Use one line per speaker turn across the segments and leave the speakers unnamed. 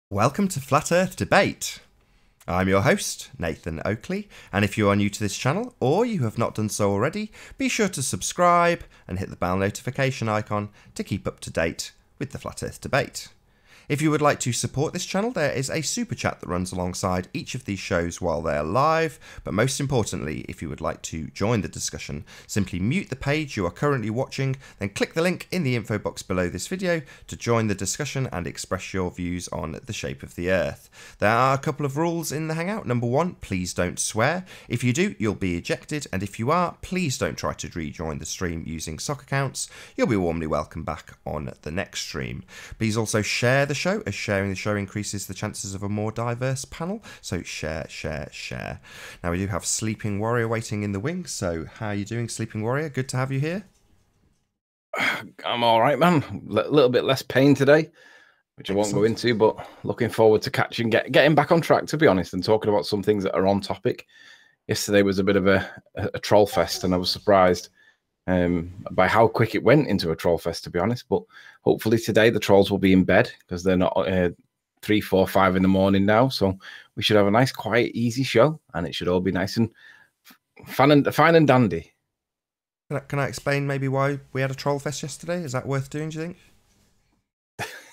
Welcome to Flat Earth Debate. I'm your host, Nathan Oakley, and if you are new to this channel, or you have not done so already, be sure to subscribe and hit the bell notification icon to keep up to date with the Flat Earth Debate. If you would like to support this channel, there is a super chat that runs alongside each of these shows while they are live, but most importantly, if you would like to join the discussion, simply mute the page you are currently watching, then click the link in the info box below this video to join the discussion and express your views on the shape of the Earth. There are a couple of rules in the Hangout. Number one, please don't swear. If you do, you'll be ejected, and if you are, please don't try to rejoin the stream using sock accounts. You'll be warmly welcome back on the next stream. Please also share the show, as sharing the show increases the chances of a more diverse panel. So share. Now we do have Sleeping Warrior waiting in the wings. So how are you doing, Sleeping Warrior? Good to have you here.
I'm all right, man. A little bit less pain today, which I won't go into, but looking forward to getting back on track, to be honest, and talking about some things that are on topic. Yesterday was a bit of a troll fest, and I was surprised by how quick it went into a troll fest, to be honest. But hopefully today the trolls will be in bed, because they're not 3, 4, 5 in the morning now. So we should have a nice, quiet, easy show, and it should all be nice and fine and dandy.
Can I explain maybe why we had a troll fest yesterday? Is that worth doing, do you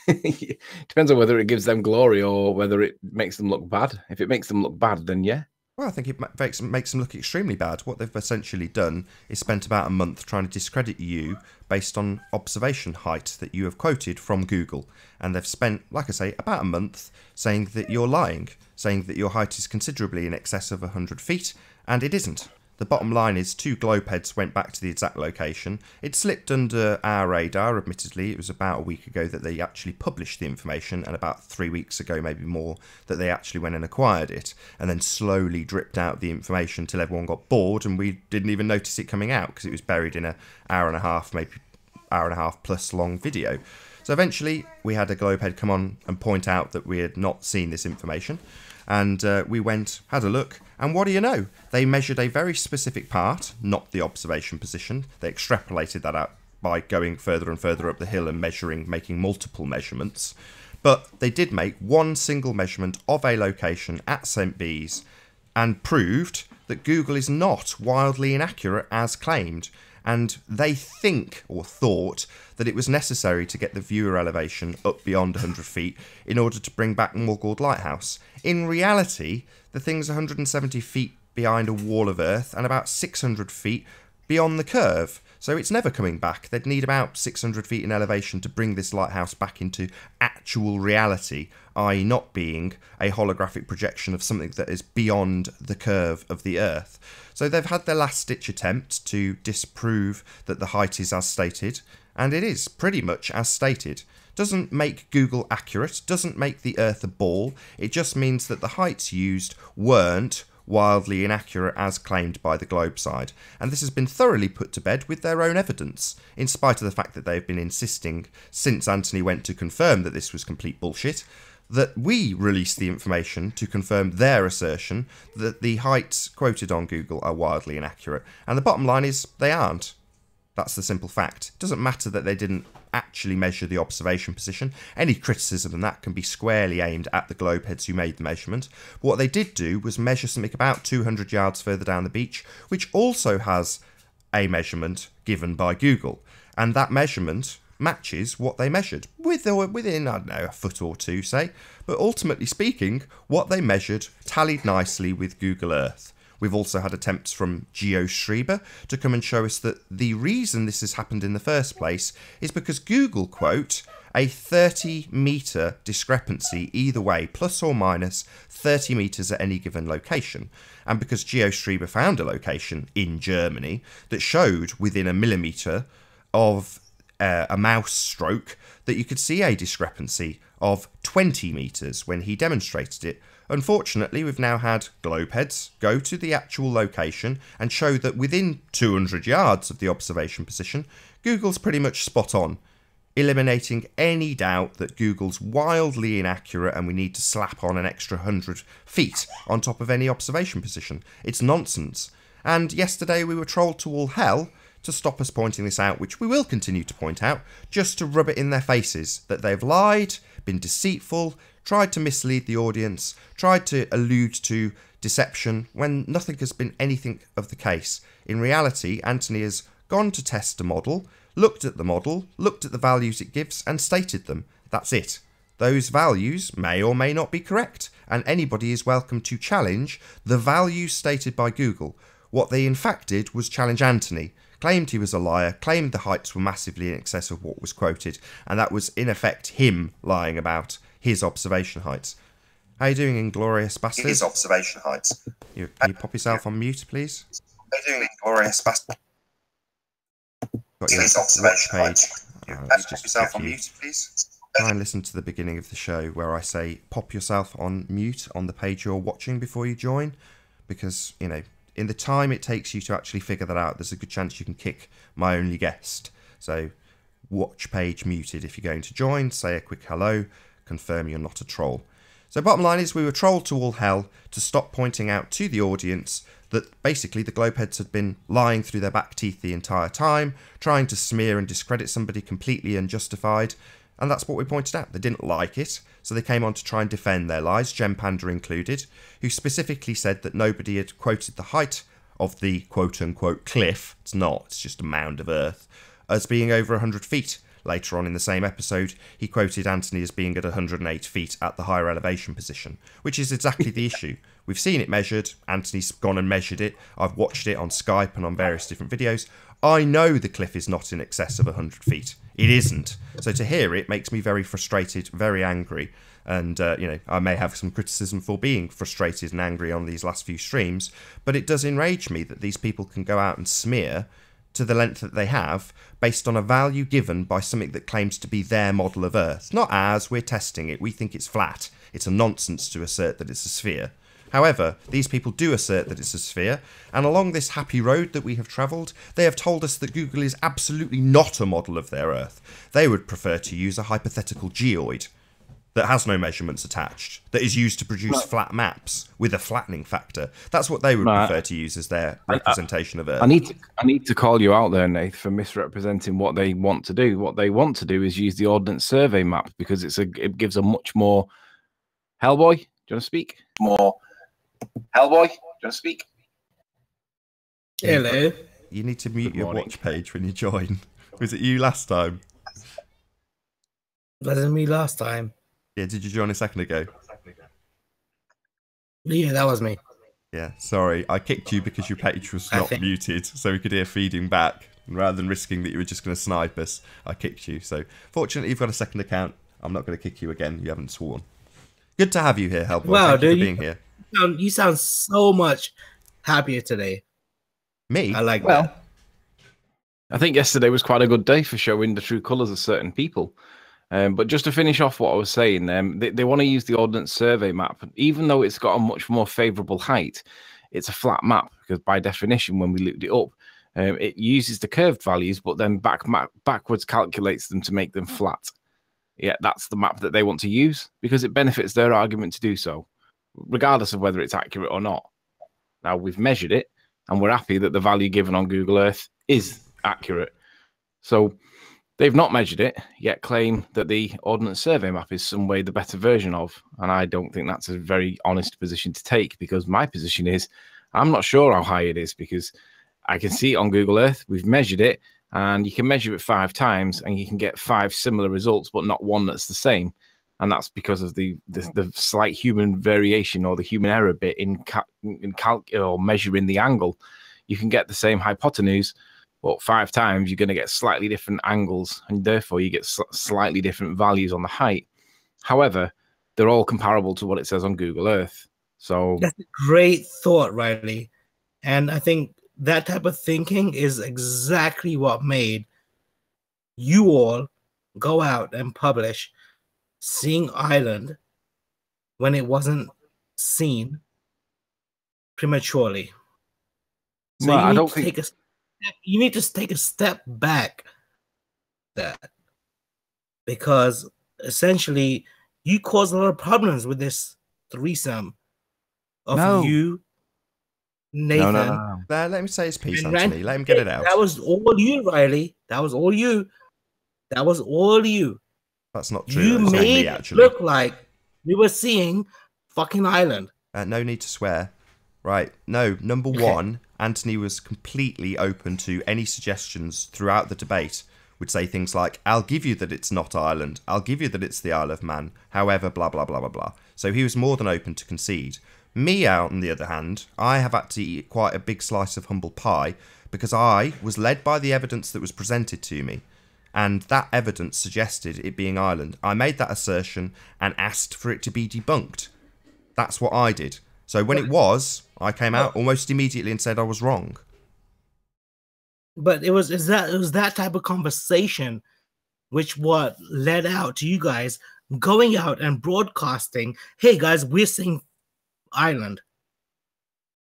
think? Depends on whether it gives them glory or whether it makes them look bad. If it makes them look bad, then yeah.
Well, I think it makes them look extremely bad. What they've essentially done is spent about a month trying to discredit you based on observation height that you have quoted from Google. And they've spent, like I say, about a month saying that you're lying, saying that your height is considerably in excess of 100 feet, and it isn't. The bottom line is 2 globe heads went back to the exact location. It slipped under our radar, admittedly. It was about a week ago that they actually published the information, and about 3 weeks ago, maybe more, that they actually went and acquired it, and then slowly dripped out the information till everyone got bored, and we didn't even notice it coming out because it was buried in an hour and a half, maybe hour and a half plus long video. So eventually, we had a globe head come on and point out that we had not seen this information. And we went, had a look, and what do you know? They measured a very specific part, not the observation position. They extrapolated that out by going further and further up the hill and making multiple measurements. But they did make one single measurement of a location at St. Bees and proved that Google is not wildly inaccurate as claimed. And they think, or thought, that it was necessary to get the viewer elevation up beyond 100 feet in order to bring back Morgold Lighthouse. In reality, the thing's 170 feet behind a wall of earth and about 600 feet beyond the curve. So it's never coming back. They'd need about 600 feet in elevation to bring this lighthouse back into actual reality, i.e. not being a holographic projection of something that is beyond the curve of the earth. So they've had their last-ditch attempt to disprove that the height is as stated, and it is pretty much as stated. Doesn't make Google accurate, doesn't make the Earth a ball, it just means that the heights used weren't wildly inaccurate as claimed by the globe side. And this has been thoroughly put to bed with their own evidence, in spite of the fact that they've been insisting, since Anthony went to confirm that this was complete bullshit, that we released the information to confirm their assertion that the heights quoted on Google are wildly inaccurate. And the bottom line is they aren't. That's the simple fact. It doesn't matter that they didn't actually measure the observation position. Any criticism of that can be squarely aimed at the globe heads who made the measurement. But what they did do was measure something about 200 yards further down the beach, which also has a measurement given by Google. And that measurement matches what they measured, within, I don't know, a foot or two, say. But ultimately speaking, what they measured tallied nicely with Google Earth. We've also had attempts from GeoStreber to come and show us that the reason this has happened in the first place is because Google quote a 30-metre discrepancy either way, plus or minus 30 metres at any given location. And because GeoStreber found a location in Germany that showed within a millimetre of a mouse stroke that you could see a discrepancy of 20 metres when he demonstrated it. Unfortunately, we've now had globe heads go to the actual location and show that within 200 yards of the observation position, Google's pretty much spot on, eliminating any doubt that Google's wildly inaccurate and we need to slap on an extra 100 feet on top of any observation position. It's nonsense. And yesterday we were trolled to all hell to stop us pointing this out, which we will continue to point out, just to rub it in their faces that they've lied, been deceitful, tried to mislead the audience, tried to allude to deception when nothing has been anything of the case. In reality, Anthony has gone to test a model, looked at the values it gives, and stated them. That's it. Those values may or may not be correct, and anybody is welcome to challenge the values stated by Google. What they in fact did was challenge Anthony, claimed he was a liar, claimed the heights were massively in excess of what was quoted, and that was in effect him lying about his observation heights. How you doing, Inglorious Bastard?
His observation heights.
Can you pop yourself on mute, please?
How you doing, Inglorious Bastard?
Got your
His
watch
observation
page.
heights.
Let's
Pop
just
yourself
check
on
you.
mute, please.
Try and listen to the beginning of the show where I say pop yourself on mute on the page you're watching before you join, because, you know, in the time it takes you to actually figure that out, there's a good chance you can kick my only guest. So watch page muted. If you're going to join, say a quick hello, confirm you're not a troll. So bottom line is we were trolled to all hell to stop pointing out to the audience that basically the Globeheads had been lying through their back teeth the entire time, trying to smear and discredit somebody completely unjustified. And that's what we pointed out. They didn't like it, so they came on to try and defend their lies, Gem Panda included, who specifically said that nobody had quoted the height of the quote-unquote cliff, it's not, it's just a mound of earth, as being over 100 feet. Later on in the same episode, he quoted Anthony as being at 108 feet at the higher elevation position, which is exactly the issue. We've seen it measured, Anthony's gone and measured it, I've watched it on Skype and on various different videos. I know the cliff is not in excess of 100 feet. It isn't. So to hear it makes me very frustrated, very angry. And, you know, I may have some criticism for being frustrated and angry on these last few streams, but it does enrage me that these people can go out and smear to the length that they have based on a value given by something that claims to be their model of Earth. Not ours, we're testing it, we think it's flat. It's a nonsense to assert that it's a sphere. However, these people do assert that it's a sphere, and along this happy road that we have travelled, they have told us that Google is absolutely not a model of their Earth. They would prefer to use a hypothetical geoid that has no measurements attached, that is used to produce flat maps with a flattening factor. That's what they would prefer to use as their representation of Earth.
I need to call you out there, Nath, for misrepresenting what they want to do. What they want to do is use the Ordnance Survey map because it gives a much more... Hellboy, do you want to speak?
More. Hellboy, do you want to speak?
Hello.
You need to mute your watch page when you join. Was it you last time?
Wasn't me last time.
Yeah, did you join a second ago?
Yeah, that was me.
Yeah, sorry. I kicked you because your page was not muted, so we could hear feeding back. And rather than risking that you were just going to snipe us, I kicked you. So fortunately, you've got a second account. I'm not going to kick you again. You haven't sworn. Good to have you here, Hellboy.
Wow,
Thank you
dude,
for being here.
You sound so much happier today.
Me?
I like that.
I think yesterday was quite a good day for showing the true colours of certain people. But just to finish off what I was saying, they want to use the Ordnance Survey map. Even though it's got a much more favourable height, it's a flat map because by definition, when we looked it up, it uses the curved values, but then backwards calculates them to make them flat. Yeah, that's the map that they want to use because it benefits their argument to do so, regardless of whether it's accurate or not. Now, we've measured it, and we're happy that the value given on Google Earth is accurate. So they've not measured it, yet claim that the Ordnance Survey map is some way the better version of. And I don't think that's a very honest position to take because my position is I'm not sure how high it is because I can see it on Google Earth. We've measured it, and you can measure it 5 times, and you can get 5 similar results, but not one that's the same. And that's because of the slight human variation or the human error bit in measuring the angle. You can get the same hypotenuse, but 5 times you're going to get slightly different angles, and therefore you get slightly different values on the height. However, they're all comparable to what it says on Google Earth. So
that's a great thought, Riley. And I think that type of thinking is exactly what made you all go out and publish Seeing Island when it wasn't seen prematurely. So
well,
you need to take a step back that because essentially you caused a lot of problems with this threesome of you, Nathan.
No. Let him say his piece, Anthony. Let him get it out.
That was all you, Riley. That was all you. That was all you.
That's not true.
You made it look like We were seeing fucking island.
No need to swear. Right. No, number one, Anthony was completely open to any suggestions throughout the debate. Would say things like, I'll give you that it's not Ireland. I'll give you that it's the Isle of Man. However, blah, blah, blah, blah, blah. So he was more than open to concede. Me, out on the other hand, I have had to eat quite a big slice of humble pie because I was led by the evidence that was presented to me. And that evidence suggested it being Ireland. I made that assertion and asked for it to be debunked. That's what I did. So when it was, I came out almost immediately and said I was wrong.
But it was that type of conversation which what led out to you guys going out and broadcasting, hey guys, we're seeing island.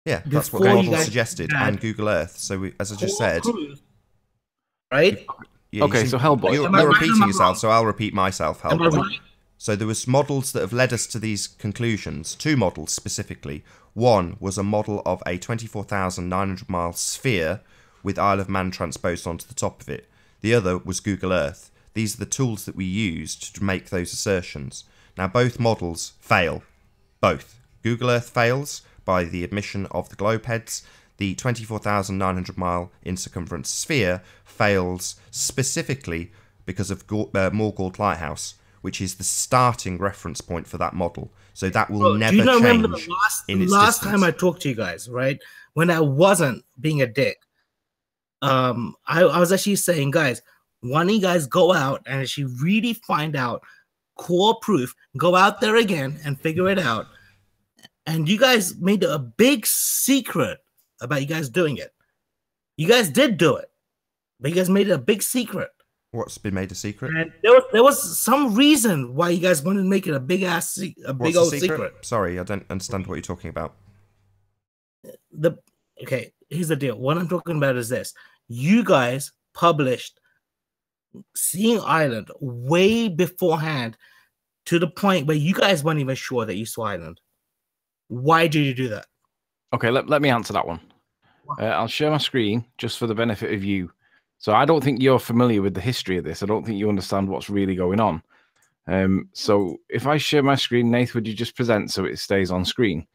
Yeah, that's what
Before you
Google
guys
suggested
had
and Google Earth. So as I just said,
right?
yeah,
Okay, so Hellboy.
You're
Am I right or
repeating
am I
yourself,
wrong?
so I'll repeat myself,
Am I
Hellboy.
right?
So there was models that have led us to these conclusions, two models specifically. One was a model of a 24,900 mile sphere with Isle of Man transposed onto the top of it. The other was Google Earth. These are the tools that we used to make those assertions. Now both models fail. Both. Google Earth fails by the admission of the globe heads. The 24,900 mile in circumference sphere fails specifically because of Morgort Lighthouse, which is the starting reference point for that model. So that will never
do you not remember
change
the
in its
last
distance.
time I talked to you guys, right? When I wasn't being a dick. I was actually saying, guys, why don't you guys go out and actually really find out core proof, go out there again and figure it out. And you guys made a big secret about you guys doing it. You guys did do it, but you guys made it a big secret.
What's been made a secret?
And there was some reason why you guys wanted to make it a big ass big
What's
old
the
secret.
Sorry, I don't understand what you're talking about.
Okay, here's the deal. What I'm talking about is this. You guys published Seeing Island way beforehand to the point where you guys weren't even sure that you saw Island. Why did you do that?
Okay, let me answer that one. I'll share my screen just for the benefit of you. So I don't think you're familiar with the history of this. I don't think you understand what's really going on. So if I share my screen, Nath, would you just present so it stays on screen?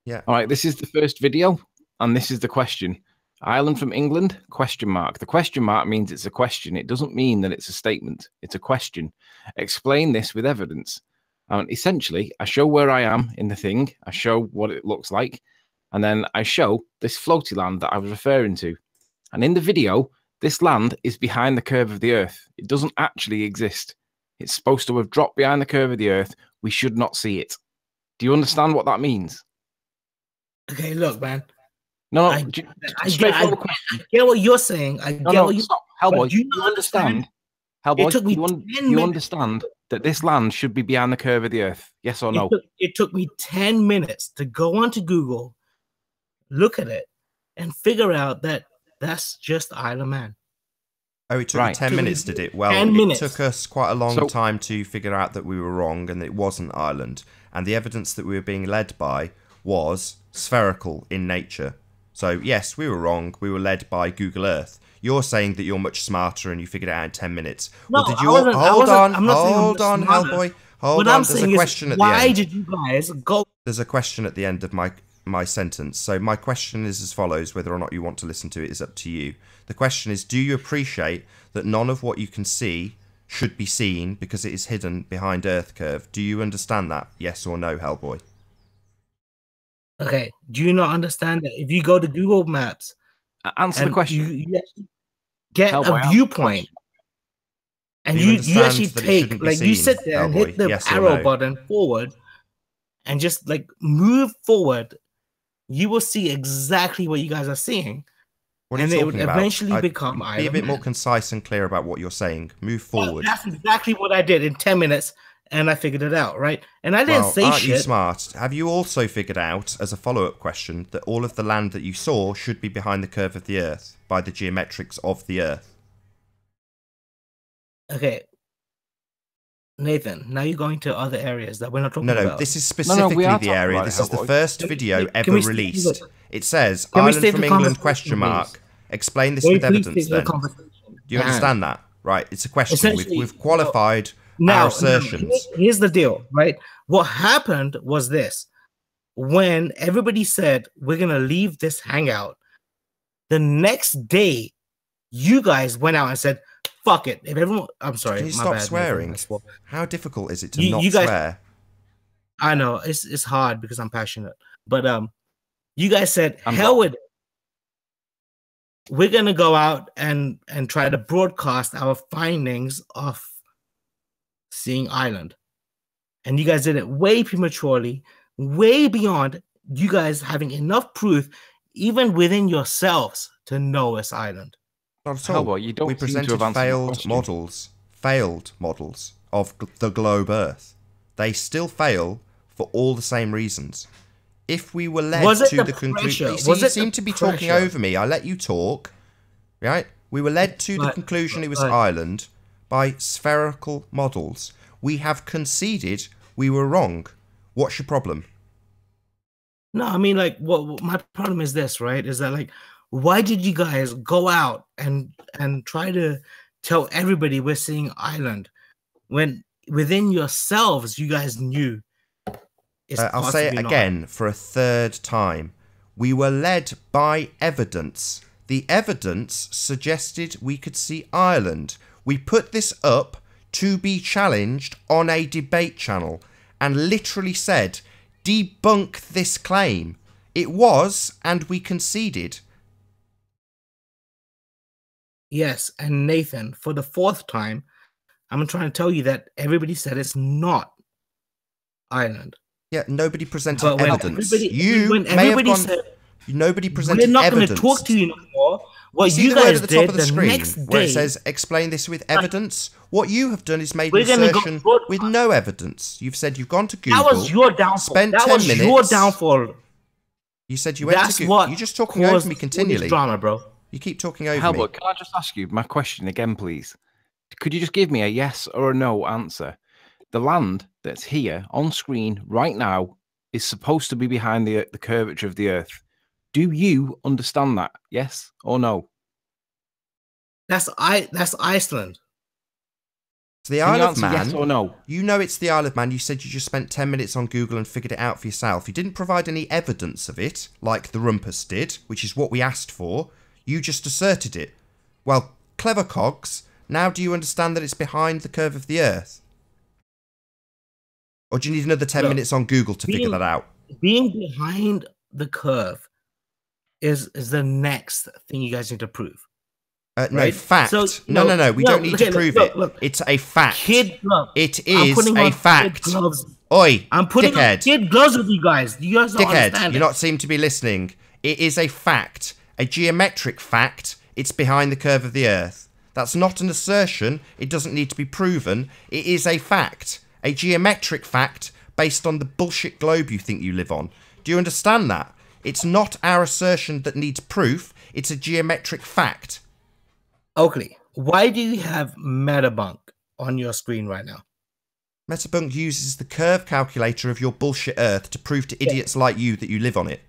Yeah.
All right, this is the first video, and this is the question. Ireland from England, question mark. The question mark means it's a question. It doesn't mean that it's a statement. It's a question. Explain this with evidence. And essentially, I show where I am in the thing. I show what it looks like. And then I show this floaty land that I was referring to. And in the video, this land is behind the curve of the Earth. It doesn't actually exist. It's supposed to have dropped behind the curve of the Earth. We should not see it. Do you understand what that means?
Okay, look, man.
No,
I get what you're saying. I get what you.
Stop. Hellboy,
Do
you understand? Hellboy,
It took me 10
you
minutes.
understand that this land should be behind the curve of the Earth? Yes or no?
It took me 10 minutes to go onto Google, look at it, and figure out that that's just Isle of Man.
Oh, it took
Right.
you 10 minutes, did it? Well,
10
it
minutes.
took us quite a long
So-
time to figure out that we were wrong and that it wasn't Ireland. And the evidence that we were being led by was spherical in nature. So, yes, we were wrong. We were led by Google Earth. You're saying that you're much smarter and you figured it out in 10 minutes.
No,
well, did
I
you
wasn't- I
hold
wasn't-
on,
I'm not saying I'm
hold on,
smarter.
Hellboy. Hold
What
on,
I'm
there's
saying
a
is,
question at the
why
end.
did you guys go?
There's a question at the end of my sentence. So my question is as follows. Whether or not you want to listen to it is up to you. The question is, do you appreciate that none of what you can see should be seen because it is hidden behind Earth curve? Do you understand that? Yes or no, Hellboy?
Okay, do you not understand that if you go to Google Maps
Answer the
and
question.
you actually get
Hellboy,
a
answer the
viewpoint, and
Do you
you
understand
actually
that it
take,
shouldn't be
like, you
seen,
sit there and hit
Hellboy?
the
Yes or
arrow
no?
button forward and just like move forward, you will see exactly what you guys are seeing.
What are
And
you
it
talking
would
about?
eventually become
Be
Isle
a
of
bit more
Man.
concise and clear about what you're saying. Move forward.
That's exactly what I did in 10 minutes, and I figured it out, right? And I didn't
Well,
say
aren't you
shit.
smart? Have you also figured out, as a follow-up question, that all of the land that you saw should be behind the curve of the Earth by the geometrics of the Earth?
Okay. Nathan, now you're going to other areas that we're not talking
No,
about.
this is
we
specifically
are
the
talking
area.
about
This
it,
is the
Hellboy.
first
Can we-
video
can
ever
we stay
released.
with-
It says,
Can we
Ireland
stay
from
the
England,
conversation,
question mark.
please?
Explain this
Can we
with
please
evidence
take the
then.
conversation?
Do you understand that? Right, it's a question.
Essentially,
We've qualified
Now,
assertions.
here's the deal, right? What happened was this: when everybody said we're gonna leave this hangout, the next day, you guys went out and said, "Fuck it." If everyone, I'm sorry,
Can you
my
stop
bad,
swearing?
Nathan, I swore.
How difficult is it to
You-
not
you guys-
swear?
I know it's hard because I'm passionate, but you guys said,
I'm
"Hell
wrong.
with it. We're gonna go out and try to broadcast our findings of seeing Island," and you guys did it way prematurely, way beyond you guys having enough proof, even within yourselves, to know it's Island.
Not at all.
Hellboy, you don't
We
seem to
presented
have answered my
failed
question.
models of the globe Earth. They still fail for all the same reasons. If we were led
Was it
to
the
the conclusion,
pressure? Was
you
it
seem
the
to be talking
pressure?
over me. I let you talk, right? We were led to the
But-
conclusion it was
but-
Ireland by spherical models. We have conceded we were wrong. What's your problem?
No, I mean, like, what my problem is this, right? Is that, like, why did you guys go out and try to tell everybody we're seeing Island when within yourselves you guys knew? It's
I'll say it
possibly not.
again for a third time. We were led by evidence. The evidence suggested we could see Ireland. We put this up to be challenged on a debate channel and literally said, debunk this claim. It was, and we conceded.
Yes, and Nathan, for the fourth time, I'm trying to tell you that everybody said it's not Island.
Yeah, nobody presented
But when
evidence.
everybody-
You
when
may have
everybody
gone.
said,
Nobody presented
we're not going
evidence.
to talk to you no more. What
See
you
the word
guys
at the
did
top of the screen
next
where
day,
it says explain this with evidence. What you have done is made
We're
an
gonna go
assertion
broadcast.
with no evidence. You've said you've gone to Google.
that was your downfall.
spent
That
10
was your
minutes.
downfall.
You said you went
That's
to Google.
what
You're just talking
caused
over me
all this
continually.
drama, bro.
You keep talking over
Hellboy,
me.
can I just ask you my question again, please? Could you just give me a yes or a no answer? The land that's here on screen right now is supposed to be behind the curvature of the Earth. Do you understand that? Yes or no?
That's Iceland.
It's the
Can
Isle
you
of
answer
Man.
yes or no?
You know it's the Isle of Man. You said you just spent 10 minutes on Google and figured it out for yourself. You didn't provide any evidence of it, like the Rumpus did, which is what we asked for. You just asserted it. Well, clever cogs, now do you understand that it's behind the curve of the Earth? Or do you need another 10
Look,
minutes on Google to figure
being-
that out?
Being behind the curve is the next thing you guys need to prove.
No,
Right?
fact.
So,
no, we don't need to prove it.
Look,
It's a fact.
kid gloves.
It
I'm
is
putting
a
on
fact.
Kid gloves.
Oi,
I'm putting on
dickhead.
kid gloves with you guys. You guys don't
Dickhead,
understand
you
it.
not seem to be listening. It is a fact. A geometric fact. It's behind the curve of the Earth. That's not an assertion. It doesn't need to be proven. It is a fact. A geometric fact based on the bullshit globe you think you live on. Do you understand that? It's not our assertion that needs proof. It's a geometric fact.
Oakley, why do you have Metabunk on your screen right now?
Metabunk uses the curve calculator of your bullshit Earth to prove to idiots like you that you live on it.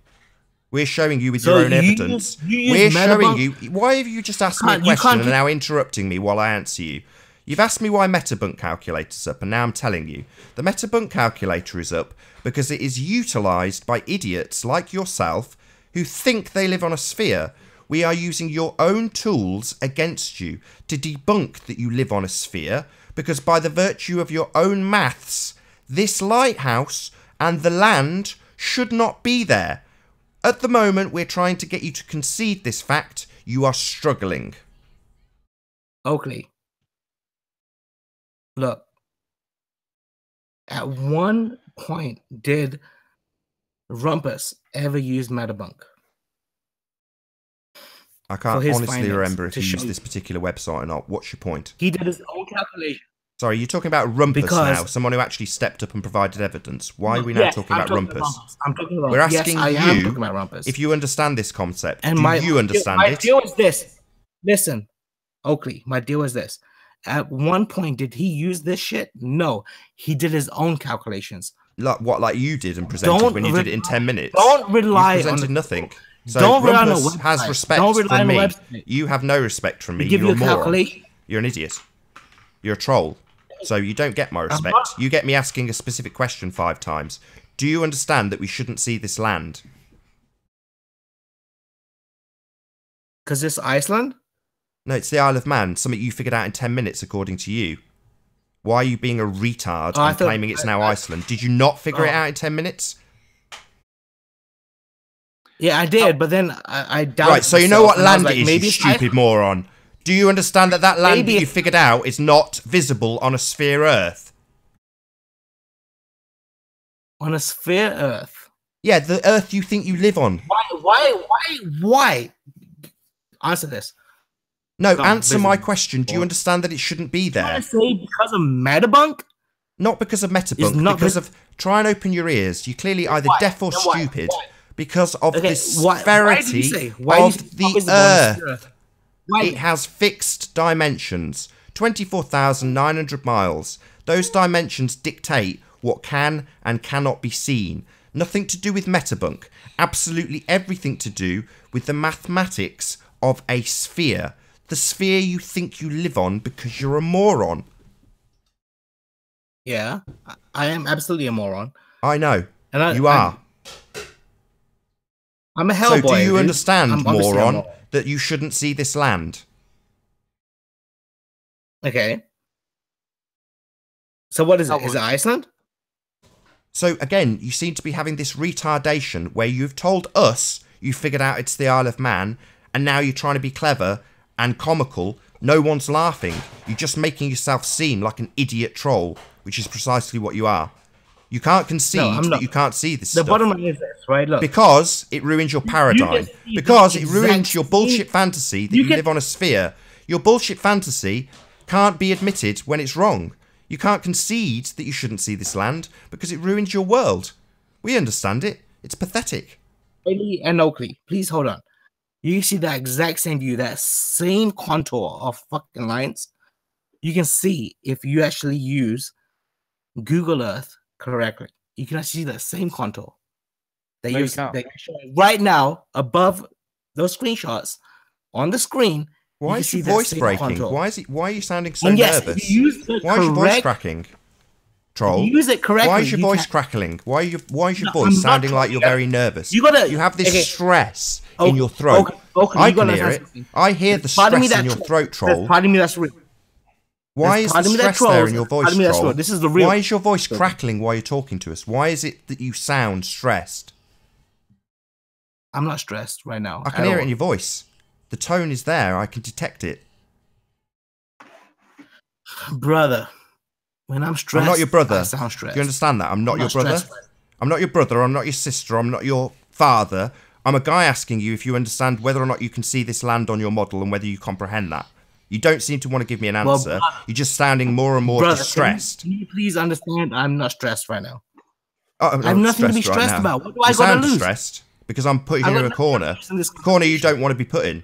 We're showing you with
So
your own
you
evidence.
use
We're showing
Metabunk?
you. Why have you just asked me a
You
question
can't
and now interrupting me while I answer you? You've asked me why Metabunk calculator's up, and now I'm telling you. The Metabunk calculator is up because it is utilised by idiots like yourself who think they live on a sphere. We are using your own tools against you to debunk that you live on a sphere, because by the virtue of your own maths, this lighthouse and the land should not be there. At the moment, we're trying to get you to concede this fact. You are struggling.
Oakley, look. At one point, did Rumpus ever use Metabunk?
I can't
his
honestly
findings
remember if
to
you
show
used
you.
this particular website or not. What's your point?
He did his own calculation.
Sorry, you're talking about Rumpus
Because-
now, someone who actually stepped up and provided evidence. Why are we now
Yes,
talking
I'm
about Rumpus?
I'm talking about.
We're asking
yes, I am
you
talking about Rumpus.
if you understand this concept.
And
Do
my
you understand
my
it?
deal is this. Listen, Oakley, my deal is this. At one point, did he use this shit? No, he did his own calculations.
Like you did and presented
Don't
when you did it in 10 minutes.
Don't rely
you
on
presented
the-
nothing. So
Don't rely on the
Rumpus has
website.
respect
Don't rely
from
on the
me.
website.
You have no respect from me.
He give
You're
you
a
a
moron.
calculation.
You're an idiot. You're a troll. So you don't get my respect. You get me asking a specific question 5 times. Do you understand that we shouldn't see this land?
Because it's Iceland?
No, it's the Isle of Man, something you figured out in 10 minutes, according to you. Why are you being a retard and claiming it's now Iceland? Did you not figure it out in 10 minutes?
Yeah, I did, but then I doubted.
Right, so you know what land it is,
maybe
you stupid moron. Do you understand that that land that you figured out is not visible on a sphere Earth?
On a sphere Earth?
Yeah, the Earth you think you live on.
Why? Answer this.
No, answer my question. Do you understand that it shouldn't be there?
I say because of Metabunk?
Not because of Metabunk, because of... Try and open your ears. You're clearly either deaf or stupid because of the sphericity of the Earth. It has fixed dimensions, 24,900 miles. Those dimensions dictate what can and cannot be seen. Nothing to do with Metabunk. Absolutely everything to do with the mathematics of a sphere. The sphere you think you live on because you're a moron.
Yeah, I am absolutely a moron.
I know. You are.
I'm a hellboy.
So do you understand, moron, that you shouldn't see this land?
Okay. So what is it? Is it Iceland?
So again, you seem to be having this retardation where you've told us you figured out it's the Isle of Man, and now you're trying to be clever and comical. No one's laughing. You're just making yourself seem like an idiot troll, which is precisely what you are. You can't concede that you can't see this stuff.
The bottom line is this, right? Look.
Because it ruins your paradigm. Because it ruins your bullshit fantasy that you live on a sphere. Your bullshit fantasy can't be admitted when it's wrong. You can't concede that you shouldn't see this land because it ruins your world. We understand it. It's pathetic.
Bailey and Oakley, please hold on. You see that exact same view, that same contour of fucking lines. You can see if you actually use Google Earth correctly. You can actually see that same contour that you're showing right now above those screenshots on the screen.
Why is your voice breaking?
Contour.
Why are you sounding so nervous? Why is your voice cracking? Troll.
Use it correctly.
Why is your voice crackling? Why is your voice sounding like you're very nervous? You have this stress in your throat. I can hear it. I hear the stress in your throat, Troll.
Pardon me, that's real.
Why is the stress there in your voice, Troll?
This is the real.
Why is your voice crackling while you're talking to us? Why is it that you sound stressed?
I'm not stressed right now.
I can hear it in your voice. The tone is there. I can detect it.
Brother, when I'm stressed,
I'm not your brother.
I sound stressed.
Do you understand that? I'm not your brother. I'm not your brother. I'm not your sister. I'm not your father. I'm a guy asking you if you understand whether or not you can see this land on your model and whether you comprehend that. You don't seem to want to give me an answer. You're just sounding more and more distressed.
Can you please understand? I'm not stressed right now.
I
have nothing to be stressed about. What do I got to lose?
Stressed because I'm putting you in a corner. Corner you don't want to be put in.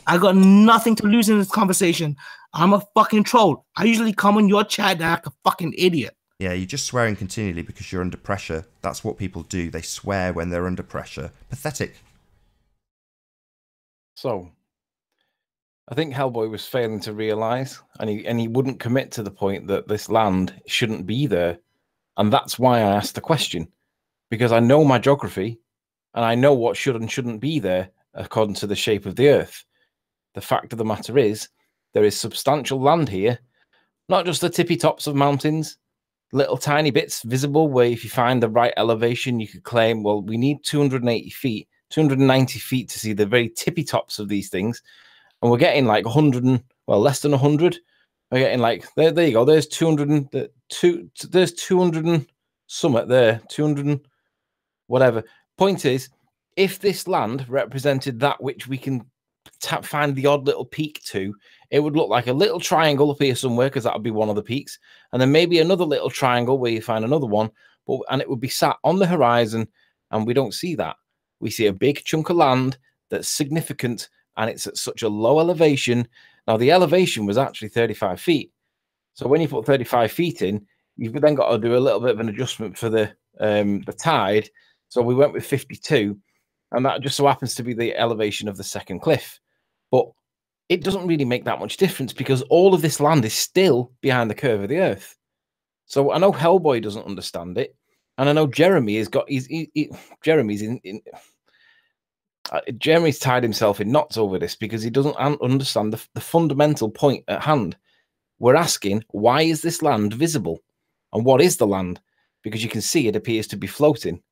I got nothing to lose in this conversation. I'm a fucking troll. I usually come on your chat like a fucking idiot.
Yeah, you're just swearing continually because you're under pressure. That's what people do. They swear when they're under pressure. Pathetic.
So, I think Hellboy was failing to realise, and he wouldn't commit to the point that this land shouldn't be there. And that's why I asked the question. Because I know my geography, and I know what should and shouldn't be there according to the shape of the Earth. The fact of the matter is, there is substantial land here, not just the tippy tops of mountains, little tiny bits visible where if you find the right elevation, you could claim, well, we need 280 feet, 290 feet to see the very tippy tops of these things. And we're getting like 100, less than 100. We're getting like, there you go, there's 200, there's 200 and summit there, 200 and whatever. Point is, if this land represented that which we can find the odd little peak to, it would look like a little triangle up here somewhere, because that would be one of the peaks, and then maybe another little triangle where you find another one, and it would be sat on the horizon, and we don't see that. We see a big chunk of land that's significant, and it's at such a low elevation. Now, the elevation was actually 35 feet. So when you put 35 feet in, you've then got to do a little bit of an adjustment for the tide. So we went with 52, and that just so happens to be the elevation of the second cliff. But it doesn't really make that much difference because all of this land is still behind the curve of the Earth. So I know Hellboy doesn't understand it, and I know Jeremy has got Jeremy's tied himself in knots over this because he doesn't understand the fundamental point at hand. We're asking, why is this land visible? And what is the land? Because you can see it appears to be floating.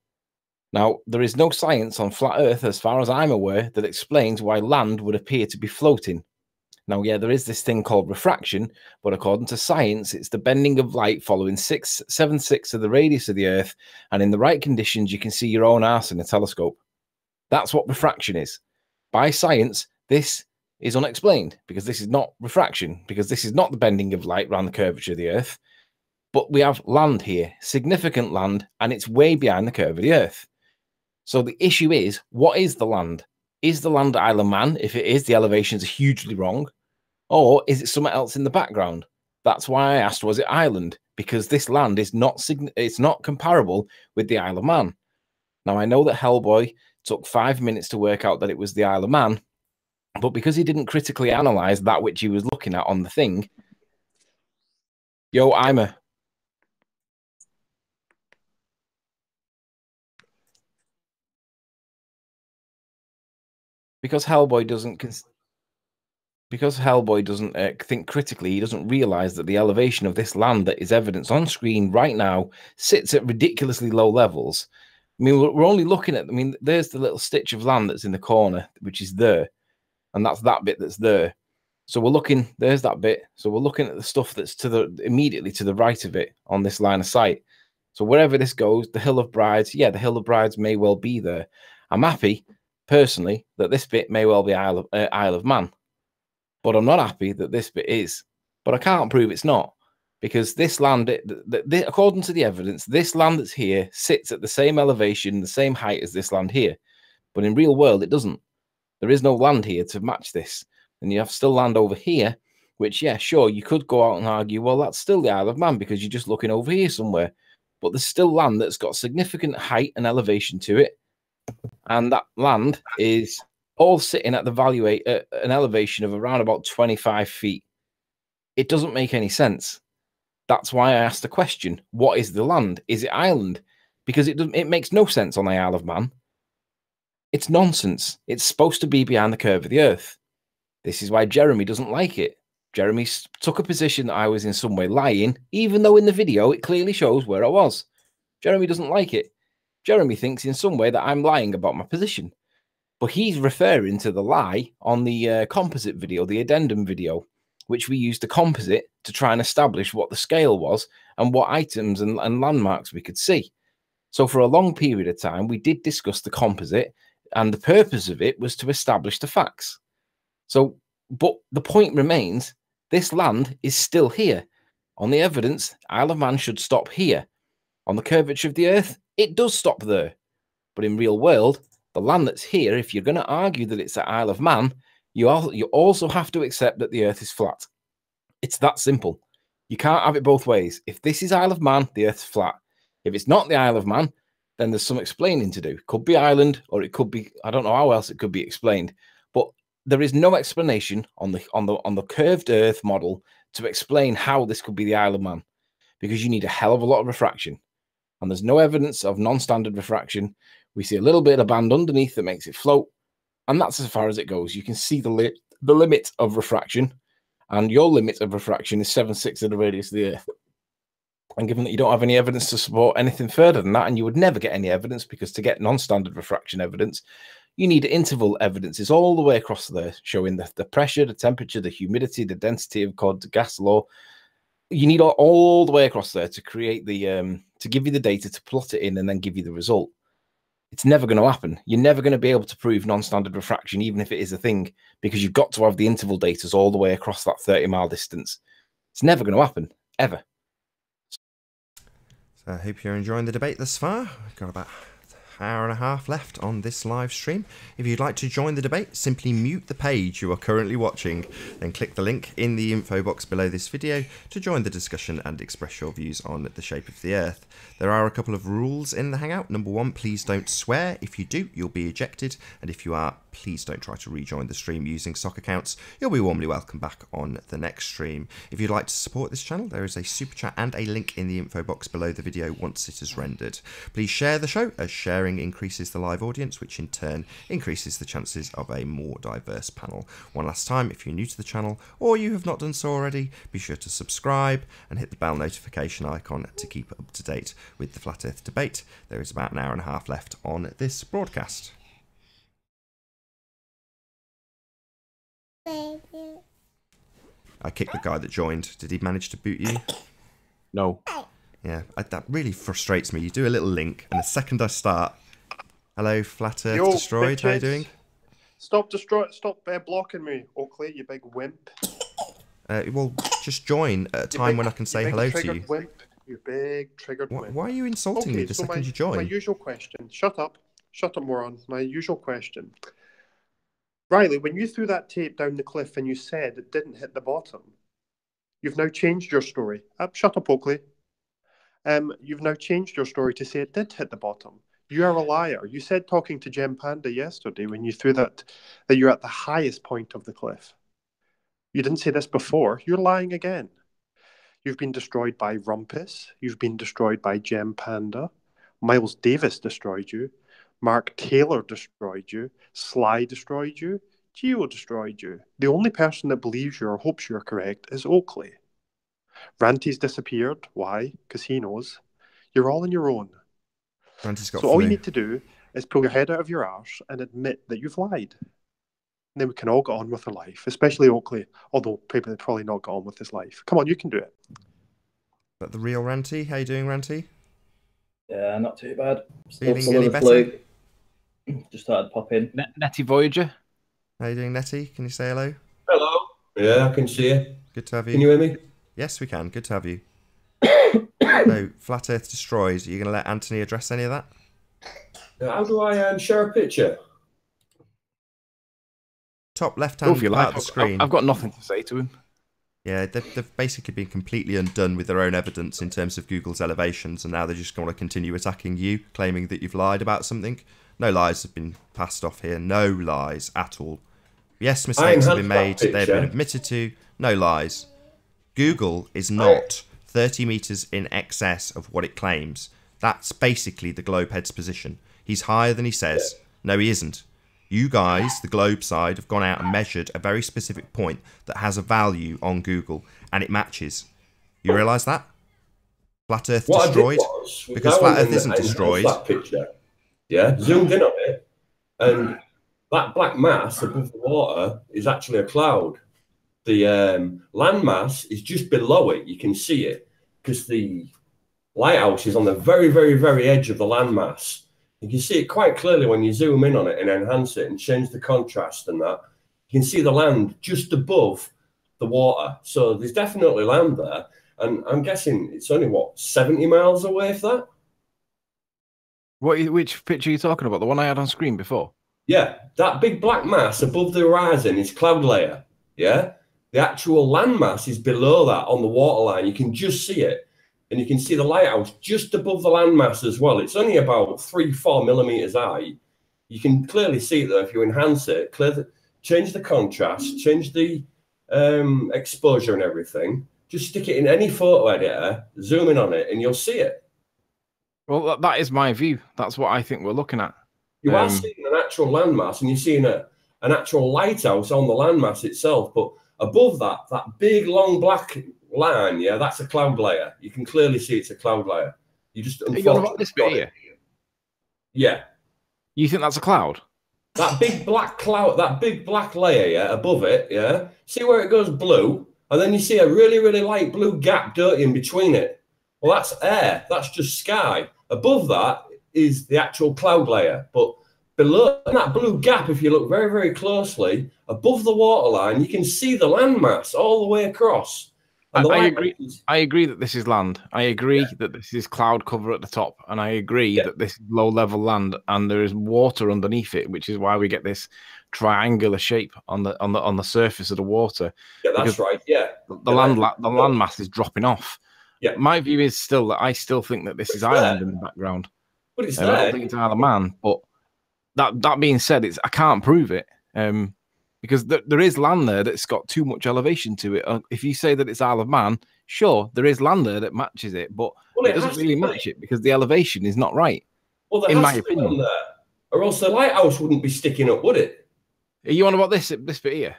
Now, there is no science on flat Earth, as far as I'm aware, that explains why land would appear to be floating. Now, yeah, there is this thing called refraction, but according to science, it's the bending of light following 7/6 of the radius of the Earth, and in the right conditions, you can see your own arse in a telescope. That's what refraction is. By science, this is unexplained because this is not refraction, because this is not the bending of light around the curvature of the Earth, but we have land here, significant land, and it's way behind the curve of the Earth. So the issue is, what is the land? Is the land Isle of Man? If it is, the elevations are hugely wrong. Or is it somewhere else in the background? That's why I asked, was it Ireland? Because this land is it's not comparable with the Isle of Man. Now, I know that Hellboy took 5 minutes to work out that it was the Isle of Man, but because he didn't critically analyze that which he was looking at on the thing. Yo, because Hellboy doesn't think critically, he doesn't realize that the elevation of this land that is evidence on screen right now sits at ridiculously low levels. I mean, we're only looking at, there's the little stitch of land that's in the corner, which is there, and that's that bit that's there. So we're looking, there's that bit. So we're looking at the stuff that's immediately to the right of it on this line of sight. So wherever this goes, the Hill of Brides, yeah, the Hill of Brides may well be there. I'm happy, personally, that this bit may well be Isle of Man. But I'm not happy that this bit is. But I can't prove it's not. Because this land, according to the evidence, this land that's here sits at the same elevation, the same height as this land here. But in real world, it doesn't. There is no land here to match this. And you have still land over here, which, yeah, sure, you could go out and argue, well, that's still the Isle of Man because you're just looking over here somewhere. But there's still land that's got significant height and elevation to it. And that land is all sitting at an elevation of around about 25 feet. It doesn't make any sense. That's why I asked the question, what is the land? Is it Ireland? Because it makes no sense on the Isle of Man. It's nonsense. It's supposed to be behind the curve of the Earth. This is why Jeremy doesn't like it. Jeremy took a position that I was in some way lying, even though in the video it clearly shows where I was. Jeremy doesn't like it. Jeremy thinks in some way that I'm lying about my position. But he's referring to the lie on the composite video, the addendum video, which we used the composite to try and establish what the scale was and what items and landmarks we could see. So for a long period of time, we did discuss the composite, and the purpose of it was to establish the facts. So, but the point remains, this land is still here. On the evidence, Isle of Man should stop here. On the curvature of the Earth, it does stop there. But in real world, the land that's here, if you're going to argue that it's the Isle of Man, you also have to accept that the Earth is flat. It's that simple. You can't have it both ways. If this is Isle of Man, the Earth's flat. If it's not the Isle of Man, then there's some explaining to do. Could be Ireland, or it could be, I don't know how else it could be explained. But there is no explanation on the curved Earth model to explain how this could be the Isle of Man, because you need a hell of a lot of refraction. And there's no evidence of non-standard refraction. We see a little bit of band underneath that makes it float, and that's as far as it goes. You can see the limit of refraction, and your limit of refraction is 7/6 of the radius of the Earth. And given that you don't have any evidence to support anything further than that, and you would never get any evidence, because to get non-standard refraction evidence, you need interval evidences all the way across there, showing the pressure, the temperature, the humidity, the density of the gas law. You need all the way across there to create to give you the data, to plot it in, and then give you the result. It's never going to happen. You're never going to be able to prove non-standard refraction, even if it is a thing, because you've got to have the interval data all the way across that 30-mile distance. It's never going to happen, ever.
So I hope you're enjoying the debate thus far. We've got about hour and a half left on this live stream. If you'd like to join the debate, simply mute the page you are currently watching, then click the link in the info box below this video to join the discussion and express your views on the shape of the Earth. There are a couple of rules in the Hangout. Number one, please don't swear. If you do, you'll be ejected, and if you are, please don't try to rejoin the stream using sock accounts. You'll be warmly welcome back on the next stream. If you'd like to support this channel, there is a super chat and a link in the info box below the video once it is rendered. Please share the show, as sharing increases the live audience, which in turn increases the chances of a more diverse panel. One last time, if you're new to the channel or you have not done so already, be sure to subscribe and hit the bell notification icon to keep up to date with the Flat Earth debate. There is about an hour and a half left on this broadcast. I kicked the guy that joined. Did he manage to boot you?
No.
Yeah, that really frustrates me. You do a little link, and the second I start, hello, Flat Earth
Yo,
Destroyed, how you
bitches.
doing?
Stop blocking me, Oakley, you big wimp.
Well, just join at a time when I can say hello to you.
Triggered wimp. You big triggered wimp.
Why are you insulting me the second you join?
My usual question. Shut up, moron. My usual question. Riley, when you threw that tape down the cliff and you said it didn't hit the bottom, you've now changed your story. Shut up, Oakley. You've now changed your story to say it did hit the bottom. You are a liar. You said talking to Gem Panda yesterday when you threw that you're at the highest point of the cliff. You didn't say this before. You're lying again. You've been destroyed by Rumpus. You've been destroyed by Gem Panda. Miles Davis destroyed you. Mark Taylor destroyed you. Sly destroyed you. Geo destroyed you. The only person that believes you or hopes you're correct is Oakley. Ranty's disappeared. Why? Because he knows. You're all on your own.
Ranty's got
so all
flu.
you need to do is pull your head out of your arse and admit that you've lied. And then we can all get on with our life, especially Oakley, although probably not get on with his life. Come on, you can do it.
But the real Ranty, how you doing, Ranty?
Yeah, not too bad.
Feeling
Still
any
full of the
better?
flu. Just thought I'd pop in.
Netty Voyager.
How you doing, Nettie? Can you say hello?
Hello. Yeah, I can see you.
Good to have you.
Can you hear me?
Yes, we can. Good to have you. So, Flat Earth Destroys. Are you going to let Anthony address any of that?
How do I share a picture?
Top
Go
left-hand
for your
part
life.
of the screen.
I've got nothing to say to him.
Yeah, they've basically been completely undone with their own evidence in terms of Google's elevations, and now they're just going to continue attacking you, claiming that you've lied about something. No lies have been passed off here. No lies at all. Yes, mistakes have been made. They've been admitted to. No lies. Google is not 30 meters in excess of what it claims. That's basically the Globehead's position. He's higher than he says. No, he isn't. You guys, the Globe side, have gone out and measured a very specific point that has a value on Google, and it matches. You realise that? Flat Earth destroyed? Because Flat Earth isn't destroyed.
That picture, yeah, zoomed in on it, and that black mass above the water is actually a cloud. The land mass is just below it. You can see it because the lighthouse is on the very, very, very edge of the land mass. You can see it quite clearly when you zoom in on it and enhance it and change the contrast and that. You can see the land just above the water. So there's definitely land there. And I'm guessing it's only, 70 miles away if that?
Which picture are you talking about? The one I had on screen before?
Yeah, that big black mass above the horizon is cloud layer. Yeah? The actual land mass is below that on the waterline. You can just see it. And you can see the lighthouse just above the landmass as well. It's only about 3-4 millimeters high. You can clearly see it though if you enhance it, change the contrast, change the exposure and everything. Just stick it in any photo editor, zoom in on it, and you'll see it.
Well, that is my view. That's what I think we're looking at.
You are seeing an actual landmass, and you're seeing an actual lighthouse on the landmass itself. But above that big long black line, yeah, that's a cloud layer. You can clearly see it's a cloud layer. You just
Are you on about this bit here?
Yeah.
You think that's a cloud?
That big black cloud, that big black layer, yeah, above it, yeah. See where it goes blue, and then you see a really, really light blue gap, don't you, in between it? Well, that's air. That's just sky. Above that is the actual cloud layer, but below that blue gap, if you look very, very closely, above the waterline, you can see the landmass all the way across. And the
I
lighthouse
agree.
is-
I agree that this is land. I agree that this is cloud cover at the top, and I agree that this is low level land, and there is water underneath it, which is why we get this triangular shape on the surface of the water.
Yeah, that's
because
right. Yeah.
The land mass is dropping off.
Yeah.
My view is still that I still think that this is Ireland in the background.
But it's
I
there.
don't think it's Isle of Man. But that being said, I can't prove it. Because there is land there that's got too much elevation to it. If you say that it's Isle of Man, sure, there is land there that matches it, but it doesn't really match it because the elevation is not right.
Well, there
in
has
my
to be
opinion.
one there, or else the lighthouse wouldn't be sticking up, would it?
Are you on about this bit here?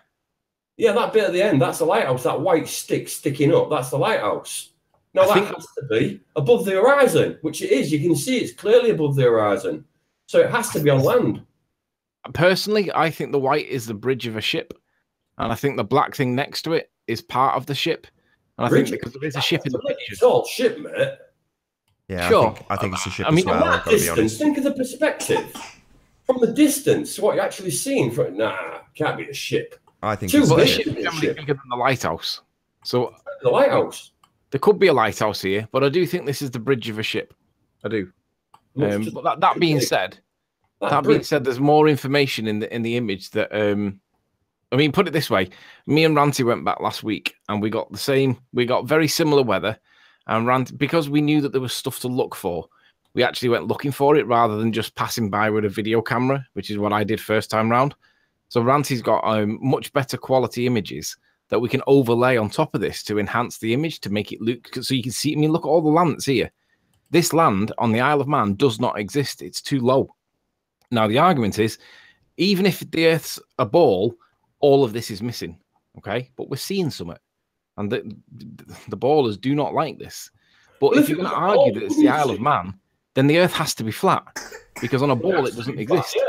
Yeah, that bit at the end, that's the lighthouse. That white stick sticking up, that's the lighthouse. Now,
I
that
think-
has to be above the horizon, which it is. You can see it's clearly above the horizon. So it has to be on land.
Personally, I think the white is the bridge of a ship, and I think the black thing next to it is part of the ship. And I think because there is a ship in the picture.
It's all ship, mate.
Yeah,
Sure.
I think it's a ship
I mean,
as well.
From
I've
that
got to be
distance,
honest.
think of the perspective. From the distance, what you're actually seeing, can't be a ship.
I think
Two
it's
But
a
the
big.
ship.
ship is generally bigger than the lighthouse. So
The lighthouse.
there could be a lighthouse here, but I do think this is the bridge of a ship. I do.
Looks just
But that being
big.
said,
That bridge.
there's more information in the image that I mean, put it this way: me and Ranty went back last week, and we got very similar weather, and because we knew that there was stuff to look for, we actually went looking for it rather than just passing by with a video camera, which is what I did first time round. So Ranty's got much better quality images that we can overlay on top of this to enhance the image to make it look so you can see. I mean, look at all the land that's here. This land on the Isle of Man does not exist. It's too low. Now, the argument is, even if the Earth's a ball, all of this is missing, okay? But we're seeing something. And the ballers do not like this. But
Well,
if
if
you're
it
going to
was a
argue
ball,
that it's the
wouldn't
Isle
you
of Man, then the Earth has to be flat. Because on a ball, it doesn't exist.
Yeah.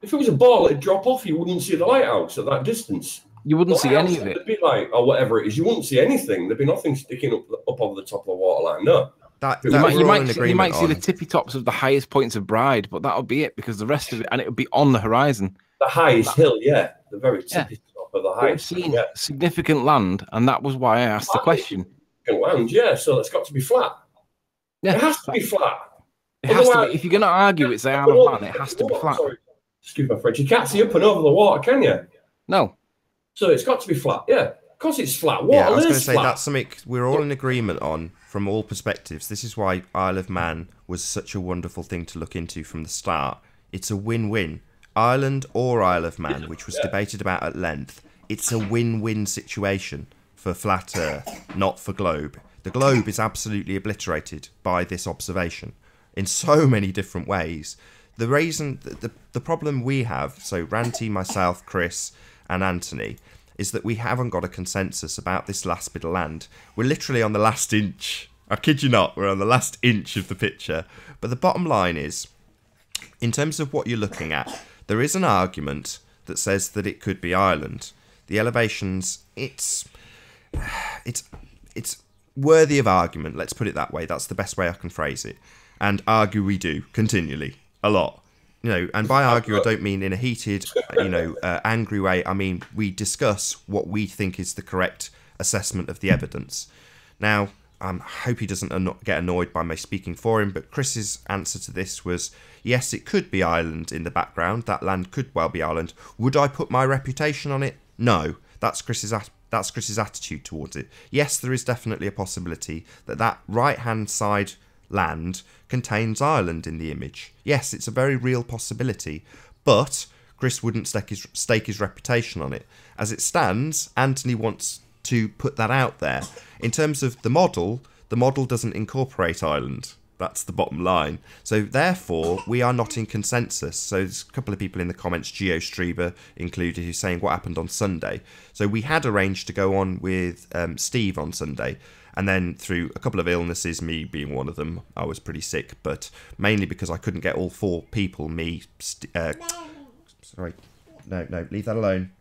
If it was a ball, it'd drop off. You wouldn't see the lighthouse at that distance.
You wouldn't
The
see any
lighthouse
of it.
would be like, or whatever it is. You wouldn't see anything. There'd be nothing sticking up over the top of the waterline. No.
That
You
we're
might,
all in
you
agreement
might see
on.
the tippy tops of the highest points of Bride, but that'll be it because the rest of it, and it would be on the horizon.
The highest hill, yeah. The very tippy top of the
But we've
highest.
seen
Yeah.
significant land, and that was why I asked the question.
Land, yeah. So it's got to be flat.
Yeah,
It has to be flat.
it has to
Otherwise-
be. If you're going to argue it's the Isle of Man, it has to be flat.
Sorry. Excuse my French. You can't see up and over the water, can you?
No,
So it's got to be flat. Yeah. Of course it's flat.
Yeah, I
Water
was going to
is
say
flat.
that's something we're all in agreement on from all perspectives. This is why Isle of Man was such a wonderful thing to look into from the start. It's a win-win. Ireland or Isle of Man, which was debated about at length, it's a win-win situation for flat Earth, not for globe. The globe is absolutely obliterated by this observation in so many different ways. The reason, the problem we have, so Ranty, myself, Chris, and Anthony, is that we haven't got a consensus about this last bit of land. We're literally on the last inch. I kid you not, we're on the last inch of the picture. But the bottom line is, in terms of what you're looking at, there is an argument that says that it could be Ireland. The elevations, it's worthy of argument, let's put it that way. That's the best way I can phrase it. And argue we do, continually, a lot. You know, and by argue, I don't mean in a heated, angry way. I mean, we discuss what we think is the correct assessment of the evidence. Now, I hope he doesn't get annoyed by my speaking for him, but Chris's answer to this was, yes, it could be Ireland in the background. That land could well be Ireland. Would I put my reputation on it? No. That's Chris's attitude towards it. Yes, there is definitely a possibility that right-hand side land contains Ireland in the image. Yes, it's a very real possibility, but Chris wouldn't stake his reputation on it. As it stands, Anthony wants to put that out there. In terms of the model doesn't incorporate Ireland. That's the bottom line. So therefore, we are not in consensus. So there's a couple of people in the comments, GeoStreamer included, who's saying what happened on Sunday. So we had arranged to go on with Steve on Sunday. And then through a couple of illnesses, me being one of them, I was pretty sick. But mainly because I couldn't get all four people, sorry. No, leave that alone.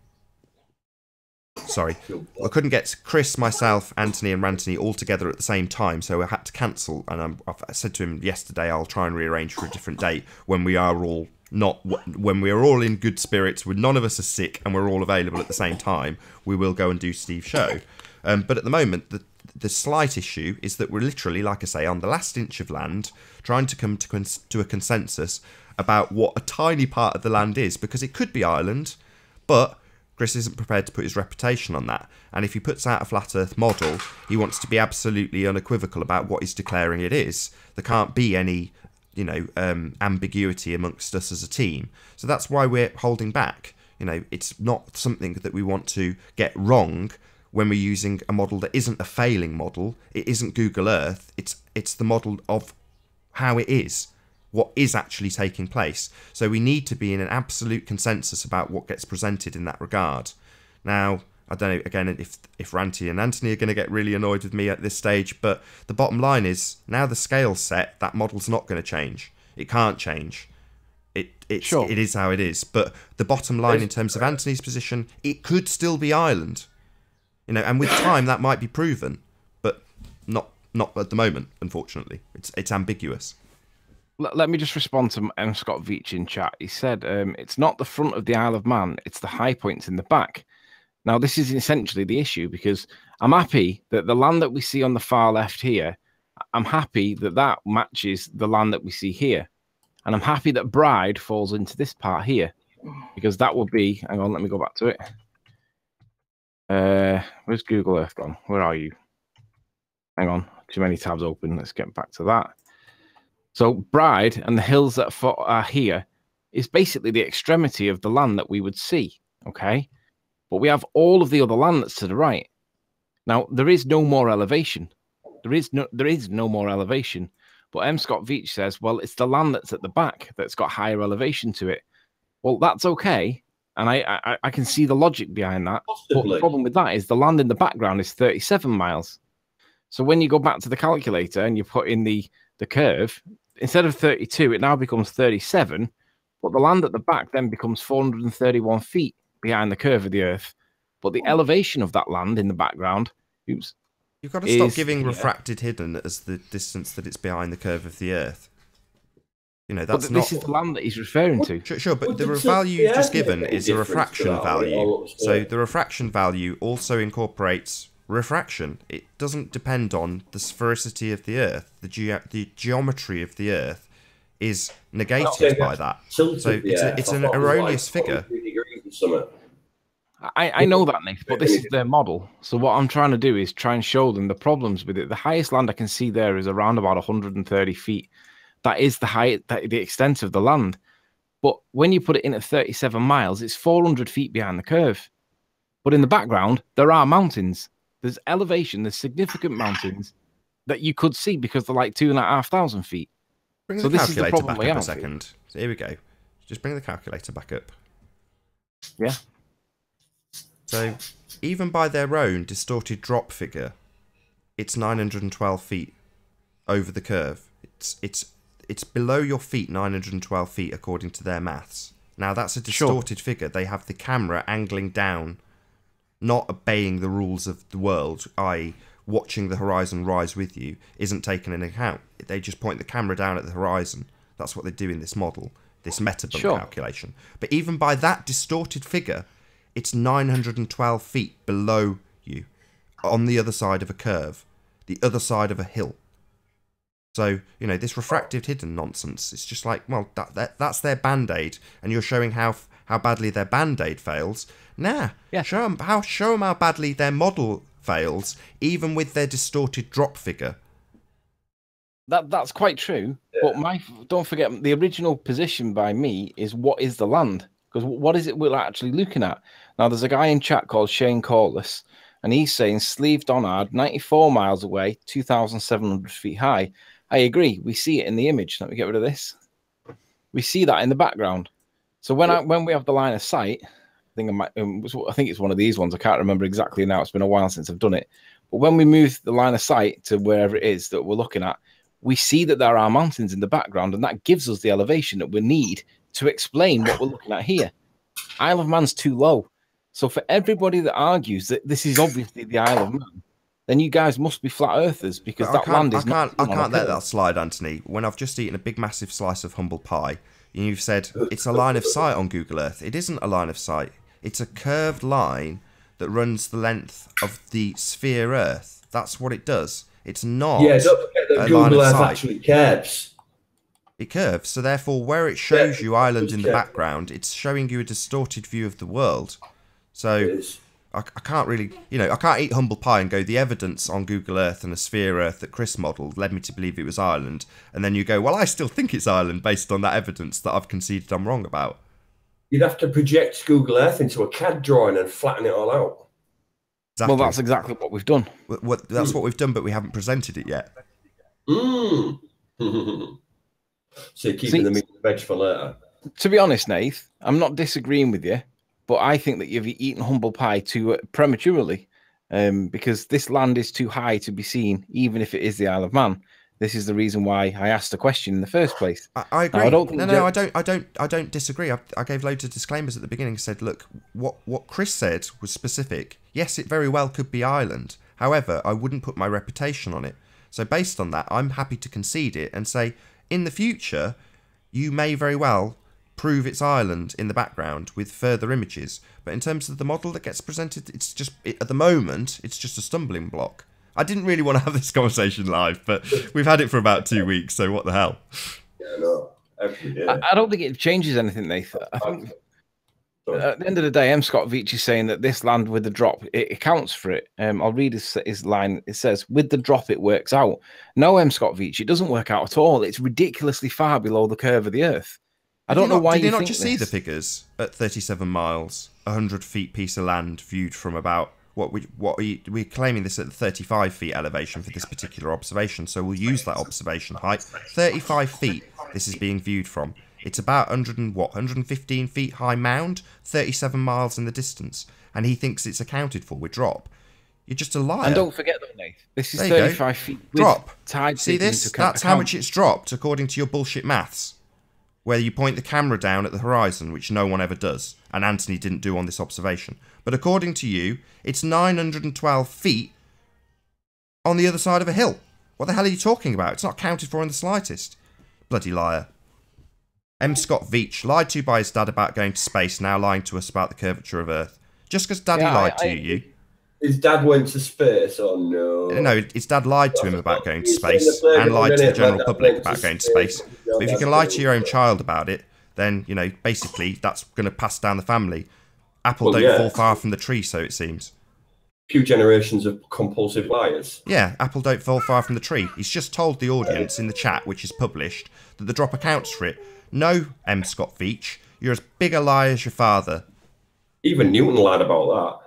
Sorry. I couldn't get Chris, myself, Anthony and Rantony all together at the same time, so I had to cancel. And I said to him yesterday, I'll try and rearrange for a different date when we are all in good spirits, when none of us are sick and we're all available at the same time. We will go and do Steve's show. But at the moment, the slight issue is that we're literally, like I say, on the last inch of land, trying to come to a consensus about what a tiny part of the land is, because it could be Ireland, but Chris isn't prepared to put his reputation on that. And if he puts out a flat Earth model, he wants to be absolutely unequivocal about what he's declaring it is. There can't be any, ambiguity amongst us as a team. So that's why we're holding back. It's not something that we want to get wrong when we're using a model that isn't a failing model. It isn't Google Earth. It's the model of how it is, what is actually taking place. So we need to be in an absolute consensus about what gets presented in that regard. Now, I don't know, again, if Ranty and Anthony are going to get really annoyed with me at this stage, but the bottom line is, now the scale's set, that model's not going to change. It can't change. It is how it is. But the bottom line in terms of Anthony's position, it could still be Ireland. And with time that might be proven, but not at the moment, unfortunately. It's ambiguous.
Let me just respond to M. Scott Veach in chat. He said, it's not the front of the Isle of Man, it's the high points in the back. Now, this is essentially the issue, because I'm happy that the land that we see on the far left here, I'm happy that that matches the land that we see here. And I'm happy that Bride falls into this part here, because that would be, hang on, let me go back to it. Where's Google Earth gone? Where are you? Hang on, too many tabs open. Let's get back to that. So Bride and the hills that are here is basically the extremity of the land that we would see, okay? But we have all of the other land that's to the right. Now, there is no more elevation. There is no more elevation. But M. Scott Veach says, well, it's the land that's at the back that's got higher elevation to it. Well, that's okay. And I can see the logic behind that. But the problem with that is the land in the background is 37 miles. So when you go back to the calculator and you put in the curve, instead of 32, it now becomes 37. But the land at the back then becomes 431 feet behind the curve of the Earth. But the elevation of that land in the background,
you've got to stop giving refracted hidden as the distance that it's behind the curve of the Earth. That's
this is the land that he's referring to.
Sure, but the value you've just given is a refraction value. So the refraction value also incorporates refraction. It doesn't depend on the sphericity of the Earth. The geometry of the Earth is negated by that. So it's an erroneous figure.
I know that, Nick, but this is their model. So what I'm trying to do is try and show them the problems with it. The highest land I can see there is around about 130 feet. That is the height, the extent of the land. But when you put it in at 37 miles, it's 400 feet behind the curve. But in the background, there are mountains. There's elevation. There's significant mountains that you could see because they're like 2,500 feet.
Bring the calculator back up a second. So here we go. Just bring the calculator back up.
Yeah.
So even by their own distorted drop figure, it's 912 feet over the curve. It's below your feet, 912 feet, according to their maths. Now, that's a distorted figure. They have the camera angling down, not obeying the rules of the world, i.e. watching the horizon rise with you, isn't taken into account. They just point the camera down at the horizon. That's what they do in this model, this metabump calculation. But even by that distorted figure, it's 912 feet below you, on the other side of a curve, the other side of a hill. So, this refractive hidden nonsense, it's just like, well, that's their Band-Aid, and you're showing how badly their Band-Aid fails. Show them how badly their model fails, even with their distorted drop figure.
That's quite true, but don't forget, the original position by me is what is the land? Because what is it we're actually looking at? Now, there's a guy in chat called Shane Corliss, and he's saying Sleeve Donard, 94 miles away, 2,700 feet high. I agree. We see it in the image. Let me get rid of this. We see that in the background. So when we have the line of sight, I think it's one of these ones. I can't remember exactly now. It's been a while since I've done it. But when we move the line of sight to wherever it is that we're looking at, we see that there are mountains in the background, and that gives us the elevation that we need to explain what we're looking at here. Isle of Man's too low. So for everybody that argues that this is obviously the Isle of Man, then you guys must be flat earthers, because that land is not.
I can't let that slide, Anthony. When I've just eaten a big, massive slice of humble pie, and you've said it's a line of sight on Google Earth. It isn't a line of sight. It's a curved line that runs the length of the sphere Earth. That's what it does. It's not.
Yeah, don't forget that
a line
Google
of
Earth
sight.
actually curves.
It curves, so therefore, where it shows
Yeah,
you Ireland in the
yeah.
background, it's showing you a distorted view of the world. So
It is.
I can't really, I can't eat humble pie and go, the evidence on Google Earth and a sphere Earth that Chris modelled led me to believe it was Ireland. And then you go, well, I still think it's Ireland based on that evidence that I've conceded I'm wrong about.
You'd have to project Google Earth into a CAD drawing and flatten it all out.
Exactly.
Well, that's exactly what we've done.
That's what we've done, but we haven't presented it yet.
So you're keeping the meat and veg for later.
To be honest, Nath, I'm not disagreeing with you, but I think that you've eaten humble pie too prematurely, because this land is too high to be seen, even if it is the Isle of Man. This is the reason why I asked the question in the first place.
I agree.
Now, I don't think
I don't disagree. I gave loads of disclaimers at the beginning. Said, look, what Chris said was specific. Yes, it very well could be Ireland. However, I wouldn't put my reputation on it. So based on that, I'm happy to concede it and say, in the future, you may very well prove it's Ireland in the background with further images. But in terms of the model that gets presented, it's just, at the moment, it's just a stumbling block. I didn't really want to have this conversation live, but we've had it for about 2 weeks, so what the hell?
Yeah, no.
I don't think it changes anything, Nathan. I think at the end of the day, M. Scott Veach is saying that this land with the drop, it accounts for it. I'll read his line. It says, with the drop, it works out. No, M. Scott Veach, it doesn't work out at all. It's ridiculously far below the curve of the Earth. I don't know why you think
Did you not just see the figures at 37 miles, 100 feet piece of land viewed from about... We're claiming this at 35 feet elevation for this particular observation, so we'll use that observation height. 35 feet this is being viewed from. It's about 115 feet high mound, 37 miles in the distance, and he thinks it's accounted for with drop. You're just a liar.
And don't forget though, Nate, this is
There you
35
go.
feet with
Drop.
tide.
See this? That's how much it's dropped according to your bullshit maths. Where you point the camera down at the horizon, which no one ever does, and Anthony didn't do on this observation. But according to you, it's 912 feet on the other side of a hill. What the hell are you talking about? It's not counted for in the slightest. Bloody liar. M. Scott Veach, lied to by his dad about going to space, now lying to us about the curvature of Earth. Just because Daddy lied to you.
His dad went to space, oh no.
No, his dad lied to him about going to space and lied to the general public about going to space. But if you can lie to your own child about it, then, basically that's going to pass down the family. Apple don't fall far from the tree, so it seems.
Few generations of compulsive liars.
Yeah, Apple don't fall far from the tree. He's just told the audience in the chat, which is published, that the drop accounts for it. No, M. Scott Veach, you're as big a liar as your father.
Even Newton lied about that.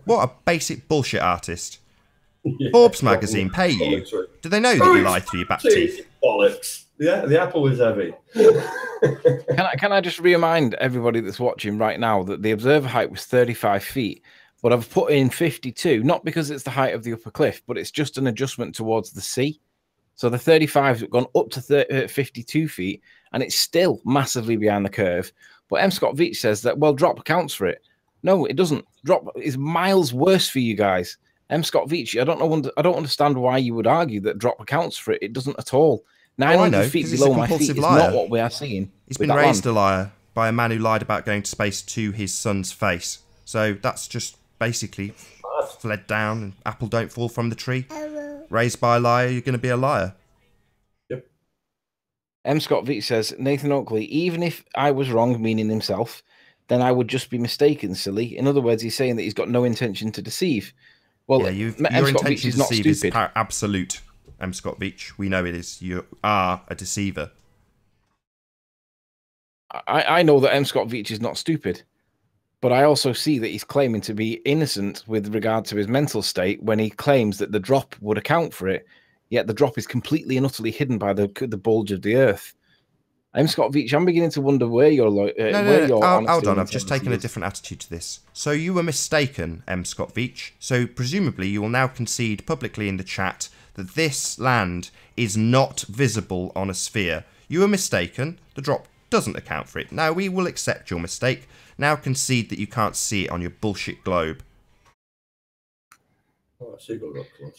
What a basic bullshit artist. Forbes magazine pay you. Do they know that you lie through your back teeth?
Bollocks. Yeah, the apple was heavy.
Can I just remind everybody that's watching right now that the observer height was 35 feet, but I've put in 52, not because it's the height of the upper cliff, but it's just an adjustment towards the sea. So the 35 has gone up to 52 feet, and it's still massively behind the curve. But M. Scott Veach says that, well, drop accounts for it. No, it doesn't. Drop is miles worse for you guys. M. Scott Veach, I don't understand why you would argue that drop accounts for it. It doesn't at all. 900 feet below my feet is not what we are seeing.
He's been raised a liar by a man who lied about going to space to his son's face. So that's just basically fled down, and apple don't fall from the tree. Raised by a liar, you're going to be a liar.
Yep.
M. Scott Veach says, Nathan Oakley, even if I was wrong, meaning himself, then I would just be mistaken, silly. In other words, he's saying that he's got no intention to deceive. Well,
yeah, your intention to deceive is absolute, M. Scott Veach. We know it is. You are a deceiver.
I know that M. Scott Veach is not stupid, but I also see that he's claiming to be innocent with regard to his mental state when he claims that the drop would account for it, yet the drop is completely and utterly hidden by the bulge of the Earth. M. Scott Veach, I'm beginning to wonder where your
hold on, I've just taken a different attitude to this. So you were mistaken, M. Scott Veach. So presumably you will now concede publicly in the chat that this land is not visible on a sphere. You were mistaken. The drop doesn't account for it. Now we will accept your mistake. Now concede that you can't see it on your bullshit globe.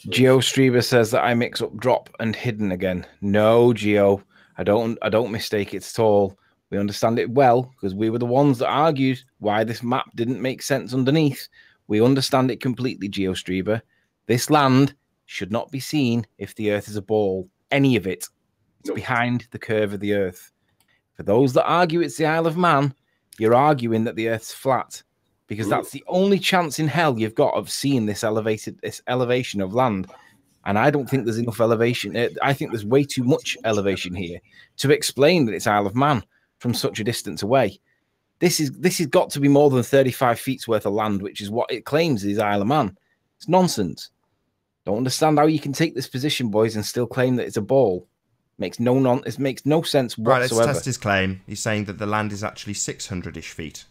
Geo Strieber says that I mix up drop and hidden again. No, Geo. I don't mistake it at all. We understand it well because we were the ones that argued why this map didn't make sense underneath. We understand it completely, Geo Strieber. This land should not be seen if the Earth is a ball. Any of it. It's behind the curve of the Earth. For those that argue it's the Isle of Man, you're arguing that the Earth's flat, because that's the only chance in hell you've got of seeing this elevation of land. And I don't think there's enough elevation. I think there's way too much elevation here to explain that it's Isle of Man from such a distance away. This has got to be more than 35 feet's worth of land, which is what it claims is Isle of Man. It's nonsense. Don't understand how you can take this position, boys, and still claim that it's a ball. It makes no sense whatsoever.
Right, let's test his claim. He's saying that the land is actually 600-ish feet.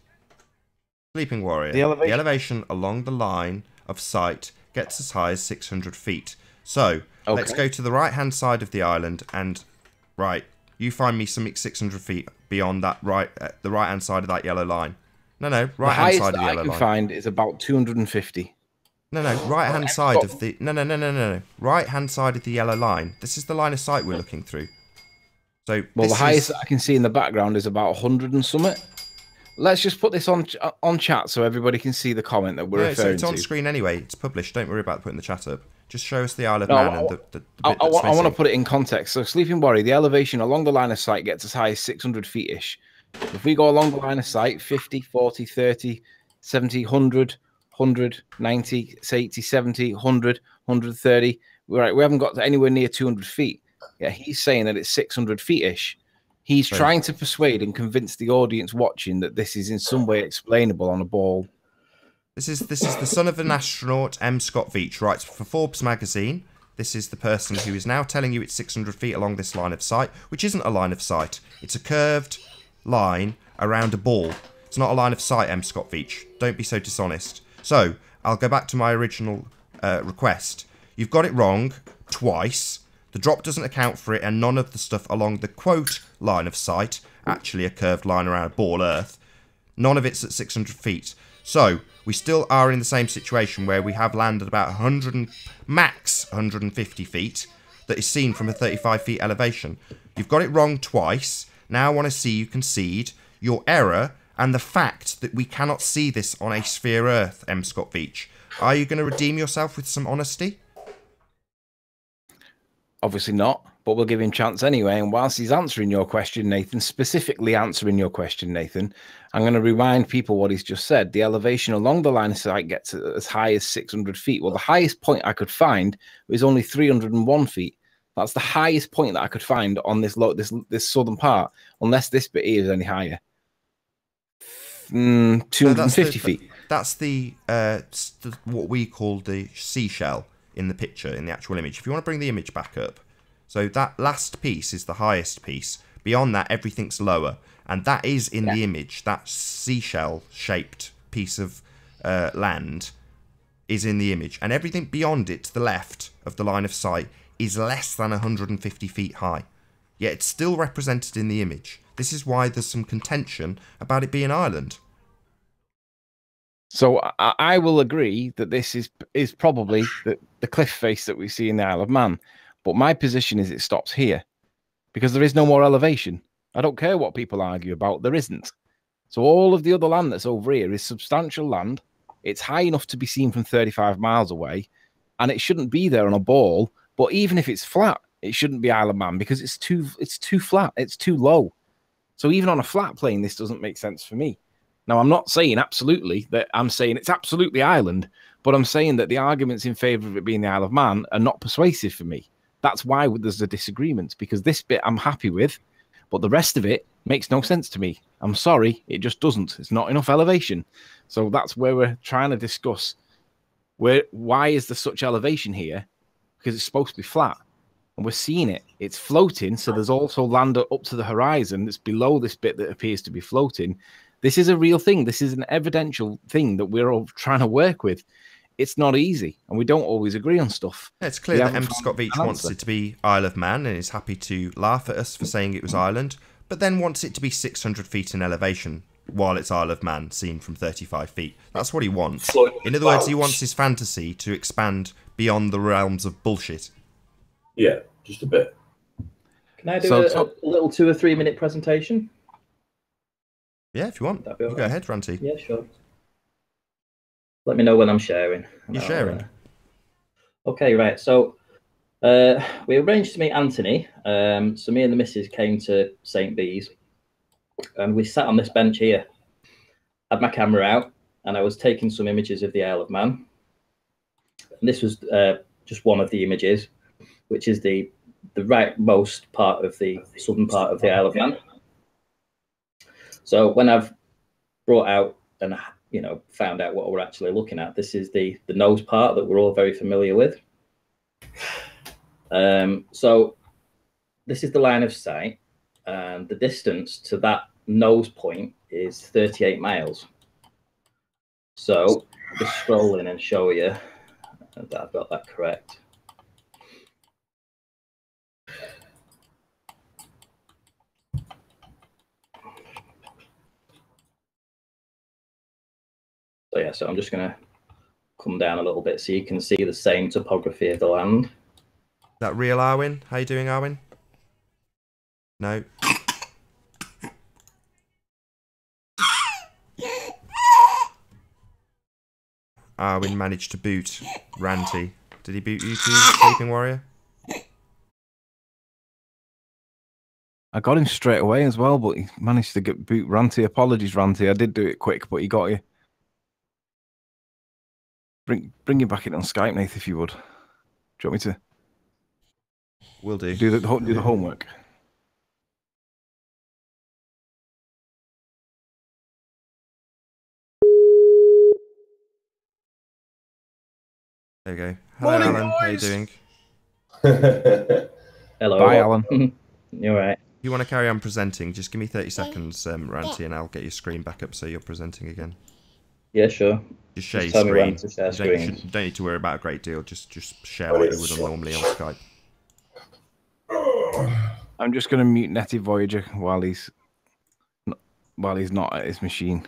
Sleeping Warrior. The elevation along the line of sight gets as high as 600 feet. So, let's go to the right-hand side of the island and, right, you find me something 600 feet beyond that the right-hand side of that yellow line. No, right-hand side of the yellow line. The highest I can
find is about 250.
No, right-hand side of the... No. Right-hand side of the yellow line. This is the line of sight we're looking through. So,
well, the highest I can see in the background is about 100 and something. Let's just put this on chat so everybody can see the comment that we're referring to.
It's on screen anyway. It's published. Don't worry about putting the chat up. Just show us the Isle of Man and the bit
I want to put it in context. So, Sleeping Warrior, the elevation along the line of sight gets as high as 600 feet-ish. If we go along the line of sight, 50, 40, 30, 70, 100, 100, 90, 80, 70, 100, 130. Right, we haven't got anywhere near 200 feet. Yeah, he's saying that it's 600 feet-ish. He's trying to persuade and convince the audience watching that this is in some way explainable on a ball.
This is the son of an astronaut, M. Scott Veach, writes for Forbes magazine. This is the person who is now telling you it's 600 feet along this line of sight, which isn't a line of sight. It's a curved line around a ball. It's not a line of sight, M. Scott Veach. Don't be so dishonest. So, I'll go back to my original request. You've got it wrong twice. The drop doesn't account for it, and none of the stuff along the quote line of sight, actually a curved line around a ball Earth, none of it's at 600 feet. So, we still are in the same situation where we have land at about max 150 feet that is seen from a 35 feet elevation. You've got it wrong twice. Now I want to see you concede your error and the fact that we cannot see this on a sphere Earth, M. Scott Veach. Are you going to redeem yourself with some honesty?
Obviously not, but we'll give him a chance anyway. And whilst he's answering your question, Nathan, specifically answering your question, Nathan, I'm going to remind people what he's just said. The elevation along the line of sight gets as high as 600 feet. Well, the highest point I could find was only 301 feet. That's the highest point that I could find on this southern part, unless this bit here is any higher. 250 feet.
That's the what we call the seashell in the picture, in the actual image. If you want to bring the image back up. So that last piece is the highest piece. Beyond that, everything's lower. And that is in the image. That seashell-shaped piece of land is in the image. And everything beyond it, to the left of the line of sight, is less than 150 feet high. Yet it's still represented in the image. This is why there's some contention about it being Ireland.
So I will agree that this is probably the cliff face that we see in the Isle of Man. But my position is it stops here because there is no more elevation. I don't care what people argue about. There isn't. So all of the other land that's over here is substantial land. It's high enough to be seen from 35 miles away, and it shouldn't be there on a ball. But even if it's flat, it shouldn't be Isle of Man because it's too flat. It's too low. So even on a flat plane, this doesn't make sense for me. Now, I'm not saying absolutely that I'm saying it's absolutely Ireland, but I'm saying that the arguments in favour of it being the Isle of Man are not persuasive for me. That's why there's a disagreement, because this bit I'm happy with, but the rest of it makes no sense to me. I'm sorry, it just doesn't. It's not enough elevation. So that's where we're trying to discuss why is there such elevation here? Because it's supposed to be flat. And we're seeing it. It's floating, so there's also land up to the horizon that's below this bit that appears to be floating. This is a real thing. This is an evidential thing that we're all trying to work with. It's not easy, and we don't always agree on stuff.
Yeah, it's clear that M. Scott Veach wants it to be Isle of Man and is happy to laugh at us for saying it was Ireland, but then wants it to be 600 feet in elevation while it's Isle of Man seen from 35 feet. That's what he wants. In other words, he wants his fantasy to expand beyond the realms of bullshit.
Yeah, just a bit.
Can I do a little 2 or 3 minute presentation?
Yeah, if you want. You go ahead, Ranty.
Yeah, sure. Let me know when I'm sharing.
You're sharing.
Okay, right. So we arranged to meet Anthony. So me and the missus came to St. Bees, and we sat on this bench here. Had my camera out, and I was taking some images of the Isle of Man. And this was just one of the images, which is the rightmost part of the southern part of the Isle of Man. So when I've brought out and found out what we're actually looking at, this is the nose part that we're all very familiar with. So this is the line of sight, and the distance to that nose point is 38 miles. So I'll just scroll in and show you that I've got that correct. So yeah, so I'm just going to come down a little bit so you can see the same topography of the land.
Is that real, Arwin? How you doing, Arwin? No. Arwin managed to boot Ranty. Did he boot you too, Sleeping Warrior?
I got him straight away as well, but he managed to get boot Ranty. Apologies, Ranty. I did do it quick, but he got you. Bring you back in on Skype, Nath, if you would. Do you want me to?
Will do.
Do the homework.
There you go. Hello,
Morning,
Alan.
boys.
How you doing?
Hello.
Bye, Alan.
You're right.
If you want to carry on presenting, just give me 30 seconds, Ranty, and I'll get your screen back up so you're presenting again.
Yeah, sure.
Just share
Just
your
tell me when
screen.
to share
You
screens.
don't need to worry about a great deal. Just share like you would normally on Skype.
I'm just going to mute Netty Voyager while he's not at his machine.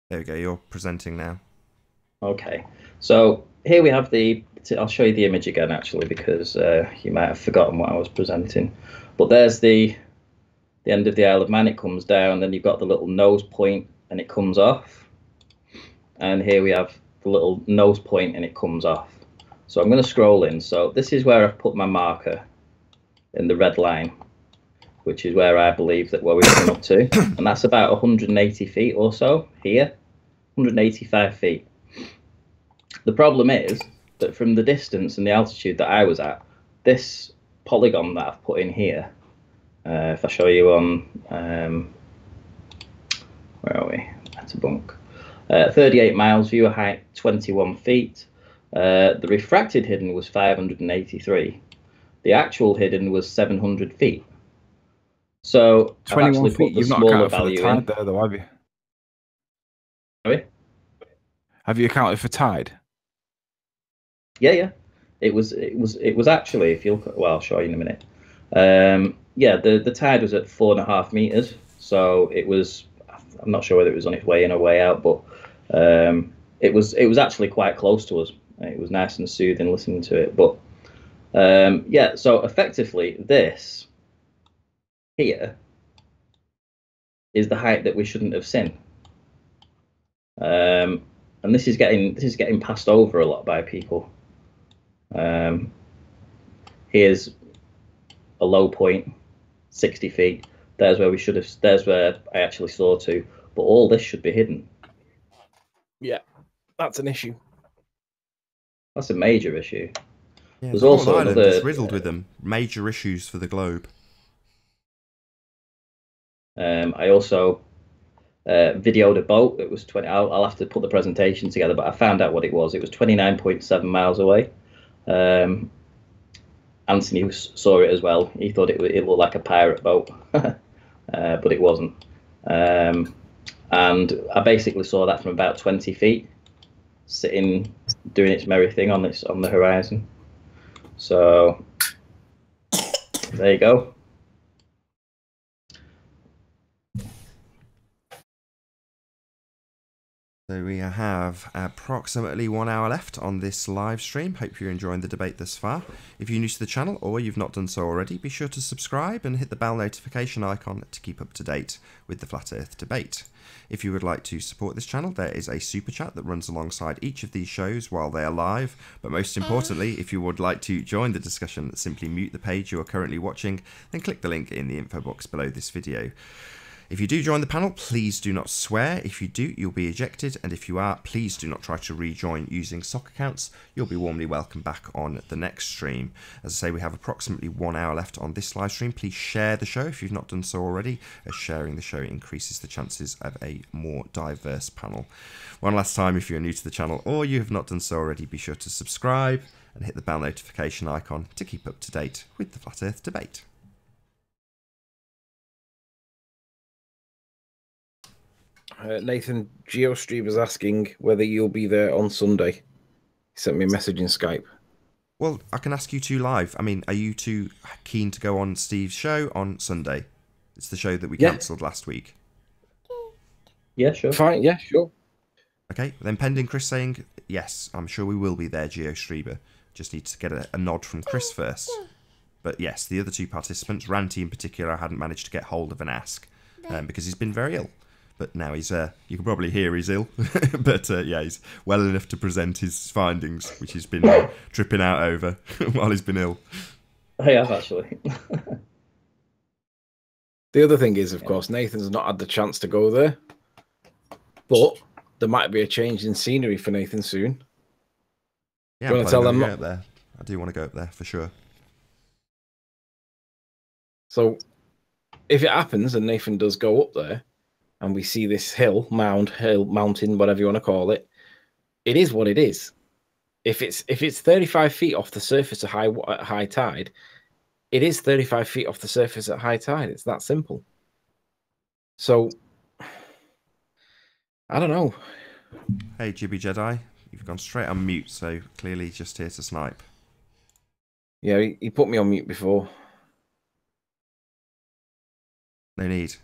There we go. You're presenting now.
Okay. So here we have I'll show you the image again, actually, because you might have forgotten what I was presenting. But there's the end of the Isle of Man. It comes down, then you've got the little nose point, and it comes off. And here we have the little nose point, and it comes off. So I'm going to scroll in. So this is where I've put my marker in the red line, which is where I believe that we're coming up to. And that's about 180 feet or so here, 185 feet. The problem is that from the distance and the altitude that I was at, this polygon that I've put in here, if I show you on, where are we? That's a bunk. 38 miles, viewer height 21 feet. The refracted hidden was 583. The actual hidden was 700 feet. So I've actually put the smaller value in.
There, though, have you?
Sorry?
Have you accounted for tide?
Yeah. It was actually, if you look at, well, I'll show you in a minute. Yeah, the tide was at 4.5 meters, so it was. I'm not sure whether it was on its way in or way out, but it was actually quite close to us. It was nice and soothing listening to it. But yeah, so effectively, this here is the height that we shouldn't have seen, and this is getting passed over a lot by people. Here's a low point, 60 feet. There's where we should have. There's where I actually saw to. But all this should be hidden.
Yeah, that's an issue.
That's a major issue.
Yeah,
There's
the whole
also
island
another
is riddled with them. Major issues for the globe.
I also videoed a boat. It was 20. I'll have to put the presentation together, but I found out what it was. It was 29.7 miles away. Anthony saw it as well. He thought it looked like a pirate boat, but it wasn't. And I basically saw that from about 20 feet, sitting, doing its merry thing on the horizon. So there you go.
So we have approximately 1 hour left on this live stream. Hope you're enjoying the debate thus far. If you're new to the channel or you've not done so already, be sure to subscribe and hit the bell notification icon to keep up to date with the Flat Earth debate. If you would like to support this channel, there is a super chat that runs alongside each of these shows while they are live. But most importantly, if you would like to join the discussion, simply mute the page you are currently watching, then click the link in the info box below this video. If you do join the panel, please do not swear. If you do, you'll be ejected. And if you are, please do not try to rejoin using sock accounts. You'll be warmly welcome back on the next stream. As I say, we have approximately 1 hour left on this live stream. Please share the show if you've not done so already, as sharing the show increases the chances of a more diverse panel. One last time, if you're new to the channel or you have not done so already, be sure to subscribe and hit the bell notification icon to keep up to date with the Flat Earth debate.
Nathan GeoStream is asking whether you'll be there on Sunday. He sent me a message in Skype.
Well, I can ask you two live. I mean, are you two keen to go on Steve's show on Sunday? It's the show that we cancelled last week.
Yeah, sure.
Fine, yeah, sure.
Okay, then pending Chris saying, yes, I'm sure we will be there, GeoStreamer. Just need to get a nod from Chris first. But yes, the other two participants, Ranty in particular, I hadn't managed to get hold of and ask because he's been very ill. But now he's, you can probably hear he's ill. But yeah, he's well enough to present his findings, which he's been tripping out over while he's been ill.
I have, actually.
The other thing is, of course, Nathan's not had the chance to go there. But there might be a change in scenery for Nathan soon.
Yeah,
I'm tell them
go up there. I do want to go up there, for sure.
So, if it happens and Nathan does go up there, and we see this hill, mountain, whatever you want to call it, it is what it is. If it's 35 feet off the surface at high tide, it is 35 feet off the surface at high tide. It's that simple. So, I don't know.
Hey, Jibby Jedi, you've gone straight on mute, so clearly just here to snipe.
Yeah, he put me on mute before.
No need.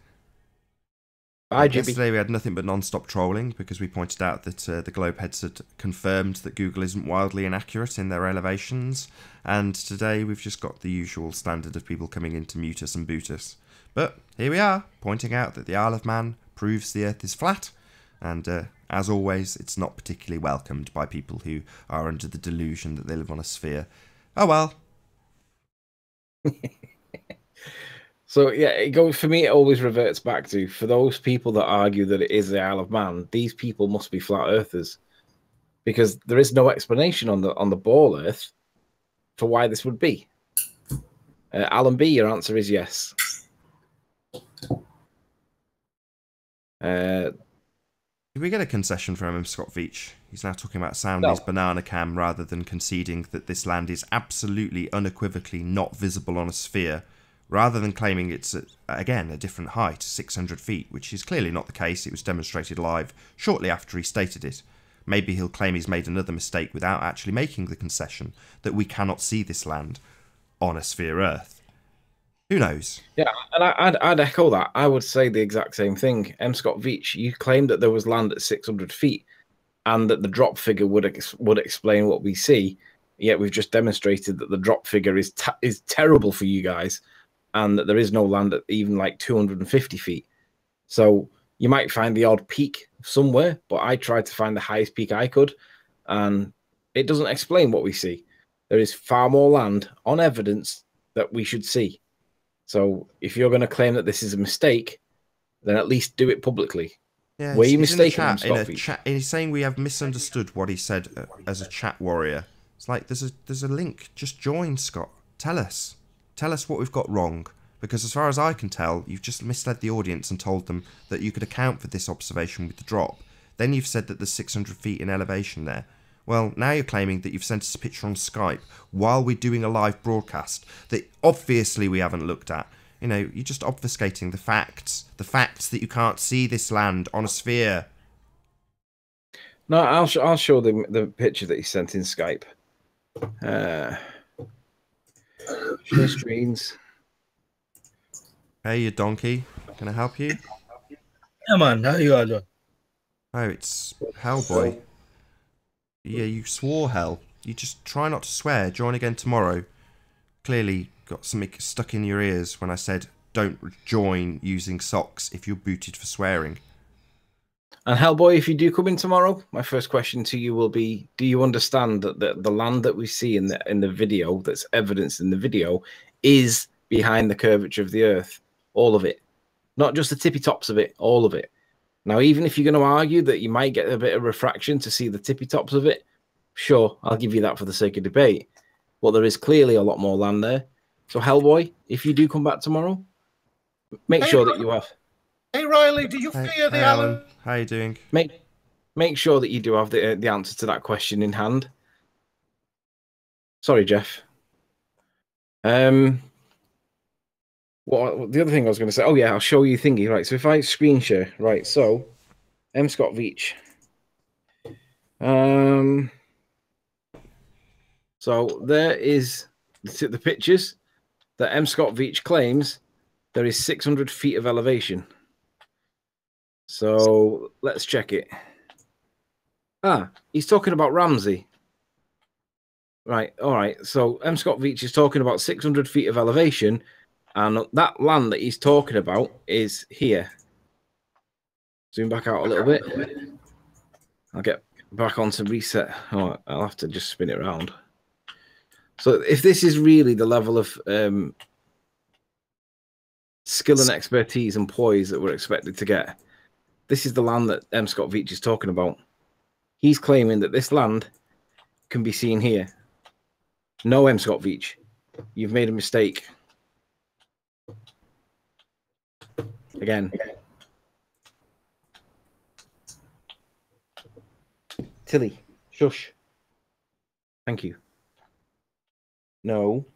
Bye, Jibby.
Yesterday we had nothing but non-stop trolling because we pointed out that the Globeheads had confirmed that Google isn't wildly inaccurate in their elevations, and today we've just got the usual standard of people coming in to mute us and boot us. But here we are, pointing out that the Isle of Man proves the Earth is flat, and as always, it's not particularly welcomed by people who are under the delusion that they live on a sphere. Oh well.
So yeah, it goes for me. It always reverts back to, for those people that argue that it is the Isle of Man, these people must be flat earthers, because there is no explanation on the ball Earth for why this would be. Alan B, your answer is yes.
Did we get a concession from Scott Veach? He's now talking about sounding his banana cam rather than conceding that this land is absolutely unequivocally not visible on a sphere, rather than claiming it's, again, a different height, 600 feet, which is clearly not the case. It was demonstrated live shortly after he stated it. Maybe he'll claim he's made another mistake without actually making the concession that we cannot see this land on a sphere Earth. Who knows?
Yeah, and I'd echo that. I would say the exact same thing. M. Scott Veach, you claimed that there was land at 600 feet and that the drop figure would explain what we see, yet we've just demonstrated that the drop figure is terrible for you guys, and that there is no land at even like 250 feet. So you might find the odd peak somewhere, but I tried to find the highest peak I could, and it doesn't explain what we see. There is far more land on evidence that we should see. So if you're going to claim that this is a mistake, then at least do it publicly.
Yeah,
were you mistaken?
He's saying we have misunderstood what he said as a chat warrior. It's like there's a link. Just join, Scott. Tell us what we've got wrong. Because as far as I can tell, you've just misled the audience and told them that you could account for this observation with the drop. Then you've said that there's 600 feet in elevation there. Well, now you're claiming that you've sent us a picture on Skype while we're doing a live broadcast that obviously we haven't looked at. You know, you're just obfuscating the facts that you can't see this land on a sphere.
No, I'll show them the picture that he sent in Skype. Share screens.
Hey, you donkey. Can I help you?
Come on, how you all doing?
Oh, it's Hellboy. Yeah, you swore hell. You just try not to swear. Join again tomorrow. Clearly got something stuck in your ears when I said don't join using socks if you're booted for swearing.
And Hellboy, if you do come in tomorrow, my first question to you will be: do you understand that the land that we see in the video, that's evidenced in the video, is behind the curvature of the Earth? All of it, not just the tippy tops of it, all of it. Now, even if you're going to argue that you might get a bit of refraction to see the tippy tops of it, sure, I'll give you that for the sake of debate. But there is clearly a lot more land there. So, Hellboy, if you do come back tomorrow, make sure that you have.
Hey Riley, do you fear the
Alan, how you doing?
Make sure that you do have the answer to that question in hand. Sorry, Jeff. What the other thing I was going to say? Oh yeah, I'll show you thingy. Right, so if I screen share, right, so M. Scott Veach. So there is the pictures that M. Scott Veach claims there is 600 feet of elevation. So let's check it. He's talking about Ramsey. Right, all right. So M. Scott Veach is talking about 600 feet of elevation, and that land that he's talking about is here. Zoom back out a little bit. I'll get back onto reset. Oh, I'll have to just spin it around. So if this is really the level of skill and expertise and poise that we're expected to get, this is the land that M. Scott Veach is talking about. He's claiming that this land can be seen here. No, M. Scott Veach, you've made a mistake. Again. Tilly, shush. Thank you. No.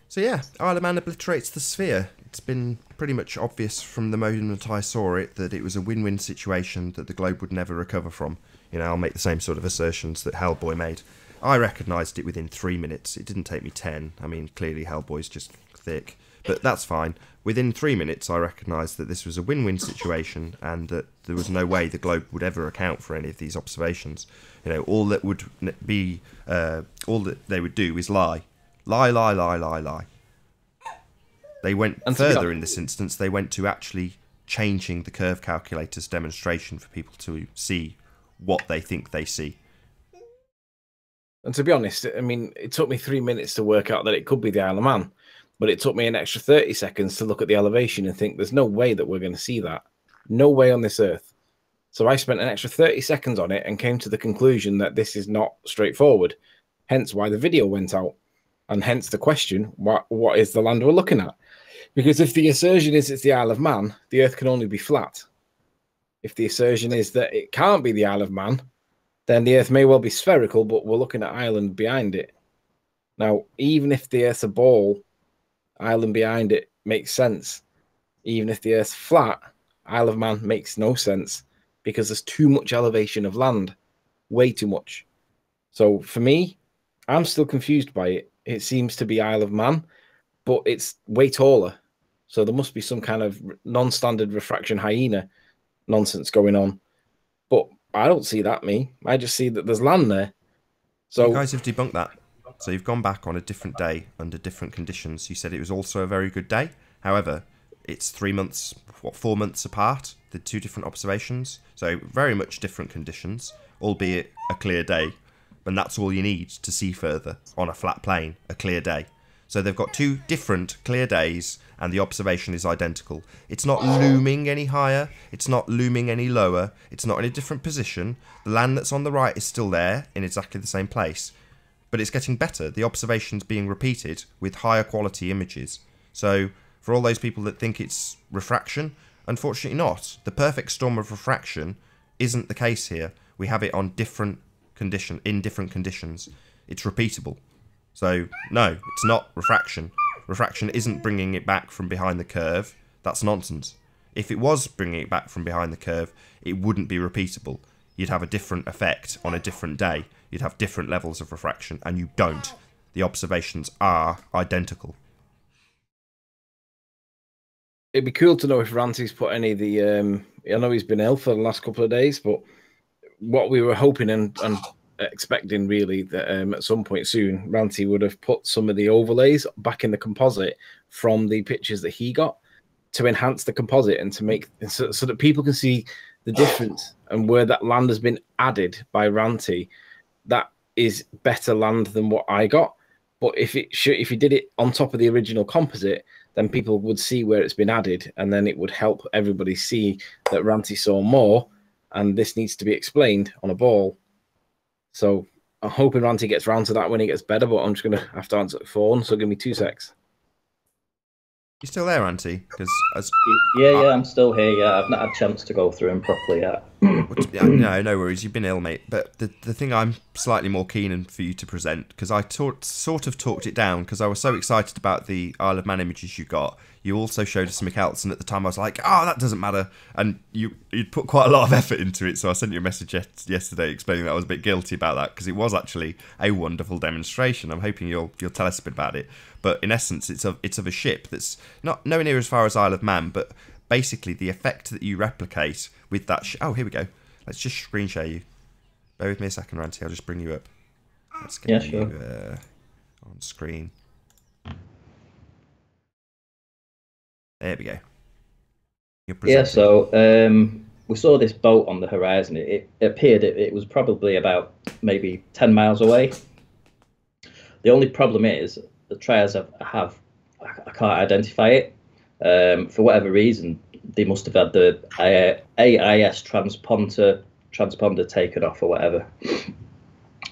So yeah, Isle of Man obliterates the sphere. It's been pretty much obvious from the moment I saw it that it was a win-win situation that the globe would never recover from. You know, I'll make the same sort of assertions that Hellboy made. I recognised it within 3 minutes. It didn't take me 10. I mean, clearly Hellboy's just thick. But that's fine. Within 3 minutes, I recognised that this was a win-win situation and that there was no way the globe would ever account for any of these observations. You know, all that they would do is lie. Lie, lie, lie, lie, lie. They went further in this instance. They went to actually changing the curve calculator's demonstration for people to see what they think they see.
And to be honest, I mean, it took me 3 minutes to work out that it could be the Isle of Man, but it took me an extra 30 seconds to look at the elevation and think there's no way that we're going to see that. No way on this Earth. So I spent an extra 30 seconds on it and came to the conclusion that this is not straightforward. Hence why the video went out. And hence the question, what is the land we're looking at? Because if the assertion is it's the Isle of Man, the Earth can only be flat. If the assertion is that it can't be the Isle of Man, then the Earth may well be spherical, but we're looking at Ireland behind it. Now, even if the Earth's a ball, Ireland behind it makes sense. Even if the Earth's flat, Isle of Man makes no sense because there's too much elevation of land. Way too much. So for me, I'm still confused by it. It seems to be Isle of Man, but it's way taller. So there must be some kind of non-standard refraction hyena nonsense going on. But I don't see that, I just see that there's land there. So
you guys have debunked that. So you've gone back on a different day under different conditions. You said it was also a very good day. However, it's 4 months apart, the two different observations. So very much different conditions, albeit a clear day. And that's all you need to see further on a flat plane, a clear day. So they've got two different clear days and the observation is identical. It's not looming any higher. It's not looming any lower. It's not in a different position. The land that's on the right is still there in exactly the same place. But it's getting better. The observation's being repeated with higher quality images. So for all those people that think it's refraction, unfortunately not. The perfect storm of refraction isn't the case here. We have it on different in different conditions. It's repeatable. So no, it's not refraction. Refraction isn't bringing it back from behind the curve. That's nonsense. If it was bringing it back from behind the curve, it wouldn't be repeatable. You'd have a different effect on a different day. You'd have different levels of refraction, and you don't. The observations are identical.
it'd be cool to know if Ranty's put any of the. I know he's been ill for the last couple of days, but what we were hoping and expecting really that at some point soon, Ranty would have put some of the overlays back in the composite from the pictures that he got to enhance the composite and to make so that people can see the difference and where that land has been added by Ranty. That is better land than what I got. But if he did it on top of the original composite, then people would see where it's been added, and then it would help everybody see that Ranty saw more, and this needs to be explained on a ball. So I'm hoping Ranty gets round to that when he gets better, but I'm just going to have to answer the phone, so give me 2 secs.
You still there, Auntie? Because
yeah, I'm still here. Yeah, I've not had a chance to go through him properly yet.
no worries. You've been ill, mate. But the thing I'm slightly more keen for you to present, because I sort of talked it down because I was so excited about the Isle of Man images you got. You also showed us something else, and at the time I was like, "Oh, that doesn't matter." And you'd put quite a lot of effort into it, so I sent you a message yesterday explaining that I was a bit guilty about that because it was actually a wonderful demonstration. I'm hoping you'll tell us a bit about it. But in essence, it's of a ship that's not nowhere near as far as Isle of Man, but basically the effect that you replicate with that. Oh, here we go. Let's just screen share you. Bear with me a second, Ranty. I'll just bring you up. Let's get you on screen. There we go.
Yeah, so we saw this boat on the horizon. It appeared it was probably about maybe 10 miles away. The only problem is the trials I can't identify it. For whatever reason, they must have had the AIS transponder taken off or whatever.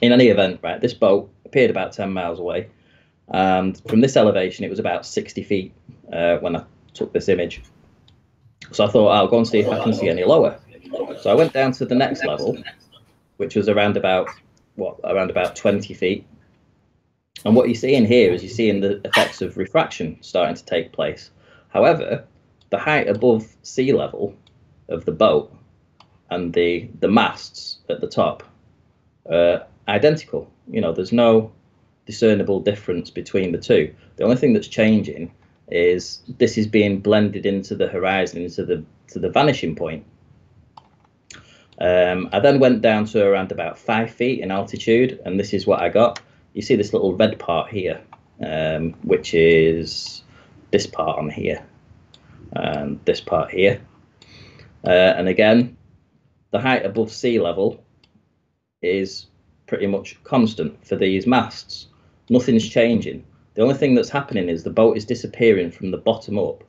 In any event, right, this boat appeared about 10 miles away. And from this elevation, it was about 60 feet when I took this image. So I thought, I'll go and see if I can see any lower. So I went down to the next level, which was around about 20 feet. And what you're seeing here is you're seeing the effects of refraction starting to take place. However, the height above sea level of the boat and the masts at the top are identical. You know, there's no discernible difference between the two. The only thing that's changing is this is being blended into the horizon, into the vanishing point. I then went down to around about 5 feet in altitude, and this is what I got. You see this little red part here, which is this part on here, and this part here. And again, the height above sea level is pretty much constant for these masts. Nothing's changing. The only thing that's happening is the boat is disappearing from the bottom up,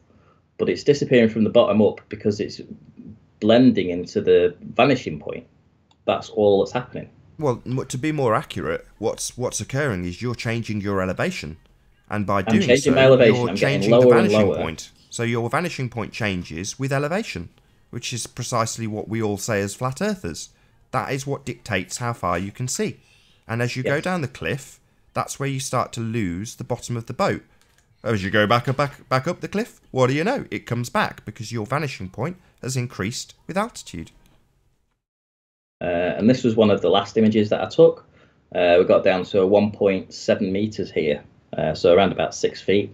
but it's disappearing from the bottom up because it's blending into the vanishing point. That's all that's happening.
Well, to be more accurate, what's occurring is you're changing your elevation, and by doing so, you're changing the vanishing point. So your vanishing point changes with elevation, which is precisely what we all say as flat earthers. That is what dictates how far you can see. And as you go down the cliff, that's where you start to lose the bottom of the boat. As you go back up the cliff, what do you know? It comes back because your vanishing point has increased with altitude.
And this was one of the last images that I took. We got down to 1.7 meters here, so around about 6 feet.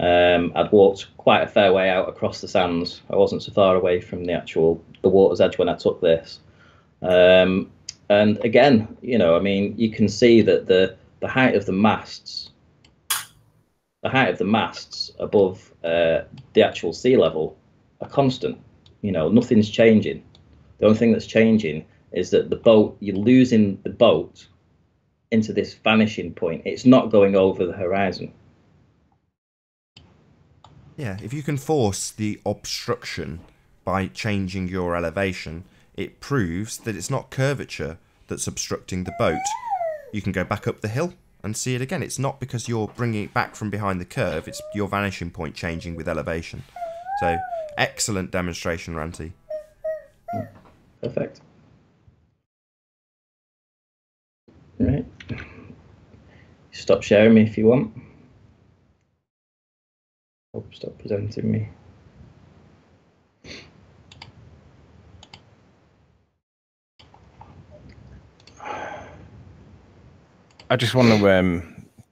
I'd walked quite a fair way out across the sands. I wasn't so far away from the water's edge when I took this. And again, you know, I mean, you can see that the height of the masts above the actual sea level are constant. You know, nothing's changing. The only thing that's changing is that you're losing the boat into this vanishing point. It's not going over the horizon.
Yeah, if you can force the obstruction by changing your elevation, it proves that it's not curvature that's obstructing the boat. You can go back up the hill and see it again. It's not because you're bringing it back from behind the curve, it's your vanishing point changing with elevation. So, excellent demonstration, Ranty.
Perfect. Right. Stop sharing me if you want. Oh, stop presenting me.
I just want to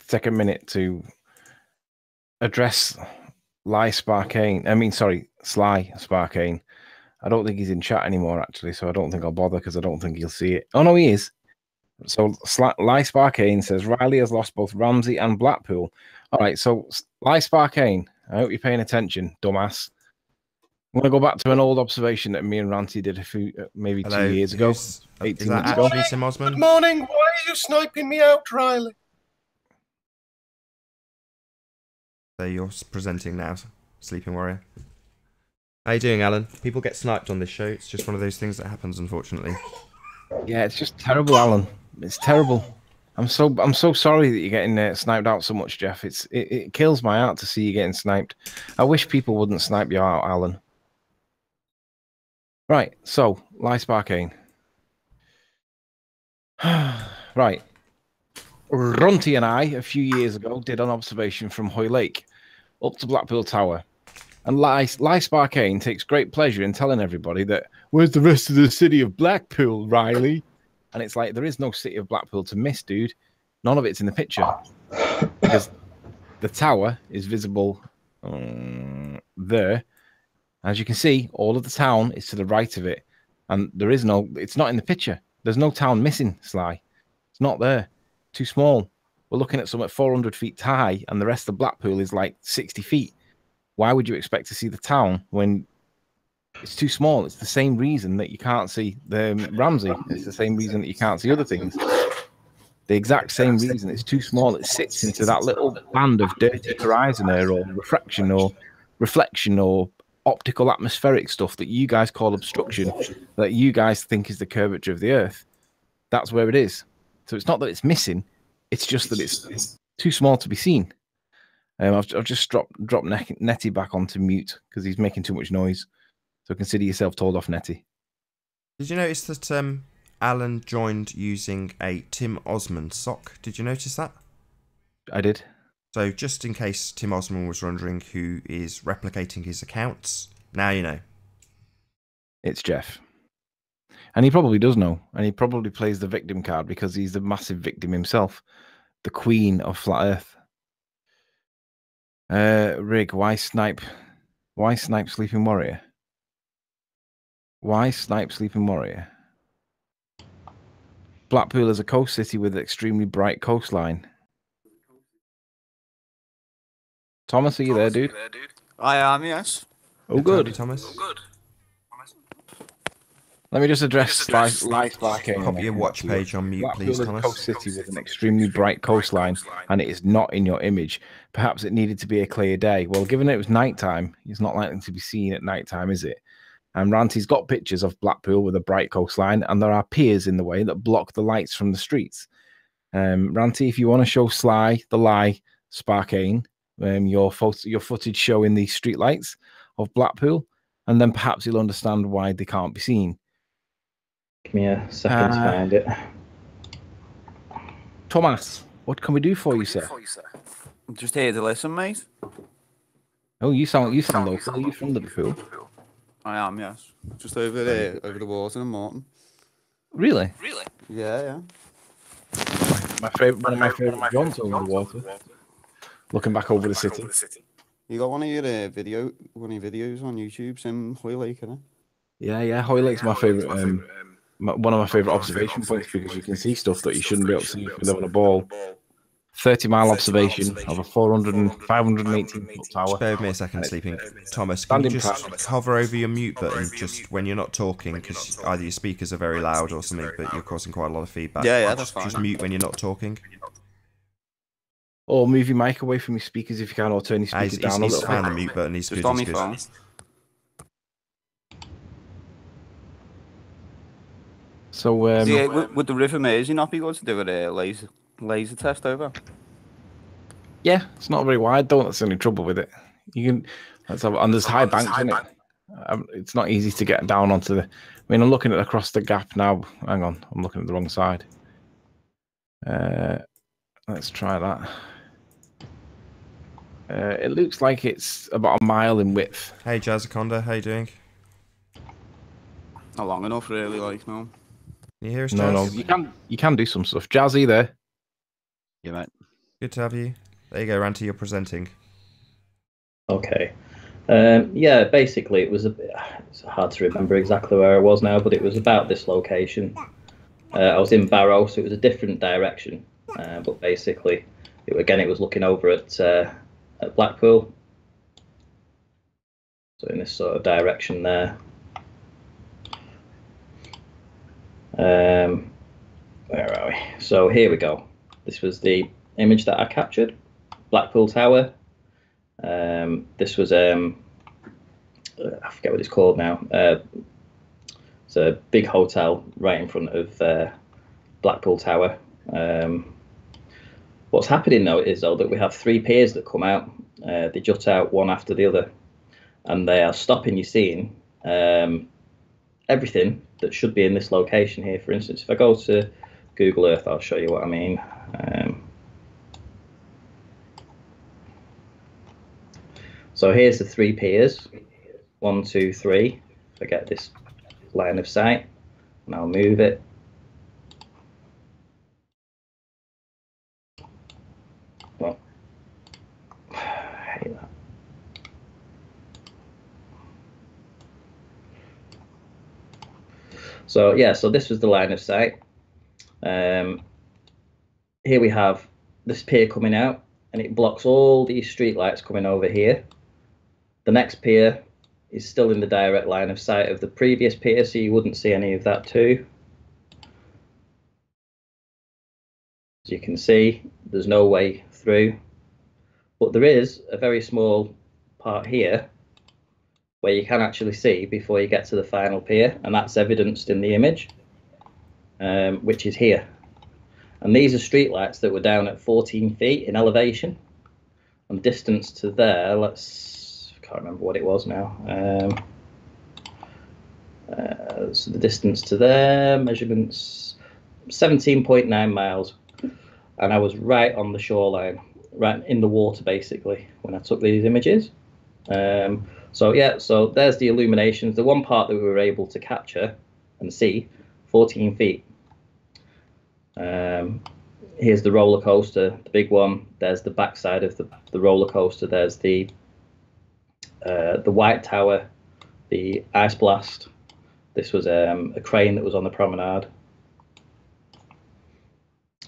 take a minute to address Sly Sparkane. Sly Sparkane. I don't think he's in chat anymore, actually, so I don't think I'll bother because I don't think he'll see it. Oh, no, he is. So Sly Sparkane says Riley has lost both Ramsey and Blackpool. All right, so Sly Sparkane, I hope you're paying attention, dumbass. I'm going to go back to an old observation that me and Ranty did maybe 2 years ago, 18 months ago.
Tim Osman?
Good morning. Why are you sniping me out, Riley?
So you're presenting now, Sleeping Warrior. How you doing, Alan? People get sniped on this show. It's just one of those things that happens, unfortunately.
Yeah, it's just terrible, Alan. It's terrible. I'm so sorry that you're getting sniped out so much, Jeff. It kills my heart to see you getting sniped. I wish people wouldn't snipe you out, Alan. Right, so Ly Sparkane. Right. Runty and I, a few years ago, did an observation from Hoy Lake up to Blackpool Tower. And Ly Sparkane takes great pleasure in telling everybody that, where's the rest of the city of Blackpool, Riley? And it's like, there is no city of Blackpool to miss, dude. None of it's in the picture. Because the tower is visible there. As you can see, all of the town is to the right of it. And it's not in the picture. There's no town missing, Sly. It's not there. Too small. We're looking at something 400 feet high, and the rest of Blackpool is like 60 feet. Why would you expect to see the town when it's too small? It's the same reason that you can't see the Ramsey. It's the same reason that you can't see other things. The exact same reason. It's too small. It sits into that little band of dirty horizon air or refraction or optical atmospheric stuff that you guys call obstruction, that you guys think is the curvature of the Earth. That's where it is. So it's not that it's missing. It's just that it's too small to be seen. I've just dropped Nettie back onto mute because he's making too much noise. So consider yourself told off, Nettie.
Did you notice that Alan joined using a Tim Osman sock? Did you notice that?
I did.
So just in case Tim Osman was wondering who is replicating his accounts, now you know.
It's Jeff. And he probably does know. And he probably plays the victim card because he's the massive victim himself. The queen of Flat Earth. Rig, why snipe Sleeping Warrior? Why snipe Sleeping Warrior? Blackpool is a coast city with an extremely bright coastline. Thomas, are you there, dude?
I am, yes.
Oh, good.
Thomas.
Oh, good.
Let me just address Sly Sparkane.
Pop your watch page on mute,
Blackpool
please,
is a
Thomas.
coast city with an extremely bright coastline, and it is not in your image. Perhaps it needed to be a clear day. Well, given it was nighttime, it's not likely to be seen at nighttime, is it? And Ranty's got pictures of Blackpool with a bright coastline, and there are piers in the way that block the lights from the streets. Ranty, if you want to show Sly the Lie Sparkane, your footage showing the street lights of Blackpool, and then perhaps you'll understand why they can't be seen.
Give me a second to find it.
Thomas, what can we do for you, sir?
I'm just here to listen, mate.
Oh, you sound local. Are you from Liverpool?
I am, yes. Just over there, over the water in Morton.
Really?
Yeah.
One of my favourite jobs over the water. Looking back over the city.
You got one of your videos on YouTube, Sim Hoy Lake, innit?
Yeah. Hoy Lake's my favourite. One of my favourite observation points because you can see stuff that you shouldn't be able to see if you live on a ball. 30-mile observation of a 518 foot tower.
Bear with me a second, Sleeping. Thomas, can you just hover over your mute button just when you're not talking, because either your speakers are very loud or something, but you're causing quite a lot of feedback.
Yeah, that's fine.
Just mute when you're not talking.
Or move your mic away from your speakers if you can, or turn your speakers down a little bit.
Found the mute button. He's
just
good.
on my phone.
So,
would the River Mersey not be good to do a laser test over?
Yeah, it's not very wide though. That's the only trouble with it. And there's high banks in it. It's not easy to get down onto the. I mean, I'm looking at across the gap now. Hang on, I'm looking at the wrong side. Let's try that. It looks like it's about a mile in width.
Hey, Jazzaconda, how you doing?
Not long enough, really. Like, no.
Can you hear us,
No,
Jazz?
you can do some stuff. Jazzy there.
Yeah, mate.
Good to have you. There you go, Ranty, you're presenting.
Okay. Yeah, basically it was it's hard to remember exactly where I was now, but it was about this location. I was in Barrow, so it was a different direction. But basically, it was looking over at Blackpool. So in this sort of direction there. Where are we? So here we go. This was the image that I captured. Blackpool Tower. This was I forget what it's called now. It's a big hotel right in front of Blackpool Tower. What's happening though is that we have 3 piers that come out. They jut out one after the other, and they are stopping you seeing everything that should be in this location here. For instance, if I go to Google Earth, I'll show you what I mean. So here's the 3 piers. 1, 2, 3. If I get this line of sight, and I'll move it. Well, I hate that. So yeah, so this was the line of sight. Here we have this pier coming out, and it blocks all these street lights coming over here. The next pier is still in the direct line of sight of the previous pier, so you wouldn't see any of that too. As you can see, there's no way through, but there is a very small part here where you can actually see before you get to the final pier, and that's evidenced in the image, which is here. And these are streetlights that were down at 14 feet in elevation. And distance to there, I can't remember what it was now. So the distance to there, measurements 17.9 miles. And I was right on the shoreline, right in the water basically, when I took these images. So yeah, so there's the illuminations. The one part that we were able to capture and see, 14 feet. Here's the roller coaster, the big one. There's the backside of the roller coaster. There's the White Tower, the Ice Blast. This was a crane that was on the promenade.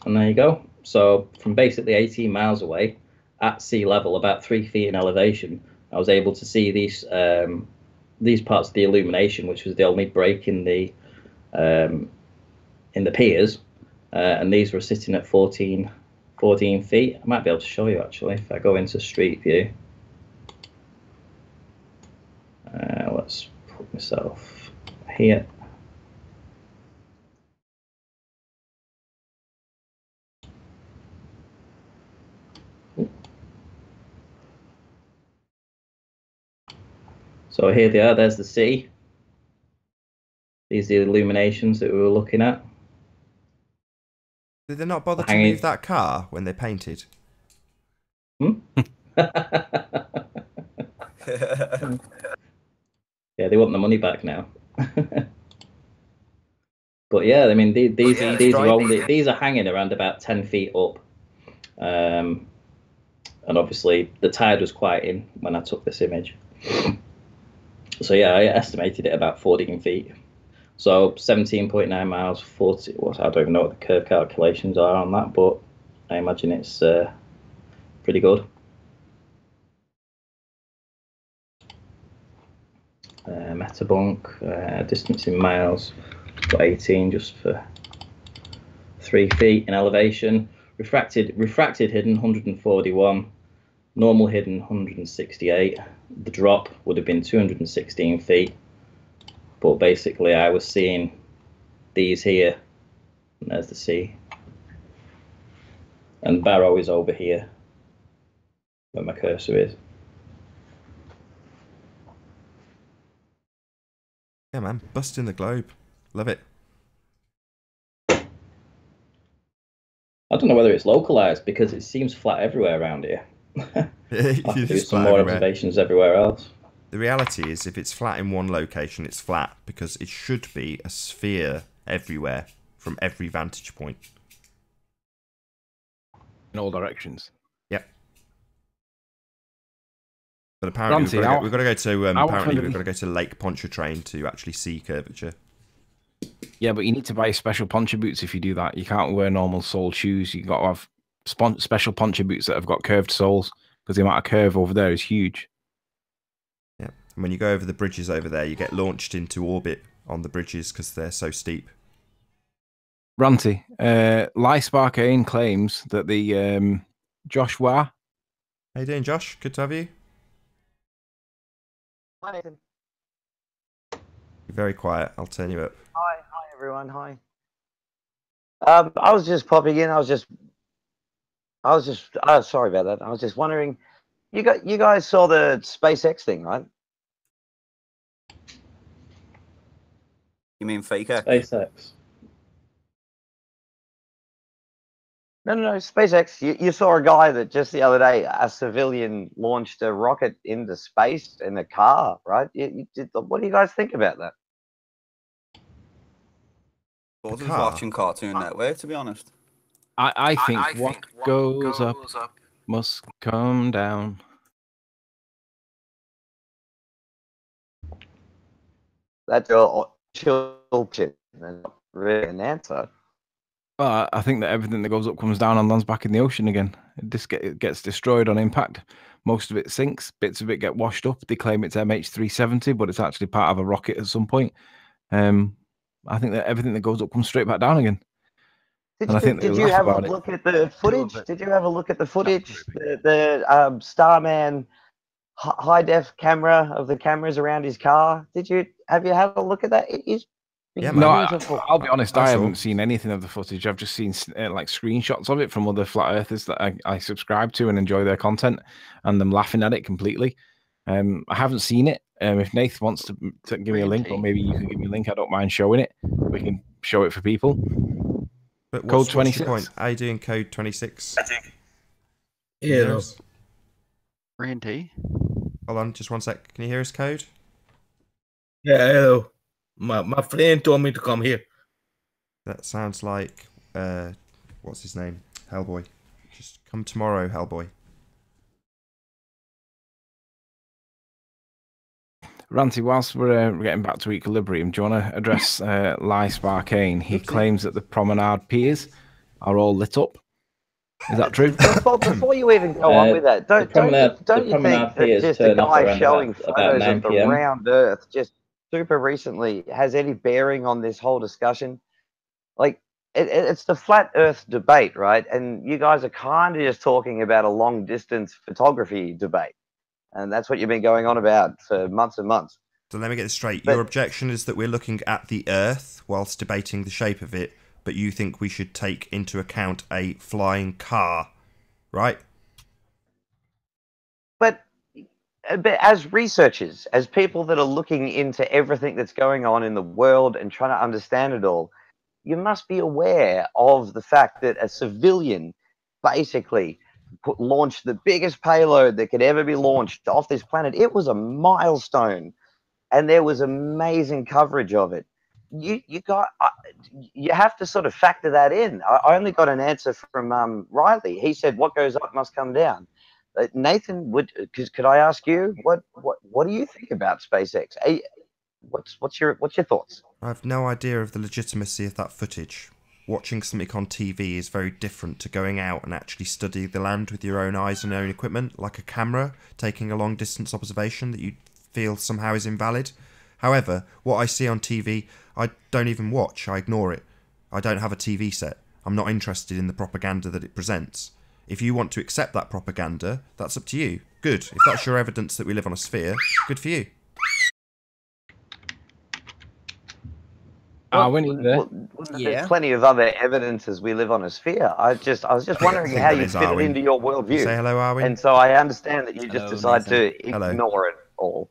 And there you go. So from basically 18 miles away, at sea level, about 3 feet in elevation, I was able to see these parts of the illumination, which was the only break in the piers. And these were sitting at 14 feet. I might be able to show you actually if I go into Street View. Let's put myself here. So here they are, there's the sea. These are the illuminations that we were looking at.
Did they not bother to move that car when they painted?
Yeah, they want the money back now. But yeah, I mean, these are hanging around about 10 feet up. And obviously the tide was quite in when I took this image. So yeah, I estimated it about 14 feet. So 17.9 miles, 40. I don't even know what the curve calculations are on that, but I imagine it's pretty good. Metabunk, distance in miles, got 18 just for 3 feet in elevation. Refracted hidden 141, normal hidden 168. The drop would have been 216 feet. But basically I was seeing these here, and there's the sea. And Barrow is over here, where my cursor is.
Yeah, man, busting the globe. Love it.
I don't know whether it's localized because it seems flat everywhere around here. I'll do some more observations everywhere else.
The reality is, if it's flat in one location, it's flat because it should be a sphere everywhere from every vantage point.
In all directions.
Yep. But apparently
Ranty,
we've got to go to
how
apparently
often
we've got to go to Lake Pontchartrain to actually see curvature.
Yeah, but you need to buy special poncho boots if you do that. You can't wear normal sole shoes. You got to have special poncho boots that have got curved soles because the amount of curve over there is huge.
Yeah, and when you go over the bridges over there, you get launched into orbit on the bridges because they're so steep.
Ranty, Lie Sparkane claims that the Joshua.
How you doing, Josh? Good to have you.
Hi, Nathan.
You're very quiet. I'll turn you up.
Hi, everyone. Hi. I was just popping in. I was just. Sorry about that. I was just wondering. You guys saw the SpaceX thing, right?
You mean faker?
SpaceX.
No. SpaceX. You saw a guy that just the other day, a civilian launched a rocket into space in a car, right? What do you guys think about that?
I was watching Cartoon Network, to be honest.
I think what goes up must come down.
That's your chip, and not really an answer.
Well, I think that everything that goes up comes down and lands back in the ocean again. It gets destroyed on impact. Most of it sinks. Bits of it get washed up. They claim it's MH370, but it's actually part of a rocket at some point. I think that everything that goes up comes straight back down again.
Did you have a look at the footage? Did you have a look at the footage? The Starman high def camera of the cameras around his car. Have you had a look at that? It is beautiful.
I'll be honest. I haven't seen anything of the footage. I've just seen like screenshots of it from other flat earthers that I subscribe to and enjoy their content, and them laughing at it completely. I haven't seen it. If Nath wants to give me a link, or maybe you can give me a link, I don't mind showing it. We can show it for people.
But
Code 26.
What's your point? How you doing, Code 26?
Yeah.
Randy.
Hold on, just one sec. Can you hear us, Code?
Yeah, hello. My friend told me to come here.
That sounds like what's his name? Hellboy. Just come tomorrow, Hellboy.
Ranty, whilst we're getting back to equilibrium, do you want to address Lie Sparkane? He claims that the promenade piers are all lit up. Is that true?
Before you even go on with that, don't you think that just a guy showing photos of the round Earth just super recently has any bearing on this whole discussion? Like, it's the flat Earth debate, right? And you guys are kind of just talking about a long distance photography debate. And that's what you've been going on about for months and months.
So let me get this straight. Your objection is that we're looking at the Earth whilst debating the shape of it, but you think we should take into account a flying car, right?
But as researchers, as people that are looking into everything that's going on in the world and trying to understand it all, you must be aware of the fact that a civilian basically launched the biggest payload that could ever be launched off this planet. It was a milestone, and there was amazing coverage of it. You have to sort of factor that in. I only got an answer from Riley. He said, "What goes up must come down." Nathan, could I ask you what do you think about SpaceX? What's your thoughts?
I have no idea of the legitimacy of that footage. Watching something on TV is very different to going out and actually studying the land with your own eyes and own equipment, like a camera, taking a long distance observation that you feel somehow is invalid. However, what I see on TV, I don't even watch. I ignore it. I don't have a TV set. I'm not interested in the propaganda that it presents. If you want to accept that propaganda, that's up to you. Good. If that's your evidence that we live on a sphere, good for you.
There's plenty of other evidences we live on a sphere. I was just wondering how you fit it into your worldview.
Say hello, Arwin.
And so I understand that you just decide to ignore it all.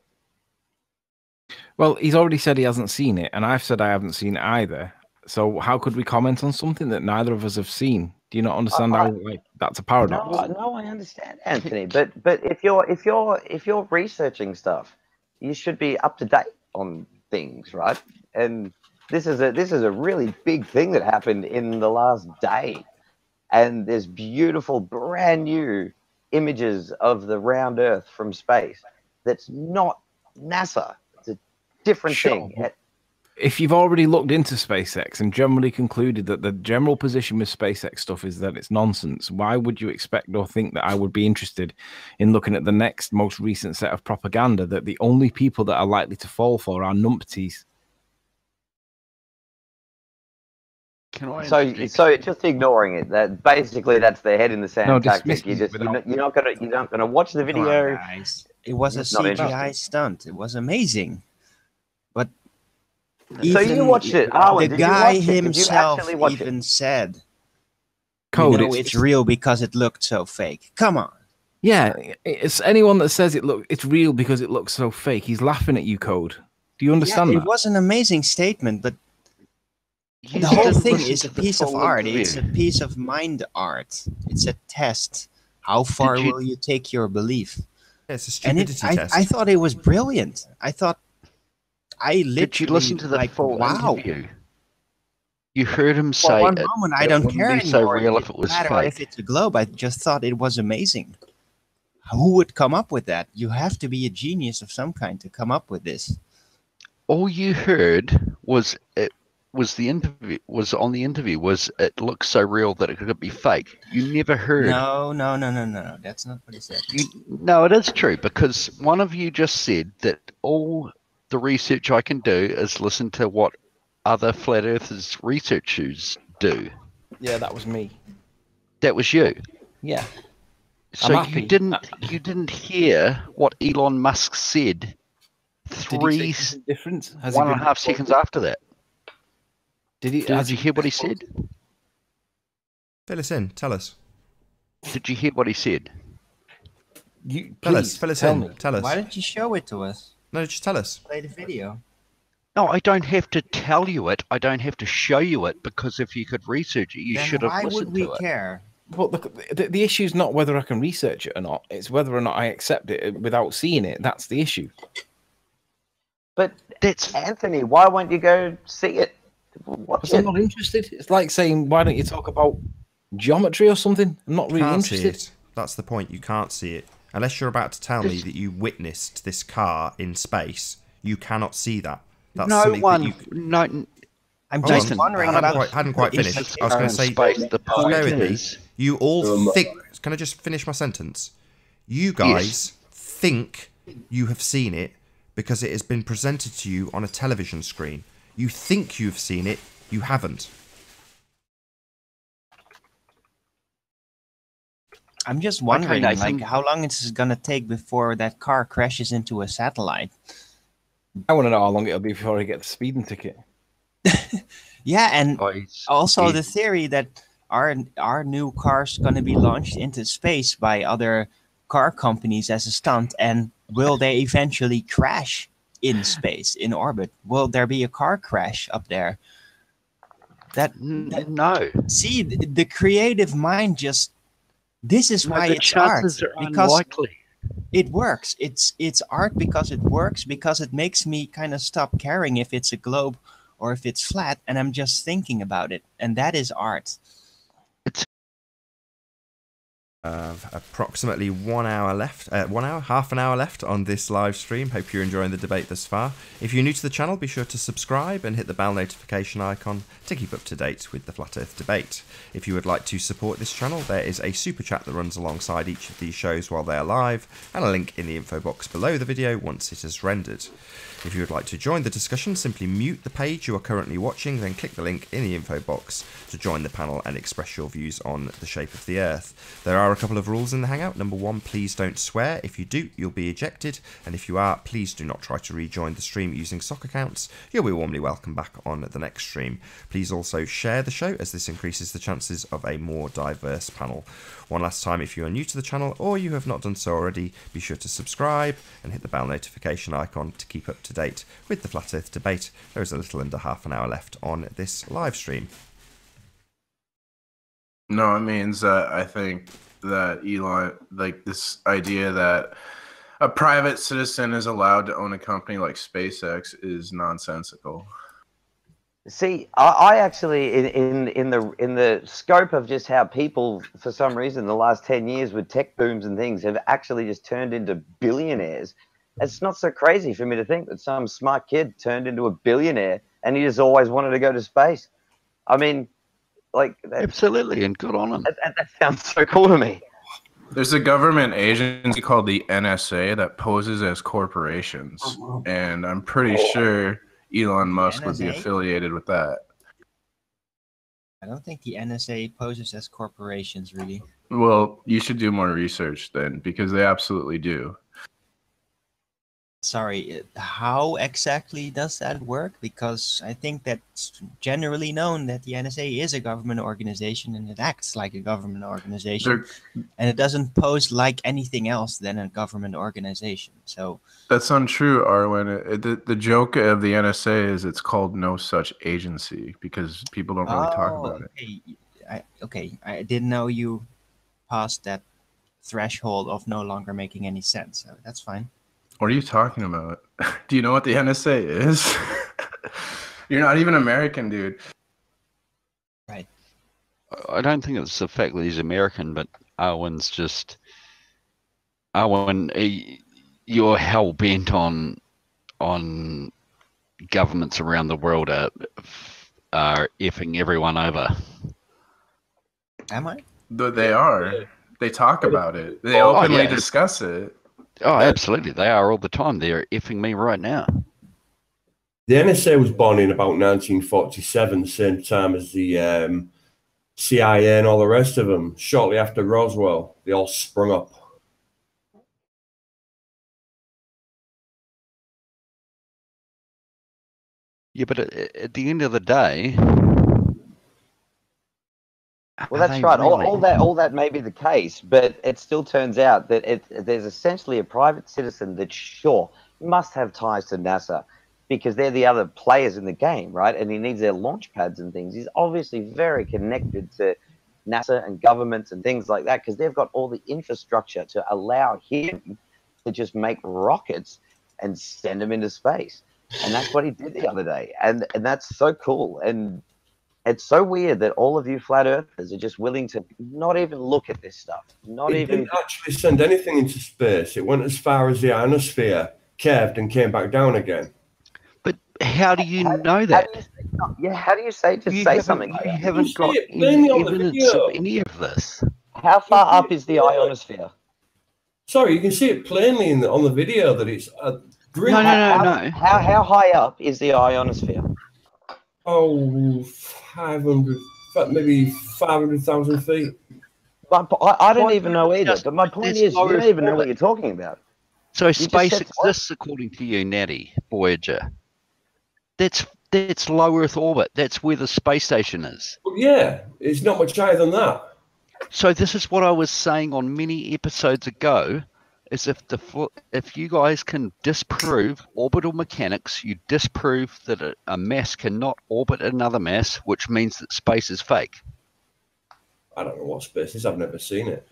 Well, he's already said he hasn't seen it, and I've said I haven't seen it either. So how could we comment on something that neither of us have seen? Do you not understand how that's a paradox?
No, I understand, Anthony. But if you're researching stuff, you should be up to date on things, right? And this is a really big thing that happened in the last day, and there's beautiful, brand new images of the round Earth from space. that's not NASA. It's a different thing.
If you've already looked into SpaceX and generally concluded that the general position with SpaceX stuff is that it's nonsense, why would you expect or think that I would be interested in looking at the next most recent set of propaganda that the only people that are likely to fall for are numpties?
Can I
So
interject?
just ignoring it. That basically that's the head in the sand
No,
tactic.
dismissing it
You're not gonna watch the
Come on,
video.
guys. It was a
Not
CGI
interested.
stunt. It was amazing. But
So you
even
watched it, Arwen?
the
Did you
guy
watch it? Did you
himself
actually watch
even
it?
said,
Code,
you know, it's real because it looked so fake. Come on.
Yeah, it's anyone that says it's real because it looks so fake. He's laughing at you, Code. Do you understand
Yeah,
that?
it was an amazing statement, but
You
the whole
didn't
thing
listen
is
to
a
the
piece of
full
art.
interview.
It's a piece of mind art. It's a test. How far will you take your belief?
Yeah, it's a stupidity test.
I thought it was brilliant. I thought I literally
Did you listen to the
like,
full
wow.
interview? You heard him
For
say
one
it,
moment, I
it
don't
wouldn't
care
be so
anymore.
real
It
if it was
matter
fake.
if it's a globe. I just thought it was amazing. Who would come up with that? You have to be a genius of some kind to come up with this.
All you heard was it was the interview was on the interview was it looks so real that it could be fake. You never heard.
No. That's not what he said.
No, it is true because one of you just said that all the research I can do is listen to what other flat earthers researchers do.
Yeah, that was me.
That was you.
Yeah.
So
I'm happy.
you didn't hear what Elon Musk said
Did he say something different? Has he
1.5
been-
seconds after that.
Did he?
Did you hear what he said?
Fill us in. Tell us.
Did you hear what he said?
Fill us in. Tell us.
Why don't you show it to us?
No, just tell us.
Play the video.
No, I don't have to tell you it. I don't have to show you it because if you could research it, you
Then
should have
why
listened
would we
to it.
care?
Well, the issue is not whether I can research it or not. It's whether or not I accept it without seeing it. That's the issue.
But
that's
Anthony. Why won't you go see it? Watch
Because I'm
it.
not interested. It's like saying, why don't you talk about geometry or something? I'm not really
Can't see
interested.
it. That's the point. You can't see it. Unless you're about to tell me that you witnessed this car in space, you cannot see that. That's
No
something
one,
that you...
no.
I'm
Hold
just
on.
wondering
I
about.
hadn't quite
the
finished. I was
issue.
going to say,
Space. The
just
point
bear with me.
is,
You all think. Can I just finish my sentence? You guys think you have seen it because it has been presented to you on a television screen. You think you've seen it. You haven't.
I'm just wondering, like,
Nathan.
how long is it gonna take before that car crashes into a satellite?
I want to know how long it'll be before I get the speeding ticket.
Yeah, and also
he's-
the theory that our new car's gonna be launched into space by other car companies as a stunt, and will they eventually crash in space, in orbit? Will there be a car crash up there?
No.
See, the creative mind just. This is
No,
why
the
it's art,
chances are
because
unlikely.
it works. It's art because it works, because it makes me kind of stop caring if it's a globe or if it's flat, and I'm just thinking about it, and that is art.
Approximately 1 hour left, half an hour left on this live stream. Hope you're enjoying the debate thus far. If you're new to the channel, be sure to subscribe and hit the bell notification icon to keep up to date with the Flat Earth debate. If you would like to support this channel, there is a super chat that runs alongside each of these shows while they are live, and a link in the info box below the video once it is rendered. If you would like to join the discussion, simply mute the page you are currently watching, then click the link in the info box to join the panel and express your views on the shape of the Earth. There are a couple of rules in the Hangout. Number 1, please don't swear. If you do, you'll be ejected, and if you are, please do not try to rejoin the stream using sock accounts. You'll be warmly welcome back on the next stream. Please also share the show, as this increases the chances of a more diverse panel. One last time, if you are new to the channel or you have not done so already, be sure to subscribe and hit the bell notification icon to keep up to date with the Flat Earth debate. There is a little under half an hour left on this live stream.
No, it means that I think that Elon, like this idea that a private citizen is allowed to own a company like SpaceX is nonsensical.
See, I actually, in the scope of just how people, for some reason, the last 10 years with tech booms and things, have actually just turned into billionaires. it's not so crazy for me to think that some smart kid turned into a billionaire and he just always wanted to go to space. I mean, like
absolutely, and good on him.
That sounds so cool to me.
There's a government agency called the NSA that poses as corporations, and I'm pretty sure Elon Musk would be
NSA?
affiliated with that.
I don't think the NSA poses as corporations, really.
Well, you should do more research then, because they absolutely do.
Sorry, how exactly does that work? Because I think that's generally known that the NSA is a government organization and it acts like a government organization, and it doesn't pose like anything else than a government organization. So
That's untrue, Arwen. The joke of the NSA is it's called no such agency because people don't really talk about it.
Okay, I didn't know you passed that threshold of no longer making any sense. So that's fine.
What are you talking about? Do you know what the NSA is? You're not even American, dude.
Right.
I don't think it's the fact that he's American, but Arwen, you're hell bent on governments around the world are effing everyone over.
Am I?
They are. They talk about it. They openly discuss it.
Oh, absolutely. They are all the time. They're effing me right now.
The NSA was born in about 1947, the same time as the CIA and all the rest of them. Shortly after Roswell, they all sprung up.
Yeah, but at the end of the day,
well, that's right. All that may be the case, but it still turns out that there's essentially a private citizen that sure must have ties to NASA because they're the other players in the game, right? And he needs their launch pads and things. He's obviously very connected to NASA and governments and things like that because they've got all the infrastructure to allow him to just make rockets and send them into space. And that's what he did the other day. And that's so cool. And it's so weird that all of you flat earthers are just willing to not even look at this stuff.
It didn't actually send anything into space. It went as far as the ionosphere, curved and came back down again.
But how do you know that?
How do you say something like
You
that?
haven't got any evidence of any of this.
How far up is the ionosphere?
Sorry, you can see it plainly on the video that it's green.
No.
How high up is the ionosphere?
Oh, 500, maybe 500,000 feet.
But I don't even know either. But my point is, you don't even know what you're talking about.
So space exists according to you, Natty, Voyager. That's low Earth orbit. That's where the space station is.
Well, yeah, it's not much higher than that.
So this is what I was saying on many episodes ago, is if you guys can disprove orbital mechanics, you disprove that a mass cannot orbit another mass, which means that space is fake.
I don't know what space is. I've never seen it.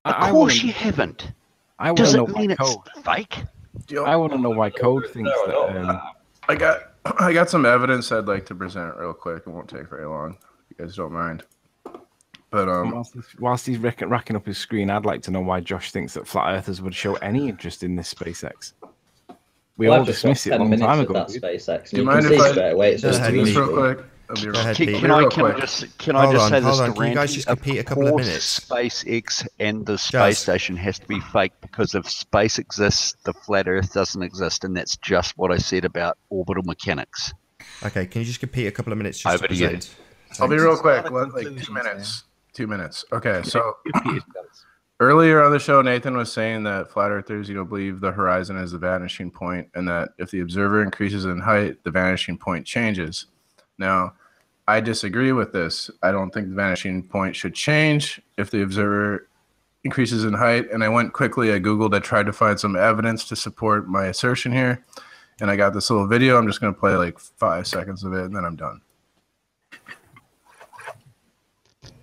Of course you haven't. Does it mean it's fake?
I want to know why Code thinks that.
I got some evidence I'd like to present real quick. It won't take very long, if you guys don't mind. But
whilst he's racking up his screen, I'd like to know why Josh thinks that flat earthers would show any interest in this SpaceX. We all dismissed it a long time ago.
SpaceX.
Do you mind if
I
just real quick?
Can I just say this to
Can you guys just compete a couple of minutes?
SpaceX and the space station has to be fake because if space exists, the flat Earth doesn't exist, and that's just what I said about orbital mechanics.
Okay, can you just compete a couple of minutes? Just
Over to you.
I'll be real quick, like 2 minutes. 2 minutes. Okay, so earlier on the show, Nathan was saying that flat earthers, believe the horizon is the vanishing point, and that if the observer increases in height, the vanishing point changes. Now, I disagree with this. I don't think the vanishing point should change if the observer increases in height. And I went quickly, I Googled, I tried to find some evidence to support my assertion here. And I got this little video. I'm just going to play like 5 seconds of it, and then I'm done.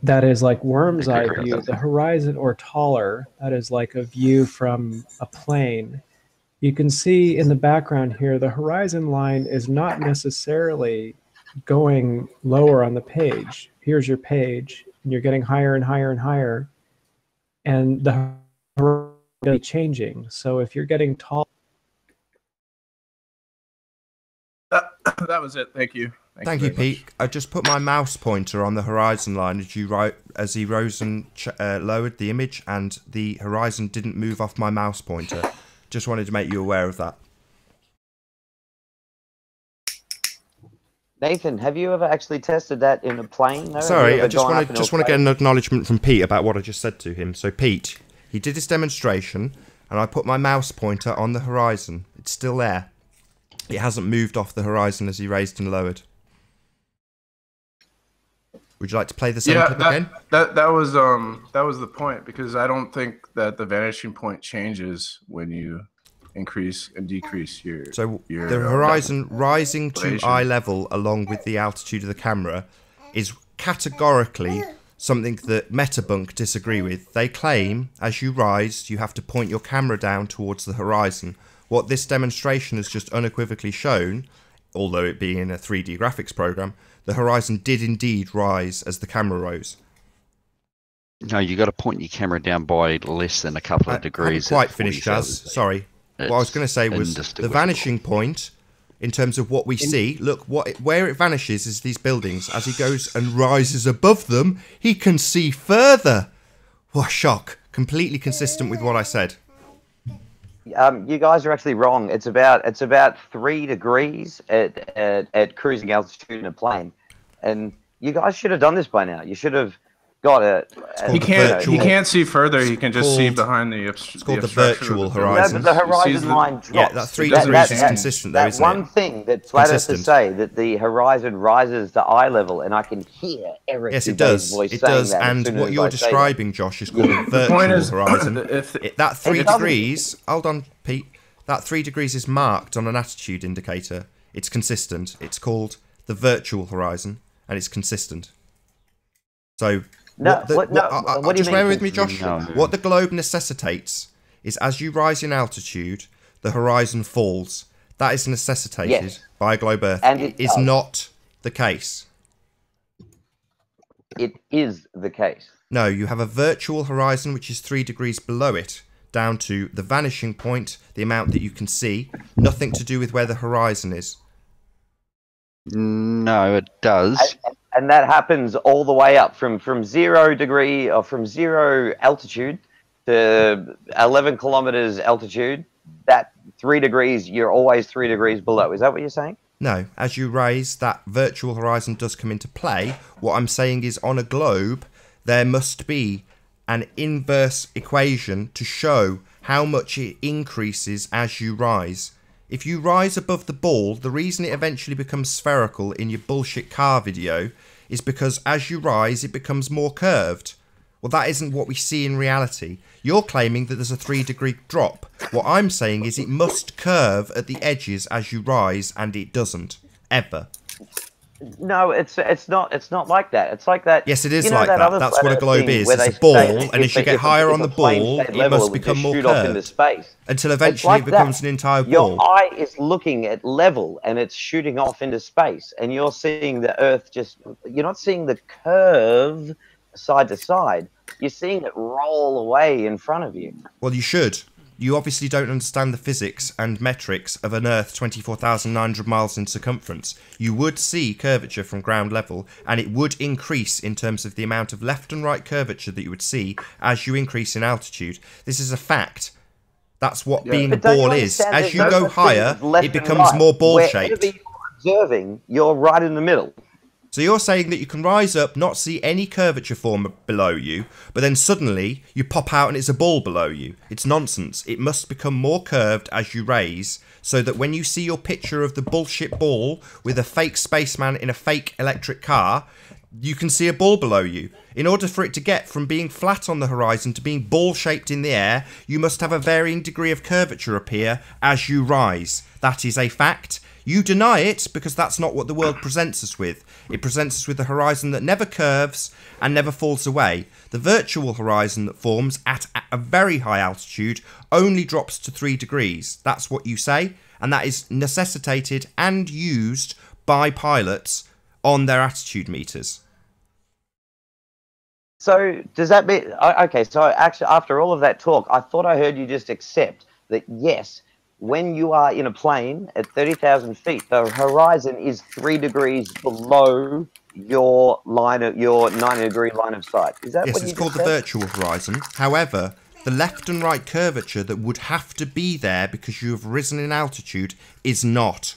That is like worm's eye view, the horizon or taller. That is like a view from a plane. You can see in the background here, the horizon line is not necessarily going lower on the page. Here's your page, and you're getting higher and higher and higher, and the horizon is changing. So if you're getting tall,
that was it. Thank you.
Thank you, Pete. I just put my mouse pointer on the horizon line as he rose and lowered the image, and the horizon didn't move off my mouse pointer. Just wanted to make you aware of that.
Nathan, have you ever actually tested that in a plane? No?
Sorry, I just want to get an acknowledgement from Pete about what I just said to him. So, Pete, he did his demonstration, and I put my mouse pointer on the horizon. It's still there. It hasn't moved off the horizon as he raised and lowered. Would you like to play the same clip again?
That was the point, because I don't think that the vanishing point changes when you increase and decrease your.
So the horizon rising to eye level along with the altitude of the camera is categorically something that Metabunk disagree with. They claim as you rise, you have to point your camera down towards the horizon. What this demonstration has just unequivocally shown, although it being in a 3D graphics program, the horizon did indeed rise as the camera rose.
No, you got to point your camera down by less than a couple of degrees.
I haven't quite finished, Jazz. Sorry. What I was going to say was the vanishing point, in terms of what we see. Look, where it vanishes is these buildings. As he goes and rises above them, he can see further. What a shock! Completely consistent with what I said.
You guys are actually wrong. It's about 3 degrees at cruising altitude in a plane, and you guys should have done this by now. You should have got it.
He can't see further. He can just see behind the.
It's called the virtual horizon.
No, but the horizon line drops.
Yeah, that 3 degrees is consistent, though, isn't it?
That one thing that Flat Earthers say, that the horizon rises to eye level, and I can hear Eric.
Yes, it does. It does. And what you're describing, Josh, is called a virtual horizon. That 3 degrees. Hold on, Pete. That 3 degrees is marked on an attitude indicator. It's consistent. It's called the virtual horizon, and it's consistent. So. What do you mean? Bear with me, Josh. No. What the globe necessitates is as you rise in altitude, the horizon falls. That is necessitated by globe Earth. And it is not the case.
It is the case.
No, you have a virtual horizon which is 3 degrees below it, down to the vanishing point, the amount that you can see. Nothing to do with where the horizon is.
No, it does.
And that happens all the way up from 0 degree or from 0 altitude to 11 kilometers altitude. That 3 degrees, you're always 3 degrees below. Is that what you're saying?
No, as you rise, that virtual horizon does come into play. What I'm saying is on a globe, there must be an inverse equation to show how much it increases as you rise. If you rise above the ball, the reason it eventually becomes spherical in your bullshit car video is because as you rise, it becomes more curved. Well, that isn't what we see in reality. You're claiming that there's a 3 degree drop. What I'm saying is it must curve at the edges as you rise, and it doesn't. Ever.
No, it's not like that. It's like that.
Yes, it is like that. That's what a globe is. It's a ball, and as you get higher on the ball, it must become more curved. Until eventually it becomes an entire ball.
Your eye is looking at level, and it's shooting off into space, and you're seeing the Earth you're not seeing the curve side to side. You're seeing it roll away in front of you.
Well, you should. You obviously don't understand the physics and metrics of an Earth 24,900 miles in circumference. You would see curvature from ground level, and it would increase in terms of the amount of left and right curvature that you would see as you increase in altitude. This is a fact. That's what being a ball is. As you go higher, it becomes more ball-shaped.
Wherever you're observing, you're right in the middle.
So you're saying that you can rise up, not see any curvature form below you, but then suddenly you pop out and it's a ball below you. It's nonsense. It must become more curved as you raise, so that when you see your picture of the bullshit ball with a fake spaceman in a fake electric car, you can see a ball below you. In order for it to get from being flat on the horizon to being ball-shaped in the air, you must have a varying degree of curvature appear as you rise. That is a fact. You deny it because that's not what the world presents us with. It presents us with a horizon that never curves and never falls away. The virtual horizon that forms at a very high altitude only drops to 3 degrees. That's what you say, and that is necessitated and used by pilots on their attitude meters.
So does that mean... Okay, so actually after all of that talk, I thought I heard you just accept that, yes, when you are in a plane at 30,000 feet, the horizon is 3 degrees below your 90-degree line of sight. Is that
Yes,
what
it's
you
called
just
the
said?
virtual horizon. However, the left and right curvature that would have to be there because you have risen in altitude is not.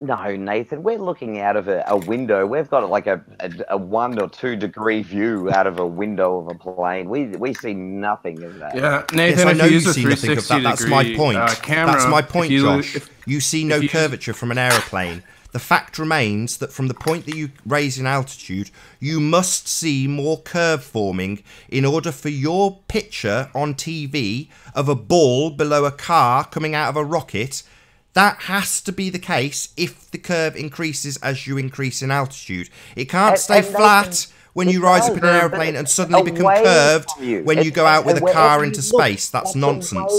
No, Nathan, we're looking out of a window. We've got like a 1 or 2 degree view out of a window of a plane. We see nothing of that.
Yeah, Nathan,
Yes, I
if
know
you
you
use a
see nothing of that.
360
That's my
degree
point.
camera,
That's my point, Josh.
If
you see no curvature from an aeroplane. The fact remains that from the point that you raise in altitude, you must see more curve forming in order for your picture on TV of a ball below a car coming out of a rocket. That has to be the case if the curve increases as you increase in altitude. It can't stay flat when you rise up in an aeroplane and suddenly become curved when you go out with a car into space. That's nonsense.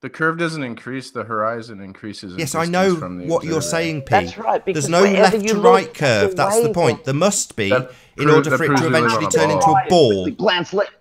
the curve doesn't increase, the horizon increases.
Yes, I know
from the
what you're
observer.
saying, P.
That's right, because
There's no
wherever
left
you
to
look,
right curve. That's the
away
point.
from-
There must be
That
in
pro-
order
that
for it
proves
to
we live
eventually
on a
turn into
ball.
a ball.
Quick glance left.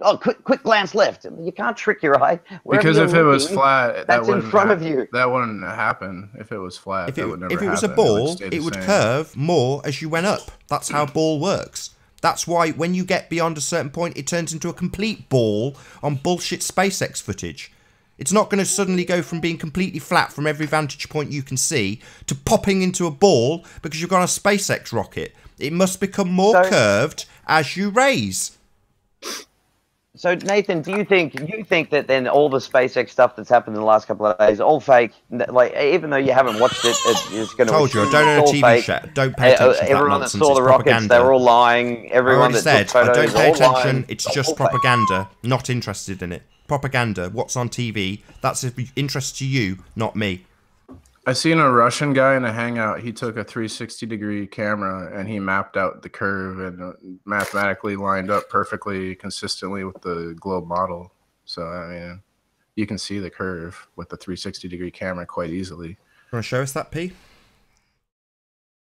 Oh, quick glance left. You can't trick your eye. Wherever
Because
you're
if it was
looking,
flat, that
that's in
wouldn't
front of you.
That wouldn't happen. If it was flat,
If
that would never
it was a
happen.
ball,
stay the
it would
same.
curve more as you went up. That's how ball works. That's why when you get beyond a certain point, it turns into a complete ball on bullshit SpaceX footage. It's not going to suddenly go from being completely flat from every vantage point you can see to popping into a ball because you've got a SpaceX rocket. It must become more curved as you raise.
So Nathan, do you think that then all the SpaceX stuff that's happened in the last couple of days, all fake? Like even though you haven't watched it, it's going to.
Told you, I don't own a TV show. Don't pay attention to that
Everyone
nonsense.
that saw
It's
the rockets,
propaganda.
they're all lying.
I
Everyone
already
that
said,
took photos,
I don't pay
all
attention.
lying.
It's
all
just
fake.
propaganda. Not interested in it. Propaganda. What's on TV? That's of interest to you, not me.
I seen a Russian guy in a hangout. He took a 360-degree camera and he mapped out the curve and mathematically lined up perfectly, consistently with the globe model. So I mean, you can see the curve with the 360-degree camera quite easily.
You want to show us that, P?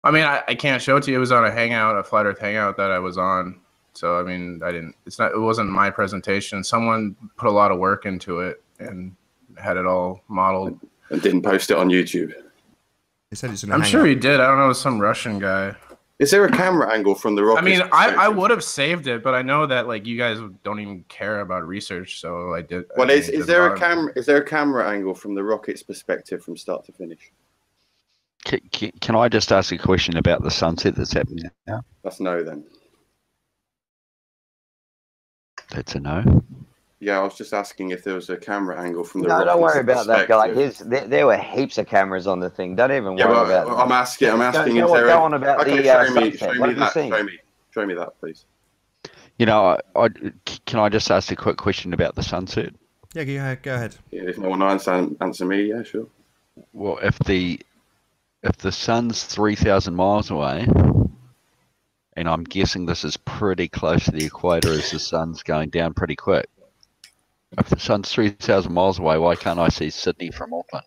I mean, I can't show it to you. It was on a hangout, a Flat Earth hangout that I was on. So I mean, it wasn't my presentation. Someone put a lot of work into it and had it all modeled.
And didn't post it on YouTube.
He said it's
I'm sure he did. I don't know, some Russian guy.
Is there a camera angle from the rocket?
I mean, I would have saved it, but I know that like you guys don't even care about research, so I did.
Well, is there a camera? Is there a camera angle from the rocket's perspective from start to finish?
Can I just ask a question about the sunset that's happening now?
That's no then.
That's a no.
Yeah, I was just asking if there was a camera angle from the.
No, don't worry
rocket's
about that, guy.
perspective.
There were heaps of cameras on the thing. Don't even
Yeah,
worry
well,
about that.
I'm asking. Is
Go
there
on about
okay,
the
show me
sunset. What have you
that.
seen?
Show me that, please.
You know, can I just ask a quick question about the sunset?
Yeah, go ahead.
Yeah, if no one answer me, yeah, sure.
Well, if the sun's 3,000 miles away, and I'm guessing this is pretty close to the equator as the sun's going down pretty quick. If the sun's 3,000 miles away, why can't I see Sydney from Auckland?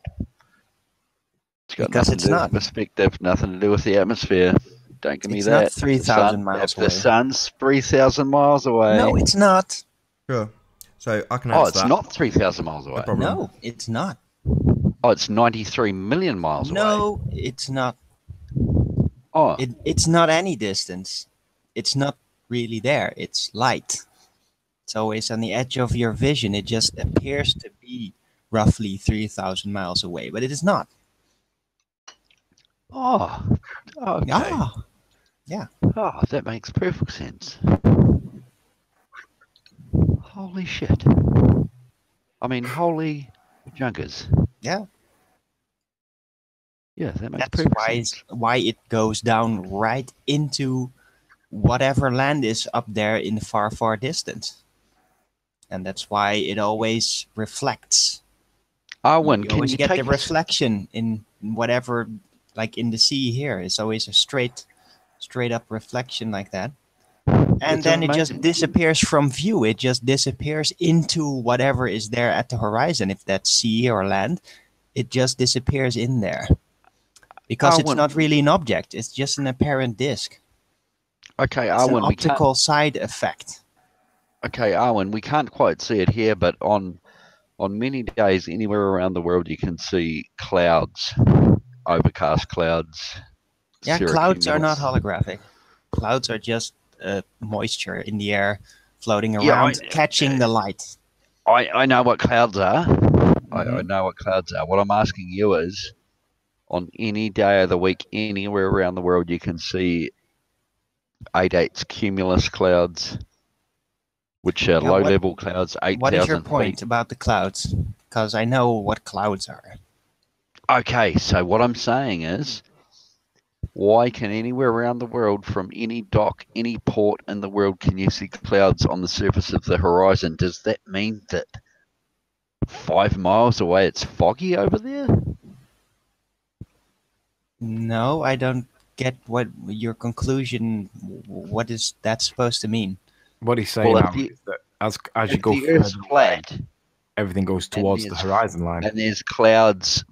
It's got
Because
nothing
it's
to do
not.
with perspective, nothing to do with the atmosphere. Don't give me
It's
that.
not 3,000 miles
If
away.
the sun's 3,000 miles away.
No, it's not.
Sure. So I can
Oh,
answer
it's
that.
not 3,000 miles away.
No, it's not.
Oh, it's 93 million miles away.
No, it's not.
Oh.
It's not any distance. It's not really there. It's light. It's always on the edge of your vision. It just appears to be roughly 3,000 miles away, but it is not.
Oh, okay.
Ah, yeah.
Oh, that makes perfect sense. Holy shit. I mean, holy junkers.
Yeah.
Yeah, that makes
That's
perfect
why
sense.
why it goes down right into whatever land is up there in the far, far distance. And that's why it always reflects.
Arwen,
You
can
always
you
get
take
the
us-
reflection in whatever, like in the sea here. It's always a straight up reflection like that. And
It's
then it just
amazing.
disappears from view. It just disappears into whatever is there at the horizon. If that's sea or land, it just disappears in there. Because it's
Arwen-
not really an object. It's just an apparent disk.
Okay,
It's an
Arwen, we can't.
optical side effect.
Okay, Arwen, we can't quite see it here, but on on many days anywhere around the world you can see clouds, overcast clouds.
Yeah, clouds are not
cirrocumulus.
holographic. Clouds are just moisture in the air floating
Yeah,
around, catching the light.
I know what clouds are. I
Mhm.
know what clouds are. What I'm asking you is, on any day of the week, anywhere around the world, you can see 8/8 cumulus clouds, which are
Yeah,
low-level clouds,
what is your
8,000
point
feet.
about the clouds? Because I know what clouds are.
Okay, so what I'm saying is, why can anywhere around the world, from any dock, any port in the world, can you see clouds on the surface of the horizon? Does that mean that 5 miles away it's foggy over there?
No, I don't get what your conclusion. What is that supposed to mean?
What he's saying
Well,
now is that as you
if
go
the Earth's
further away,
flat
everything goes
and
towards the
there's
horizon line.
and there's clouds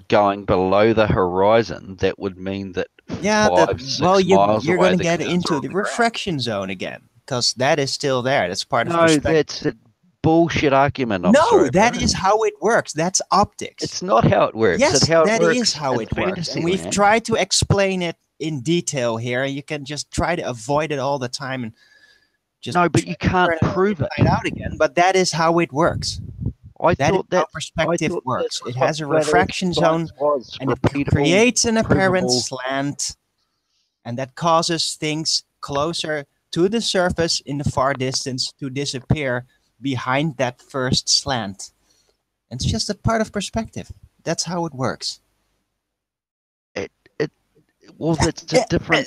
going below the horizon, that would mean that
Yeah,
5-6 miles
you're
away
going to
the
get
clouds are
into
on
the
the ground.
refraction zone again, because that is still there. That's part of
No,
perspective.
that's a bullshit argument. I'm
No,
sorry,
that
bro.
is how it works. That's optics.
It's not how it works.
Yes,
How it
that
works
is how
in
it works.
fantasy
And we've
land.
tried to explain it in detail here. You can just try to avoid it all the time and just
No, but you can't
turn it
prove it.
inside out again. But that is how it works. That is how perspective works. It has a refraction zone, and it creates an apparent slant, and that causes things closer to the surface in the far distance to disappear behind that first slant. And it's just a part of perspective. That's how it works.
Well, that's a different.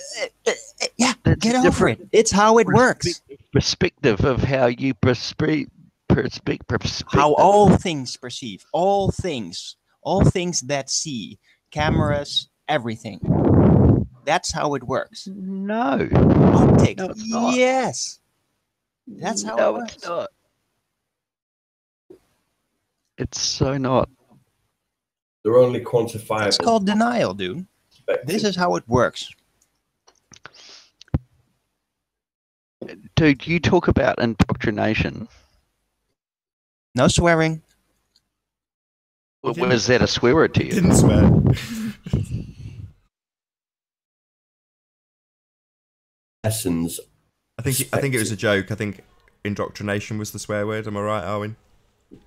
Yeah, get over it. It's how it works.
Perspective of how you perspective.
How all things perceive, all things that see, cameras, everything. That's how it works.
No.
Optics.
No, it's not.
Yes. That's how it works.
It's not. It's so not.
They're only quantifiable.
It's called denial, dude. This is how it works.
Dude, you talk about indoctrination.
No swearing.
Was that a swear word to you?
Didn't swear.
Lessons.
I think it was a joke. I think indoctrination was the swear word. Am I right, Arwin?
I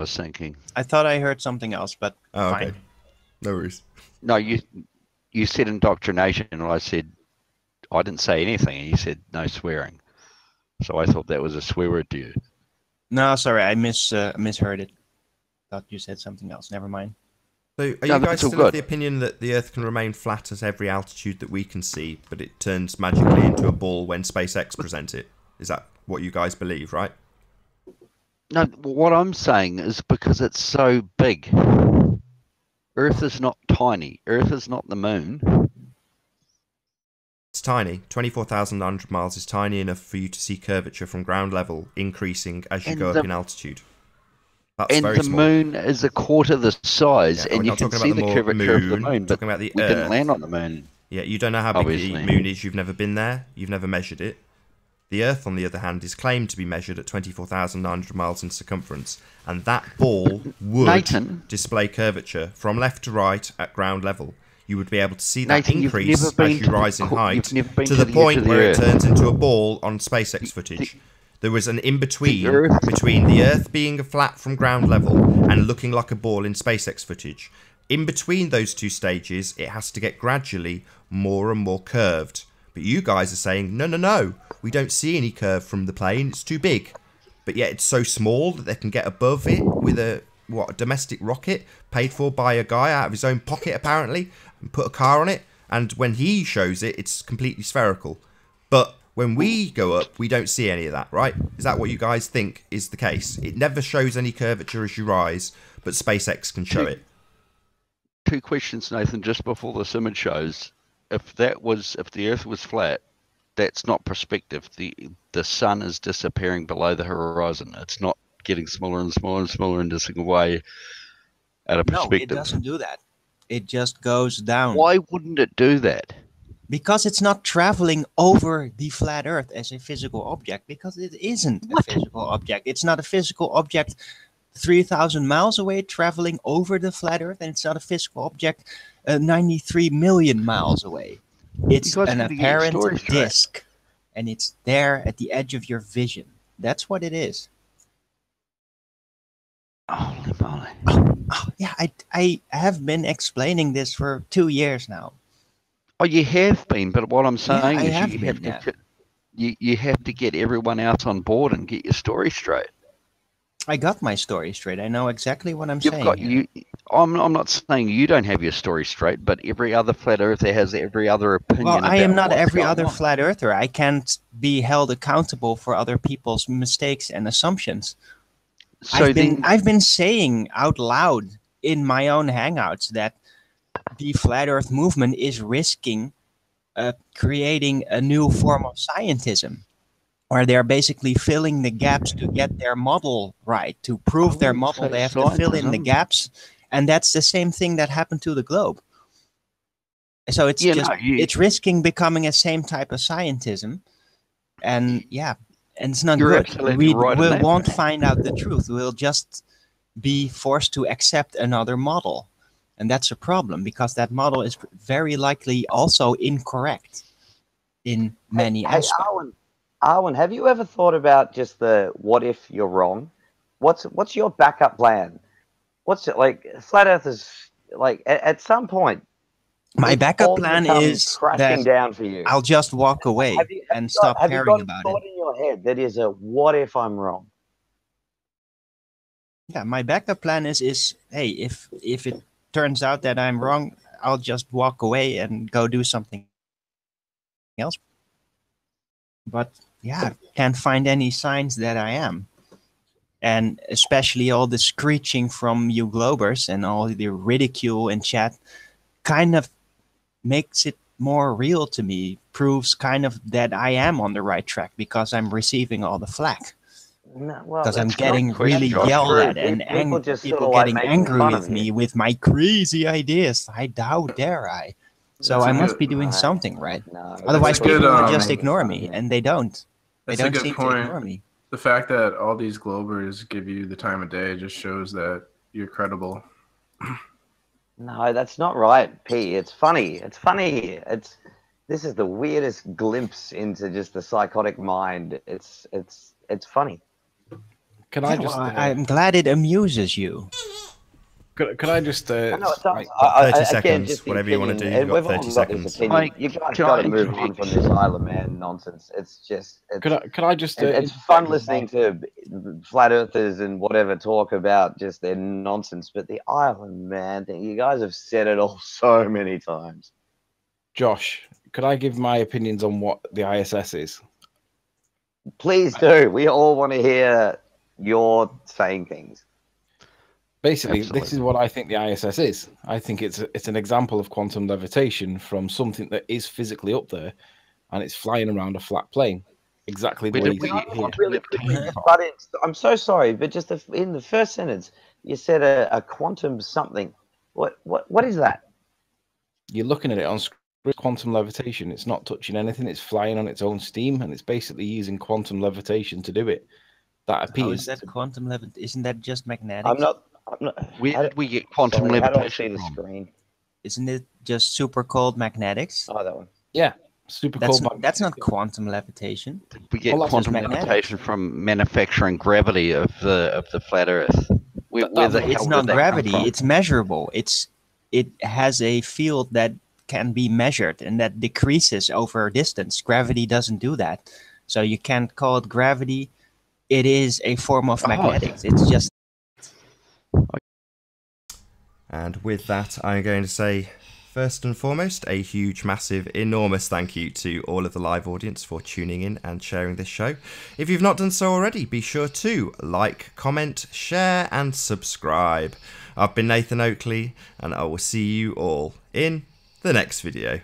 was thinking.
I thought I heard something else, but
Oh,
fine.
okay. No worries.
No, you said indoctrination, and I said I didn't say anything, and you said no swearing. So I thought that was a swear word to you.
No, sorry, I misheard it. Thought you said something else. Never mind.
So, are you guys still of the opinion that the Earth can remain flat at every altitude that we can see, but it turns magically into a ball when SpaceX present it? Is that what you guys believe, right?
No, what I'm saying is because it's so big. Earth is not tiny. Earth is not the moon.
It's tiny. 24,900 miles is tiny enough for you to see curvature from ground level increasing as you go up in altitude. That's
and
very
the
small.
moon is a quarter the size,
Yeah,
and you can see the curvature of the moon, but
talking about the
we
Earth.
didn't land on the moon.
Yeah, you don't know how big
Obviously.
the moon is. You've never been there. You've never measured it. The Earth, on the other hand, is claimed to be measured at 24,900 miles in circumference, and that ball would
Nathan.
display curvature from left to right at ground level. You would be able to see that
Nathan, you've
increase
never been
as you
to the
rise in height
you've never been
to
to
the
the edge
point
of the
where it
Earth.
turns into a ball on SpaceX footage. There was an in-between between the Earth being flat from ground level and looking like a ball in SpaceX footage. In between those two stages, it has to get gradually more and more curved. But you guys are saying, no, we don't see any curve from the plane, it's too big. But yet it's so small that they can get above it with a domestic rocket paid for by a guy out of his own pocket, apparently, and put a car on it. And when he shows it, it's completely spherical. But when we go up, we don't see any of that, right? Is that what you guys think is the case? It never shows any curvature as you rise, but SpaceX can show it.
Two questions, Nathan, just before this image shows. If the Earth was flat, that's not perspective. The sun is disappearing below the horizon. It's not getting smaller and smaller and smaller and disappearing away at a perspective.
No, it doesn't do that. It just goes down.
Why wouldn't it do that?
Because it's not traveling over the flat Earth as a physical object, because it isn't a physical object. It's not a physical object 3,000 miles away, traveling over the flat Earth, and it's not a physical object 93 million miles away. It's
You guys
an
need to get your
apparent
story straight.
disk, and it's there at the edge of your vision. That's what it is.
Holy moly.
Yeah, I have been explaining this for 2 years now.
Oh, you have been, but what I'm
Yeah,
saying
I
is
have
you
been,
have to you have to get everyone else on board and get your story straight.
I got my story straight. I know exactly what I'm
You've
saying.
got
here.
I'm not saying you don't have your story straight, but every other flat earther has every other opinion.
Well, I am
about
not
what's
every
going
other
on.
flat earther. I can't be held accountable for other people's mistakes and assumptions.
So
I've been saying out loud in my own hangouts that the flat Earth movement is risking creating a new form of scientism, where they're basically filling the gaps to get their model right. To prove their model, they have to fill in the gaps, and that's the same thing that happened to the globe. So it's it's risking becoming a same type of scientism, and yeah, and it's not
You're
good.
absolutely
We
right in that.
won't find out the truth. We'll just be forced to accept another model. And that's a problem, because that model is very likely also incorrect in many aspects.
Arwen, have you ever thought about just the what if you're wrong? What's your backup plan? What's it like? Flat Earthers, like at some point,
My
it's
backup
all
plan
gonna come
is
crashing
that
down for you.
I'll just walk away and stop
Have you
caring
got a
about
thought
it.
in your head that is a what if I'm wrong?
Yeah, my backup plan is hey, if it turns out that I'm wrong, I'll just walk away and go do something else. But yeah, can't find any signs that I am. And especially all the screeching from you Globers and all the ridicule in chat kind of makes it more real to me, proves kind of that I am on the right track, because I'm receiving all the flack.
No, well,
Because I'm
that's
getting
not-
really
that's not
yelled
true.
at and
People just sort
people
of like
getting
making
angry
fun
with
of
me
you.
with my crazy ideas. How dare I? So
That's
I
a
must
good-
be doing
Right.
something right.
No,
Otherwise,
that's a good,
people would just
um,
ignore me, and they don't. They
That's a
don't
good
seem
point.
to ignore me.
The fact that all these Globers give you the time of day just shows that you're credible.
No, that's not right, P. It's funny. It's funny. This is the weirdest glimpse into just the psychotic mind. It's funny.
Can I just?
I'm glad it amuses you.
Could I just?
I know it sounds.
Got 30
again,
seconds,
just the
whatever you wanna
opinion,
do, you've
and
got
we've all
30
got
seconds.
this opinion.
Mike,
You guys
can
got
I
to move on from this Isle of Man nonsense. It's just.
Could I just?
It's fun listening to flat earthers and whatever talk about just their nonsense, but the Isle of Man thing, you guys have said it all so many times.
Josh, could I give my opinions on what the ISS is?
Please do. We all want to hear your saying things.
Basically, this is what I think the ISS is. I think it's an example of quantum levitation from something that is physically up there, and it's flying around a flat plane, exactly the way you see it here.
But I'm so sorry, but just in the first sentence, you said a quantum something. What is that?
You're looking at it on screen. Quantum levitation. It's not touching anything. It's flying on its own steam, and it's basically using quantum levitation to do it. That
How
appears.
is that quantum levitation? Isn't that just magnetics?
I'm not.
Where did we get quantum
Sorry, how do I
levitation
see the
from?
screen?
Isn't it just super cold magnetics?
Oh, that one.
Yeah, super cold.
That's not quantum levitation.
We get
Well, that's just
quantum
magnetics.
levitation from manufacturing gravity of the flat Earth. Where the hell
It's
did
not
that come
gravity.
from?
It's measurable. It has a field that can be measured and that decreases over distance. Gravity doesn't do that, so you can't call it gravity. It is a form of magnetics. It's just.
And with that, I'm going to say, first and foremost, a huge, massive, enormous thank you to all of the live audience for tuning in and sharing this show. If you've not done so already, be sure to like, comment, share, and subscribe. I've been Nathan Oakley, and I will see you all in the next video.